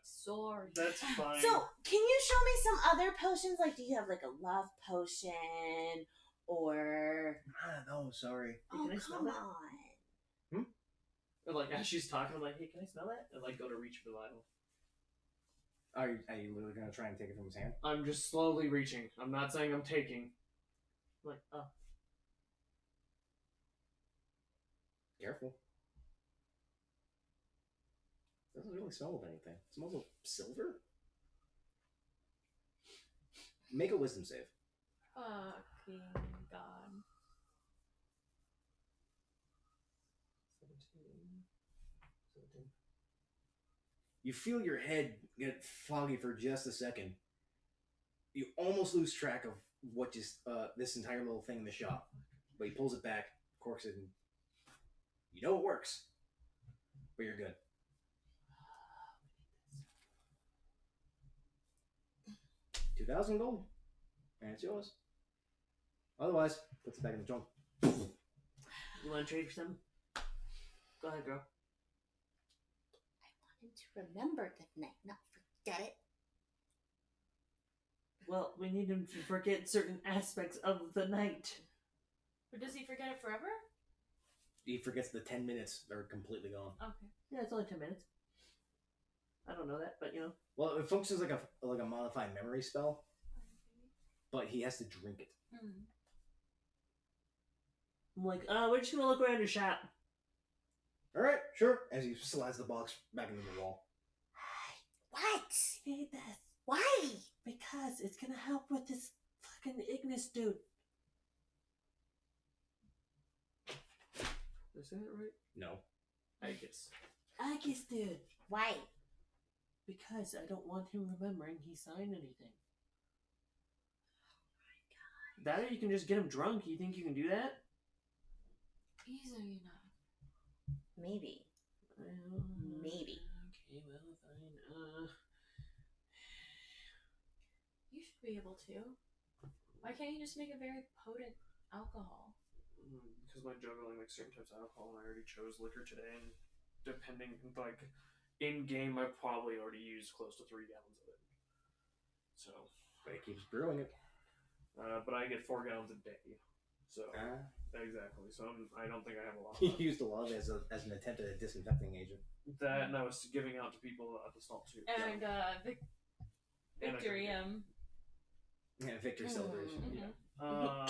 Sorry. That's fine. So, can you show me some other potions? Like, do you have like a love potion or? I don't know, sorry. Oh, Can I smell come that? on! like as she's talking, I'm like, hey, can I smell that? And like go to reach for the vial. Are you literally gonna try and take it from his hand? I'm just slowly reaching. I'm not saying I'm taking. I'm like, oh. Careful. Doesn't really smell of anything. It smells of silver. Make a wisdom save. Fucking god. 17. You feel your head get foggy for just a second. You almost lose track of what just this entire little thing in the shop. But he pulls it back, corks it, and you know it works. But you're good. $2,000 gold. And it's yours. Otherwise, puts it back in the trunk. You want to trade for something? Go ahead, girl. I wanted to remember the night, not forget it. Well, we need him to forget certain aspects of the night. But does he forget it forever? He forgets the 10 minutes. They're completely gone. Okay. Yeah, it's only 10 minutes. I don't know that, but you know. Well, it functions like a modified memory spell, but he has to drink it. Mm. I'm like, we're just gonna look around your shop. All right, sure. As he slides the box back into the wall. What? Need this Why? because it's gonna help with this fucking Ignis dude. Did I say that right? No. Icus. Icus dude. Why? Because I don't want him remembering he signed anything. That or you can just get him drunk. You think you can do that? Easily enough. Maybe. Maybe. Okay, well, fine. You should be able to. Why can't you just make a very potent alcohol? Because my juggling like certain types of alcohol, and I already chose liquor today, and depending like in game, I probably already used close to 3 gallons of it. So, But he keeps brewing it. but I get 4 gallons a day. So exactly. So I don't think I have a lot. He Left. used a lot as an attempt at a disinfecting agent. That and I was giving out to people at the stall too. And Victory, Yeah, victory celebration. mhm.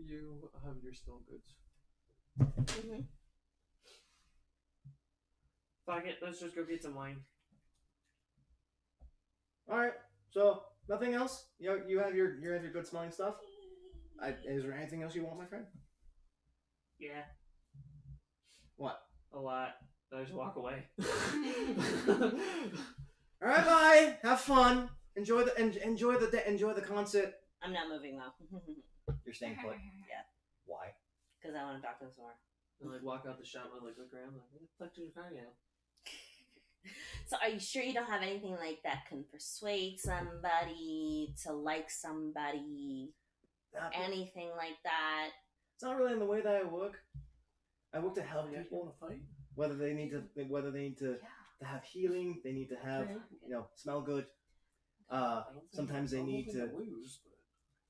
You have your still goods. Mm-hmm. Fuck it, let's just go get some wine. All right. So nothing else. You have your good smelling stuff. Is there anything else you want, my friend? Yeah, What? a lot. I just walk away. All right, bye. Have fun. Enjoy the concert. I'm not moving though. You're staying put. Why? Because I want to talk to him some more. And like walk out the shop and like look around like, what the fuck did you find out? So are you sure you don't have anything like that can persuade somebody to like somebody? anything like that. It's not really in the way that I work. I work to help You people. want to fight? Whether they need to have healing, they need to have smell good. Sometimes they need to lose,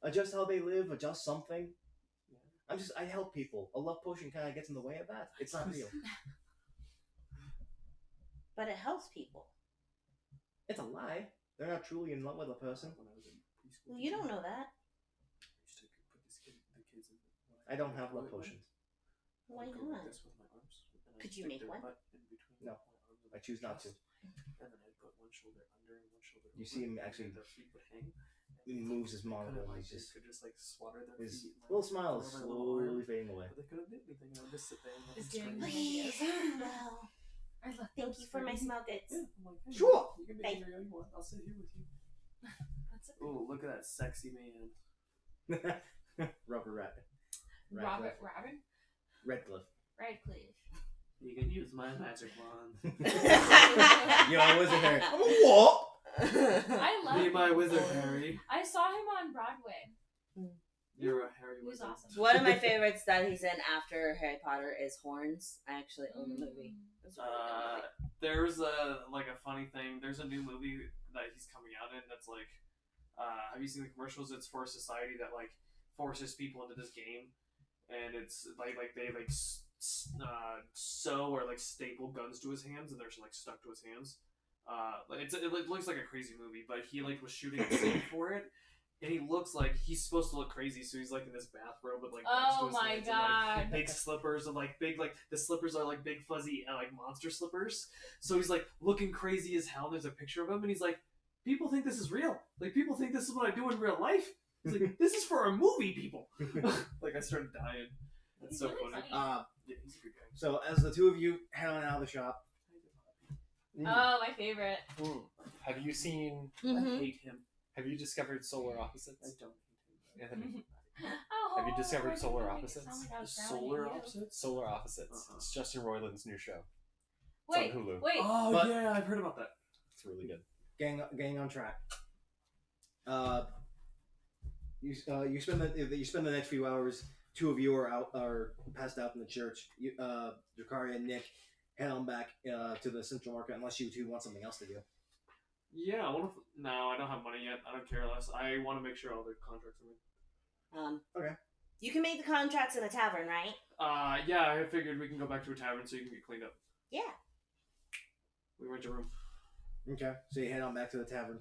adjust how they live, adjust something. I help people. A love potion kind of gets in the way of that. It's not real. But it helps people. It's a lie. They're not truly in love with a person. Well, you don't know that. I don't have love potions. Why not? Could you make one? No, I choose not to. You see him actually. He moves his monocle. He's just his little smile is slowly fading away. Is doing the Please. ideas. Well, I love thank you for my smell goods. Sure. You can Hey. make sure you want. I'll sit here with you. That's it. Ooh, look at that sexy man. Rubber rat. Robin? Redcliffe. Radcliffe. You can use my magic wand. Yo, I wasn't there. I'm a what? I love Be my him. wizard, Harry. I saw him on Broadway. You're a Harry He was wizard. awesome. One of my favorites that he's in after Harry Potter is Horns. I actually own the movie. It's a really good movie. There's a funny thing. There's a new movie that he's coming out in that's like, have you seen the commercials? It's for a society that like forces people into this game, and it's like they sew or like staple guns to his hands, and they're like stuck to his hands. It looks like a crazy movie, but he like was shooting a scene for it. And he looks like he's supposed to look crazy, so he's like in this bathrobe with like guns to his my hands God. and, like, big slippers and like big the slippers are like big fuzzy like monster slippers. So he's like looking crazy as hell. And there's a picture of him, and he's like, people think this is real. Like people think this is what I do in real life. He's like, this is for a movie, people. Like I started dying. That's He's so really funny. funny. Yeah, he's a good guy. So as the two of you head on out of the shop, Oh, my favorite. Have you seen? Mhm. I hate him. Have you discovered solar opposites? I don't hate him. Anthony, Oh, Have you discovered why solar did you make it opposites? sound like I was The frowning solar at you? opposites? Solar Opposites. Uh-uh. It's Justin Roiland's new show. Wait, It's on Hulu. wait. Oh But- yeah, I've heard about that. It's really good. gang on track. You spend the next few hours. Two of you are passed out in the church. Drakariah and Nick head on back to the central market, unless you two want something else to do. Yeah, I want to. No, I don't have money yet. I don't care less. I want to make sure all the contracts are made. Okay. You can make the contracts in a tavern, right? Yeah, I figured we can go back to a tavern so you can get cleaned up. Yeah. We rent a room. Okay. So you head on back to the tavern.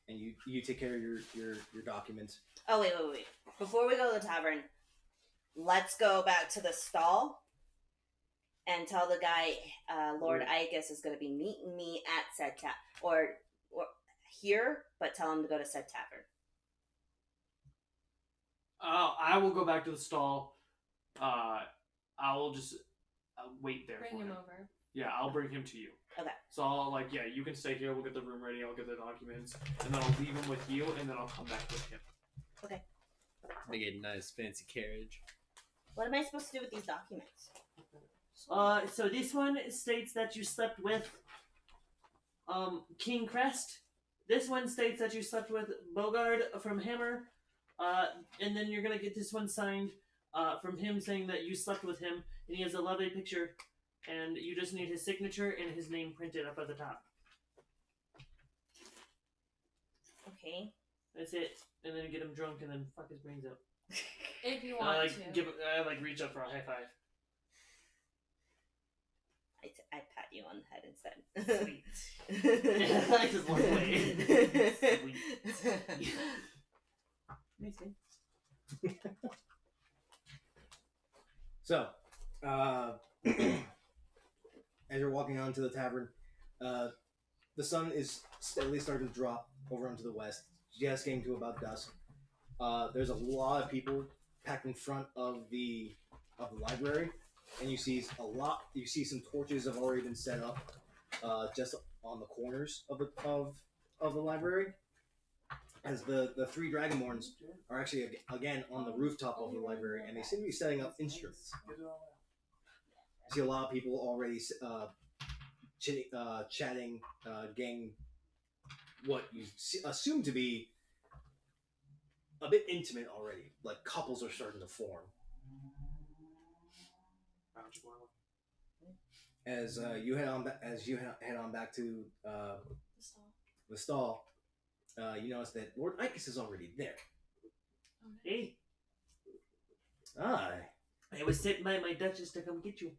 And you take care of your documents. Oh, wait. Before we go to the tavern, let's go back to the stall and tell the guy, Lord Icus is going to be meeting me at said or here, but tell him to go to said tavern. I will go back to the stall. I will just wait there Bring for him him. over. Yeah, I'll bring him to you. Okay. So I'll you can stay here. We'll get the room ready. I'll get the documents, and then I'll leave him with you, and then I'll come back with him. They get a nice fancy carriage. What am I supposed to do with these documents? So this one states that you slept with King Crest. This one states that you slept with Bogard from Hammer. And then you're gonna get this one signed from him saying that you slept with him, and he has a lovely picture, and you just need his signature and his name printed up at the top. Okay. That's it. And then get him drunk and then fuck his brains out. If you And want I to. I reach up for a high five. I pat you on the head instead. Sweet. I just look away. Sweet. Nice thing. So, as you're walking on to the tavern, the sun is steadily starting to drop over onto the west, just getting to about dusk. There's a lot of people packed in front of the library, and you see some torches have already been set up just on the corners of the library. As the three dragonborns are actually again on the rooftop of the library, and they seem to be setting up instruments. You see a lot of people already chatting, getting what you assume to be a bit intimate already. Like couples are starting to form. Magic Wawa. As you head on back to the stall, you notice that Lord Icus is already there. Hey, Aye. I was sent by my Duchess to come get you.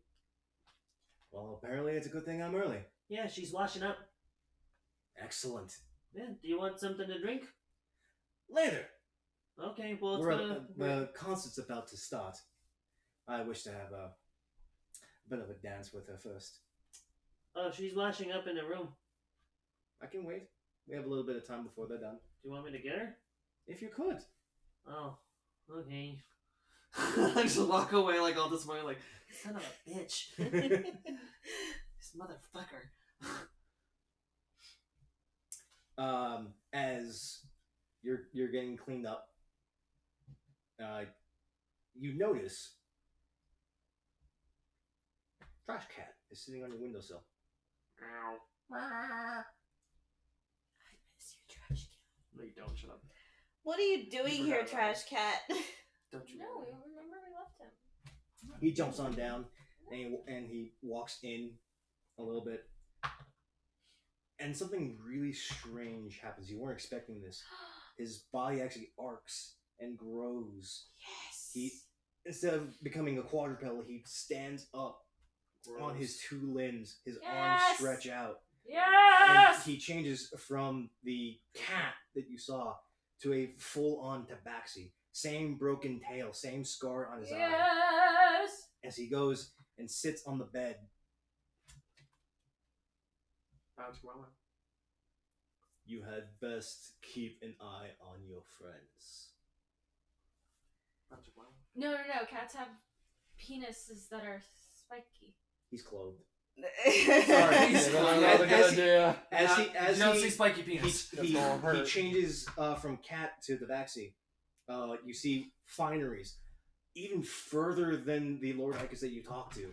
Well, apparently it's a good thing I'm early. Yeah, she's washing up. Excellent. Yeah, do you want something to drink? Later. Okay, well, it's The concert's about to start. I wish to have a bit of a dance with her first. Oh, she's washing up in the room. I can wait. We have a little bit of time before they're done. Do you want me to get her? If you could. Oh, okay. I just walk away like all this morning, like, son of a bitch. This motherfucker. As you're getting cleaned up, you notice Trash Cat is sitting on your windowsill. Ow. I miss you, Trash Cat. No, you don't. Shut up. What are you doing You here, forgot about Trash Cat? Don't you? No, we remember we left him. He jumps on down and he walks in a little bit. And something really strange happens. You weren't expecting this. His body actually arcs and grows. Yes. He, instead of becoming a quadruped, he stands up on his two limbs. His arms Yes! stretch out. Yes! And he changes from the cat that you saw to a full-on tabaxi. Same broken tail, same scar on his eye. Yes! As he goes and sits on the bed. Magic Wawa. You had best keep an eye on your friends. Magic Wawa. No. Cats have penises that are spiky. He's clothed. Sorry. He's Not a good idea. As you don't he see spiky penis. he changes from cat to the Vaxi. You see fineries, even further than the Lord Icus that you talked to.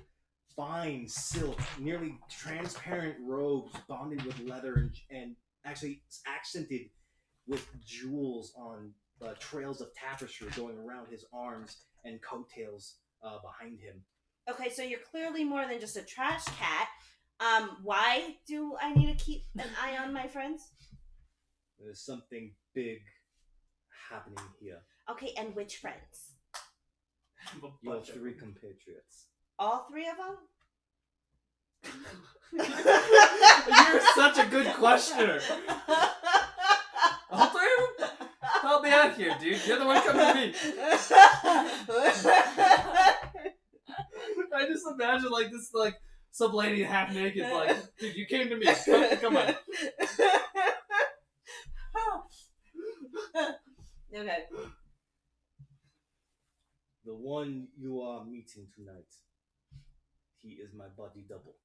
Fine silk, nearly transparent robes bonded with leather and actually accented with jewels on trails of tapestry going around his arms and coattails behind him. Okay, so you're clearly more than just a trash cat. Why do I need to keep an eye on my friends? There's something big happening here. Okay, and which friends? Your three compatriots. All three of them? You're such a good questioner. All three of them? Help me out here, dude. You're the one coming to me. I just imagine like this, like some lady half naked, like, dude, you came to me. Come on. Okay. The one you are meeting tonight, he is my body double.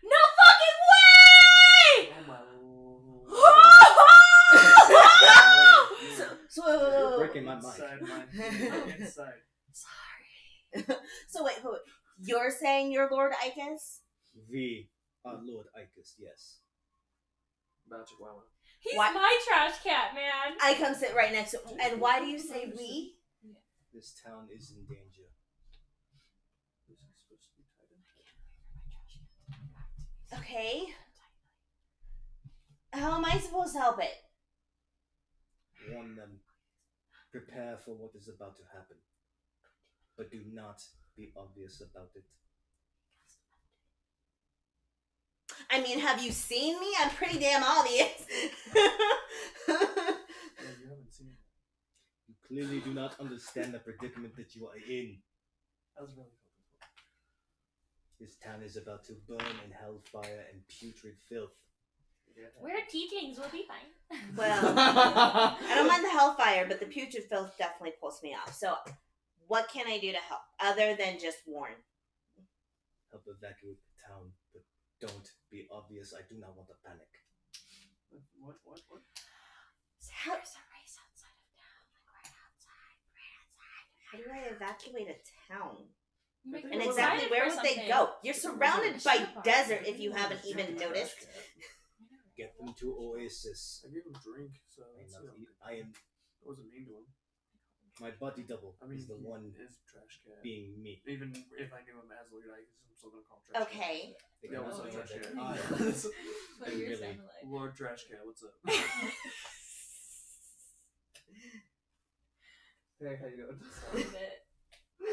No fucking way! You're breaking my mic. Inside. Sorry. So wait. You're saying you're Lord Icus? We are Lord Icus, yes. Magic Wawa. He's Why- my trash cat, man. I come sit right next to. And why do you say we? This town is in danger. Okay. How am I supposed to help it? Warn them. Prepare for what is about to happen. But do not be obvious about it. I mean, have you seen me? I'm pretty damn obvious. You haven't seen it. You clearly do not understand the predicament that you are in. I was really hoping for. This town is about to burn in hellfire and putrid filth. We're tieflings, we'll be fine. Well, I don't mind the hellfire, but the putrid filth definitely pulls me off. So, what can I do to help other than just warn? Help evacuate the town, but don't be obvious. I do not want to panic. What? How, There's a race outside of town, like right outside. how do I evacuate a town? Make And them exactly excited where for would they something. go? You're surrounded by Ship bar. desert if you haven't even noticed. get them to Oasis. I gave him a drink, so I that's, am, you know, I am I wasn't mean to him. my body double I mean, is the he one is trash cat. being me. Even if I knew him as Lord Icus, I'm still gonna call him trash Okay. They Yeah, can what's also up, know trash that cat? I What am yours really sounded like. cat. Lord Trash Cat, what's up? Hey, how you doing? Just a little bit. I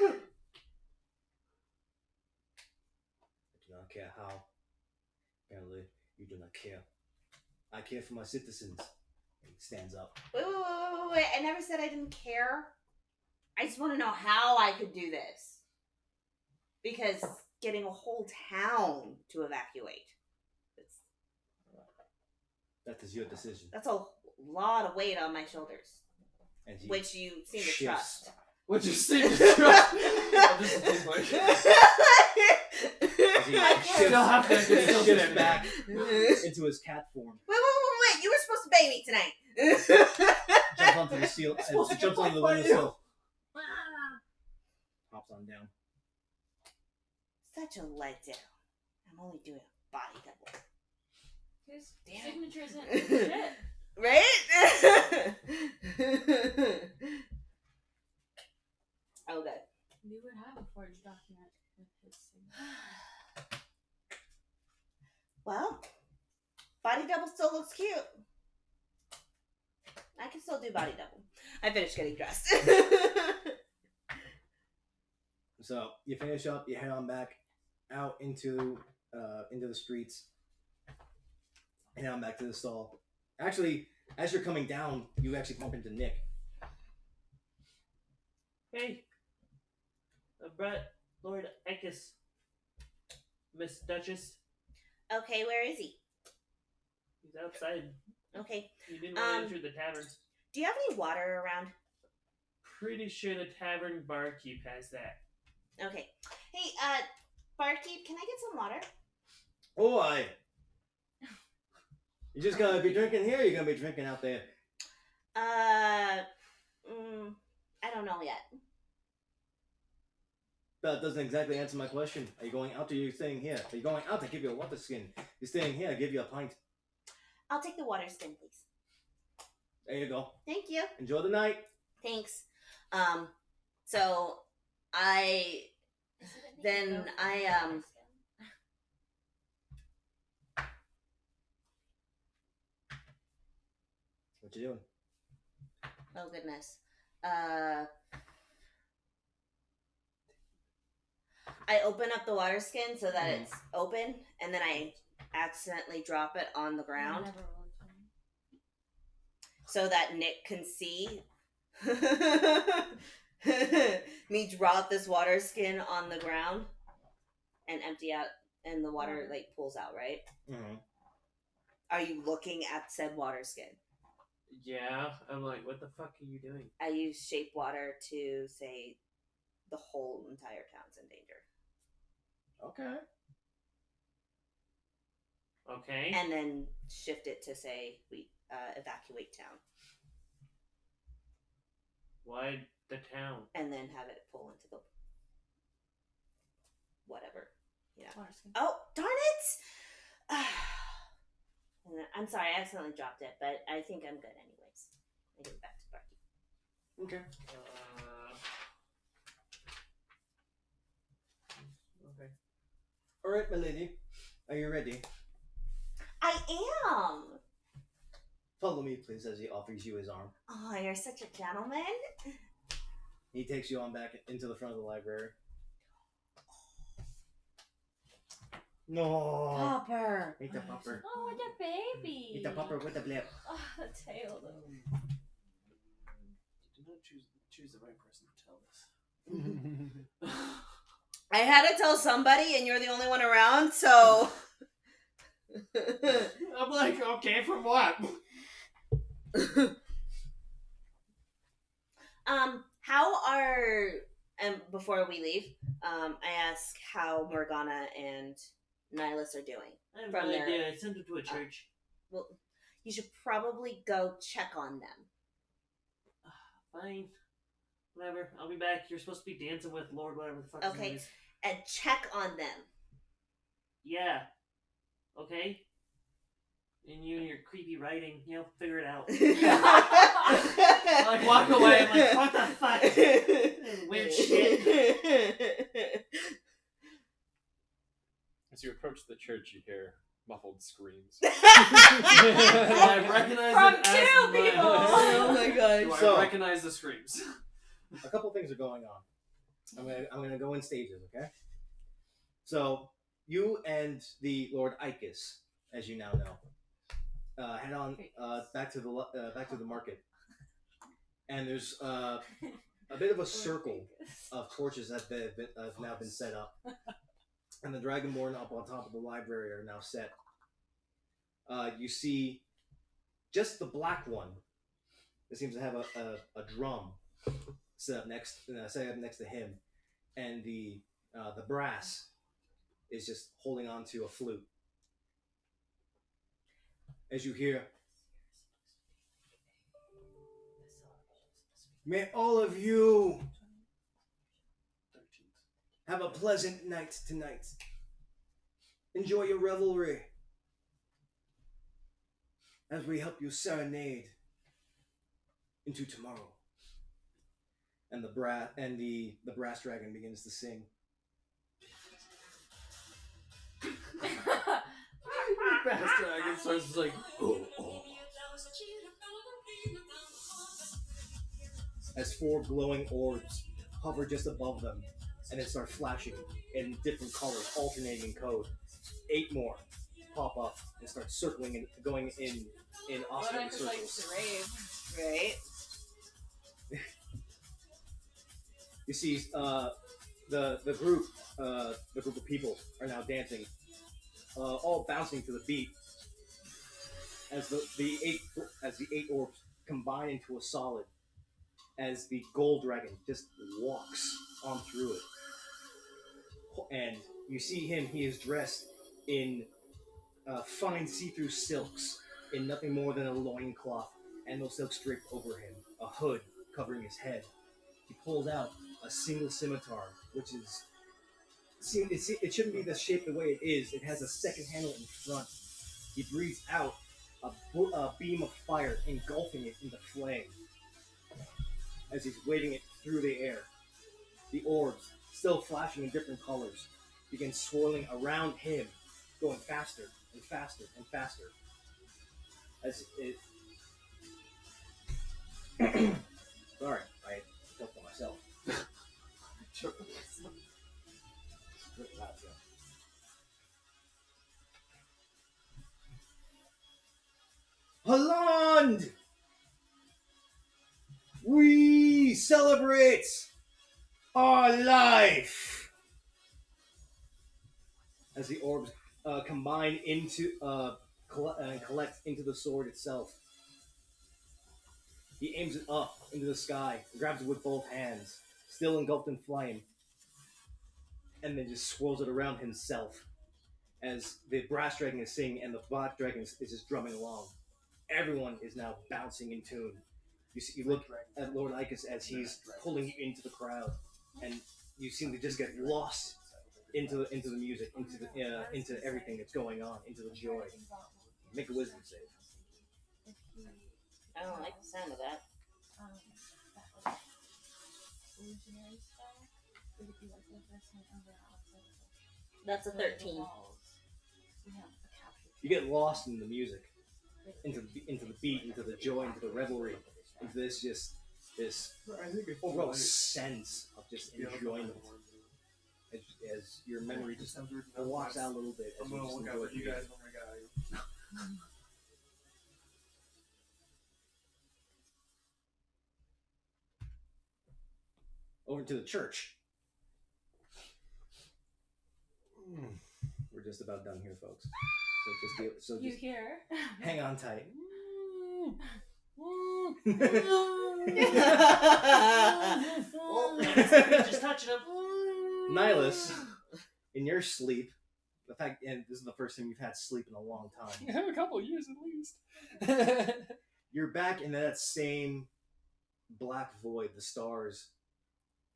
do not care how. Apparently, you do not care. I care for my citizens. And he stands up. Wait. I never said I didn't care. I just want to know how I could do this. Because getting a whole town to evacuate, That is your decision. that's a lot of weight on my shoulders. And he Which you seem to shifts. trust. What you see? I'm just thinking like. As he I shifts, Still have to he still shifts standing. back Wait. into his cat form. You were supposed to pay me tonight. Jumps onto the seal. supposed to Jumps get onto the fucked by windowsill. Hops on down. Such a letdown. I'm only doing a body double. His Damn. signature isn't shit. Right? Okay. We would have a forged document with his signature. Well, body double still looks cute. I can still do body double. I finished getting dressed. So you finish up. You head on back out into the streets. And on back to the stall. Actually, as you're coming down, you actually bump into Nick. Hey, I brought Lord Icus, Miss Duchess. Okay, where is he? He's outside. Okay. He didn't really enter the tavern. Do you have any water around? Pretty sure the tavern barkeep has that. Okay. Hey, barkeep, can I get some water? Oh, you just gonna be drinking here, or you gonna be drinking out there? I don't know yet. That doesn't exactly answer my question. Are you going out, or are you staying here? Are you going out to give you a water skin? You're staying here, I give you a pint. I'll take the water skin, please. There you go. Thank you. Enjoy the night. Thanks. So then I What you doing? oh goodness. I open up the water skin so that it's open, and then I accidentally drop it on the ground so that Nick can see me drop this water skin on the ground and empty out, and the water like pulls out, right? Mm-hmm. Are you looking at said water skin? Yeah, I'm like, what the fuck are you doing? I use shape water to say the whole entire town's in danger. Okay. Okay. And then shift it to say we evacuate town. Why the town? And then have it pull into the whatever. Yeah. Water skin. Oh, darn it! And then- I'm sorry, I accidentally dropped it, but I think I'm good anyways. I give it back to Barky. Okay. Okay. All right, my lady. Are you ready? I am! Follow me, please, as he offers you his arm. Oh, you're such a gentleman. He takes you on back into the front of the library. No. Popper! Eat the pupper. Oh, what a baby! Eat the pupper with the blip. Oh, the tail though. Did not choose the right person to tell this. I had to tell somebody, and you're the only one around, so. I'm like, okay, from what? How are before we leave, I ask how Morgana and Nihilus are doing. I have From no their- idea. I sent him to a church. Well, you should probably go check on them. Fine. Whatever. I'll be back. You're supposed to be dancing with Lord whatever the fuck his Okay. name is. And check on them. Yeah. Okay. And you and your creepy writing, figure it out. I Like, walk away. I'm like, what the fuck? Weird shit. As you approach the church, you hear muffled screams. I recognize From it as two my- people! Oh my Do gosh. I So- recognize the screams? A couple things are going on. I'm gonna go in stages, okay? So you and the Lord Icus, as you now know, head on back to the market, and there's a bit of a circle of torches that have now been set up, and the Dragonborn up on top of the library are now set. You see just the black one that seems to have a drum set up next to him, and the brass is just holding on to a flute. As you hear, may all of you have a pleasant night tonight. Enjoy your revelry as we help you serenade into tomorrow. And the brass dragon begins to sing. Brass dragon starts like, As 4 glowing orbs hover just above them and then start flashing in different colors, alternating in code. 8 more pop up and start circling and going in oscillating Lord Icus circles. likes to rave. Right? You see, the group of people are now dancing, all bouncing to the beat as the eight orbs combine into a solid. As the gold dragon just walks on through it, and you see him. He is dressed in fine see-through silks, in nothing more than a loincloth, and those silks draped over him, a hood covering his head. He pulls out a single scimitar, which is it shouldn't be the shape the way it is. It has a second handle in front. He breathes out a beam of fire, engulfing it into flame. As he's waving it through the air, the orbs, still flashing in different colors, begin swirling around him, going faster and faster and faster. As it... Sorry, I choked on myself. Holland! We celebrate our life! As the orbs combine into collect into the sword itself. He aims it up into the sky, grabs it with both hands, still engulfed in flame, and then just swirls it around himself as the brass dragon is singing and the black dragon is just drumming along. Everyone is now bouncing in tune. You look at Lord Icus as he's pulling you into the crowd, and you seem to just get lost into the music, into everything that's going on, into the joy. Make a wisdom save. I don't like the sound of that. That's a 13. You get lost in the music, into the beat, into the joy, into the revelry, into this overall sense of just enjoyment. As your memory just walks out a little bit. I'm gonna look out for you guys when I got you. Over to the church. We're just about done here, folks. So You just hear? hang on tight. Just touching him. Nihilus, in your sleep, and this is the first time you've had sleep in a long time. A couple years at least. You're back in that same black void, the stars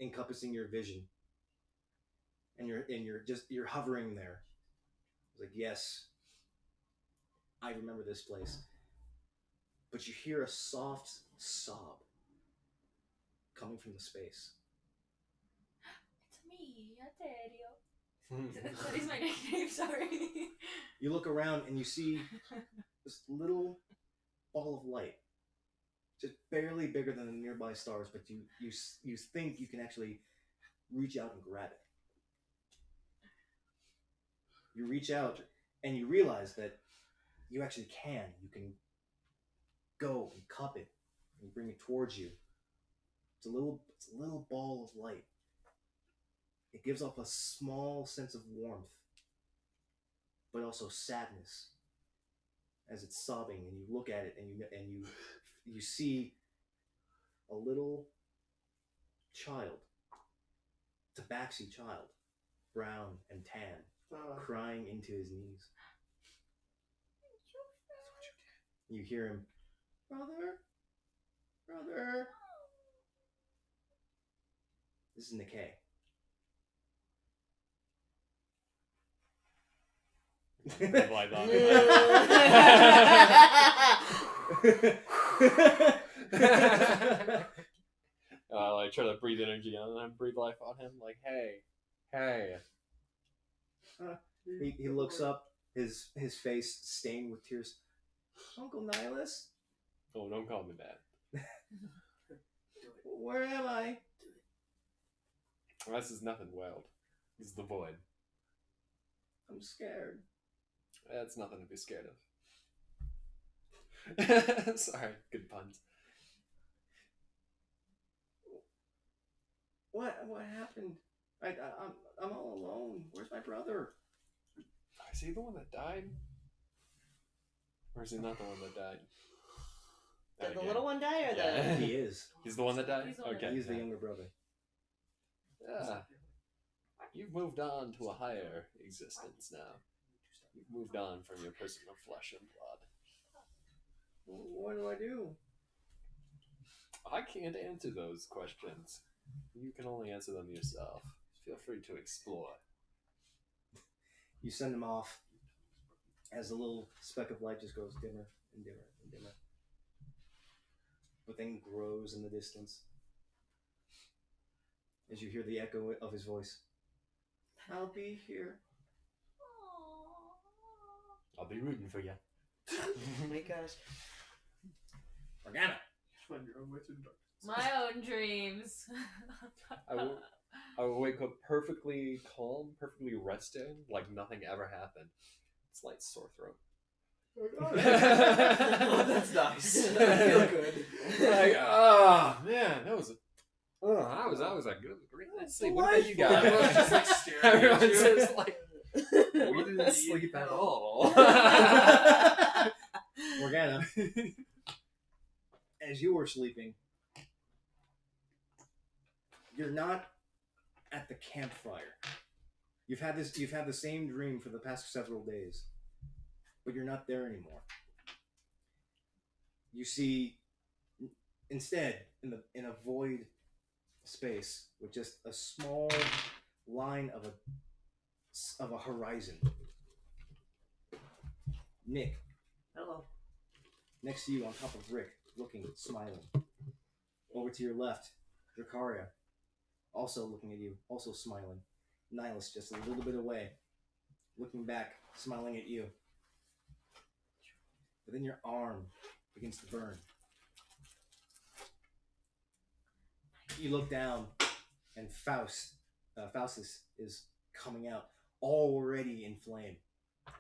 encompassing your vision, and you're hovering there. It's like, yes, I remember this place. But you hear a soft sob coming from the space. It's me, Aterio. That is my nickname, sorry. You look around and you see this little ball of light, just barely bigger than the nearby stars, but you think you can actually reach out and grab it. You reach out and you realize that you actually can. You can go and cup it and bring it towards you. It's a little ball of light. It gives off a small sense of warmth, but also sadness as it's sobbing, and you look at it and you see a little child, tabaxi child, brown and tan, crying into his knees. You hear him, brother. This is Nikkei. Like that. Like try to breathe energy on him, breathe life on him. Like, hey. He looks up, his face stained with tears. Uncle Nihilus? Oh, don't call me that. Where am I? This is nothing wild. This is the void. I'm scared. That's nothing to be scared of. Sorry, good puns. What happened? I'm all alone. Where's my brother? Is he the one that died? Or is he not the one that died? Did the little one die or the? He is. He's the one that died? He's the one that Okay. He's the younger brother. Yeah. You've moved on to a higher existence now. You've moved on from your personal flesh and blood. What do I do? I can't answer those questions. You can only answer them yourself. Feel free to explore. You send him off as the little speck of light just goes dimmer and dimmer and dimmer. The thing grows in the distance as you hear the echo of his voice. I'll be here. I'll be rooting for you. Oh my gosh. Morgana. Find your own way through the dark. My own dreams. I will wake up perfectly calm, perfectly rested, like nothing ever happened. Slight sore throat. Oh, that's nice. I feel good. Like, oh man, that was a good great night's sleep. What about you guys? Everyone's just like staring at Everyone's you. just like, we didn't sleep at all. Morgana, as you were sleeping, you're not at the campfire. You've had the same dream for the past several days, but you're not there anymore. You see, instead, in a void space with just a small line of a horizon. Nick, Hello. next to you on top of Rick, looking, smiling. Over to your left, Drakariah, also looking at you, also smiling. Nihilus just a little bit away, looking back, smiling at you. But then your arm begins to burn. You look down, and Faustus is coming out, already in flame,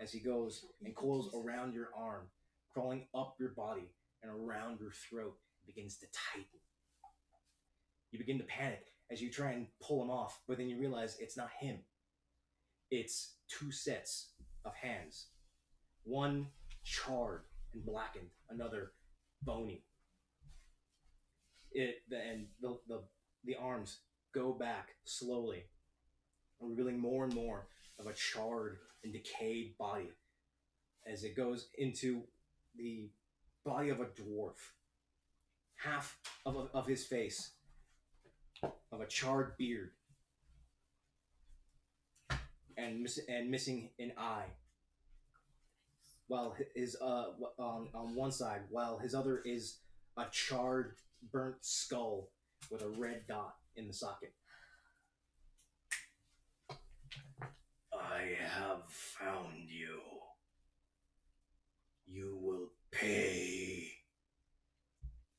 as he goes and coils around your arm, crawling up your body and around your throat, begins to tighten. You begin to panic as you try and pull him off, but then you realize it's not him. It's two sets of hands. One charred and blackened, another bony. The arms go back slowly, revealing more and more of a charred and decayed body as it goes into the body of a dwarf. Half of his face, of a charred beard, and missing an eye. while his on one side, while his other is a charred, burnt skull with a red dot in the socket. I have found you. You will pay.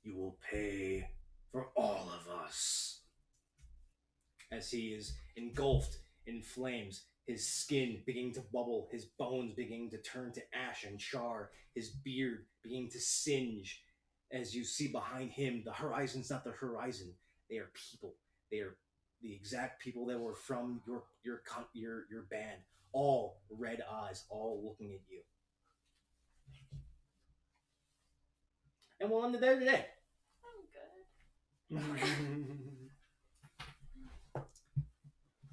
You will pay for all of us. As he is engulfed in flames, his skin beginning to bubble, his bones beginning to turn to ash and char, his beard beginning to singe. As you see behind him, the horizon's not the horizon. They are people. They are the exact people that were from your band. All red eyes, all looking at you. And we'll end it there today. I'm good.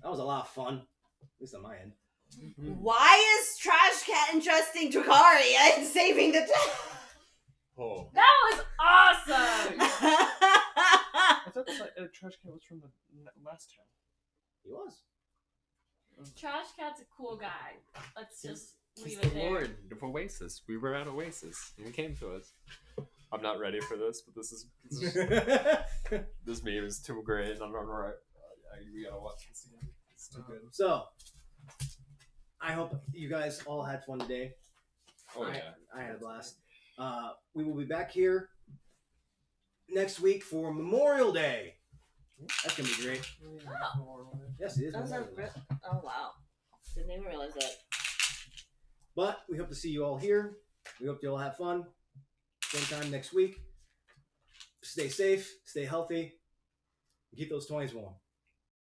That was a lot of fun, at least on my end. Why is Trash Cat entrusting Drakariah and saving the town? Oh. That was awesome! I thought the trash can was from the last town. He was. Trash Cat's a cool guy. Let's just He's leave the it there. Lord of Oasis. We were at Oasis, and he came to us. I'm not ready for this, but this meme is too great. I'm not right. We gotta watch this again. It's too good. So, I hope you guys all had fun today. Oh yeah, I had a blast. We will be back here next week for Memorial Day. That's gonna be great. Yes, it is. Those are Memorial Day. oh wow. Didn't even realize that. But we hope to see you all here. We hope you all have fun. Same time next week. Stay safe, stay healthy, and keep those 20s warm.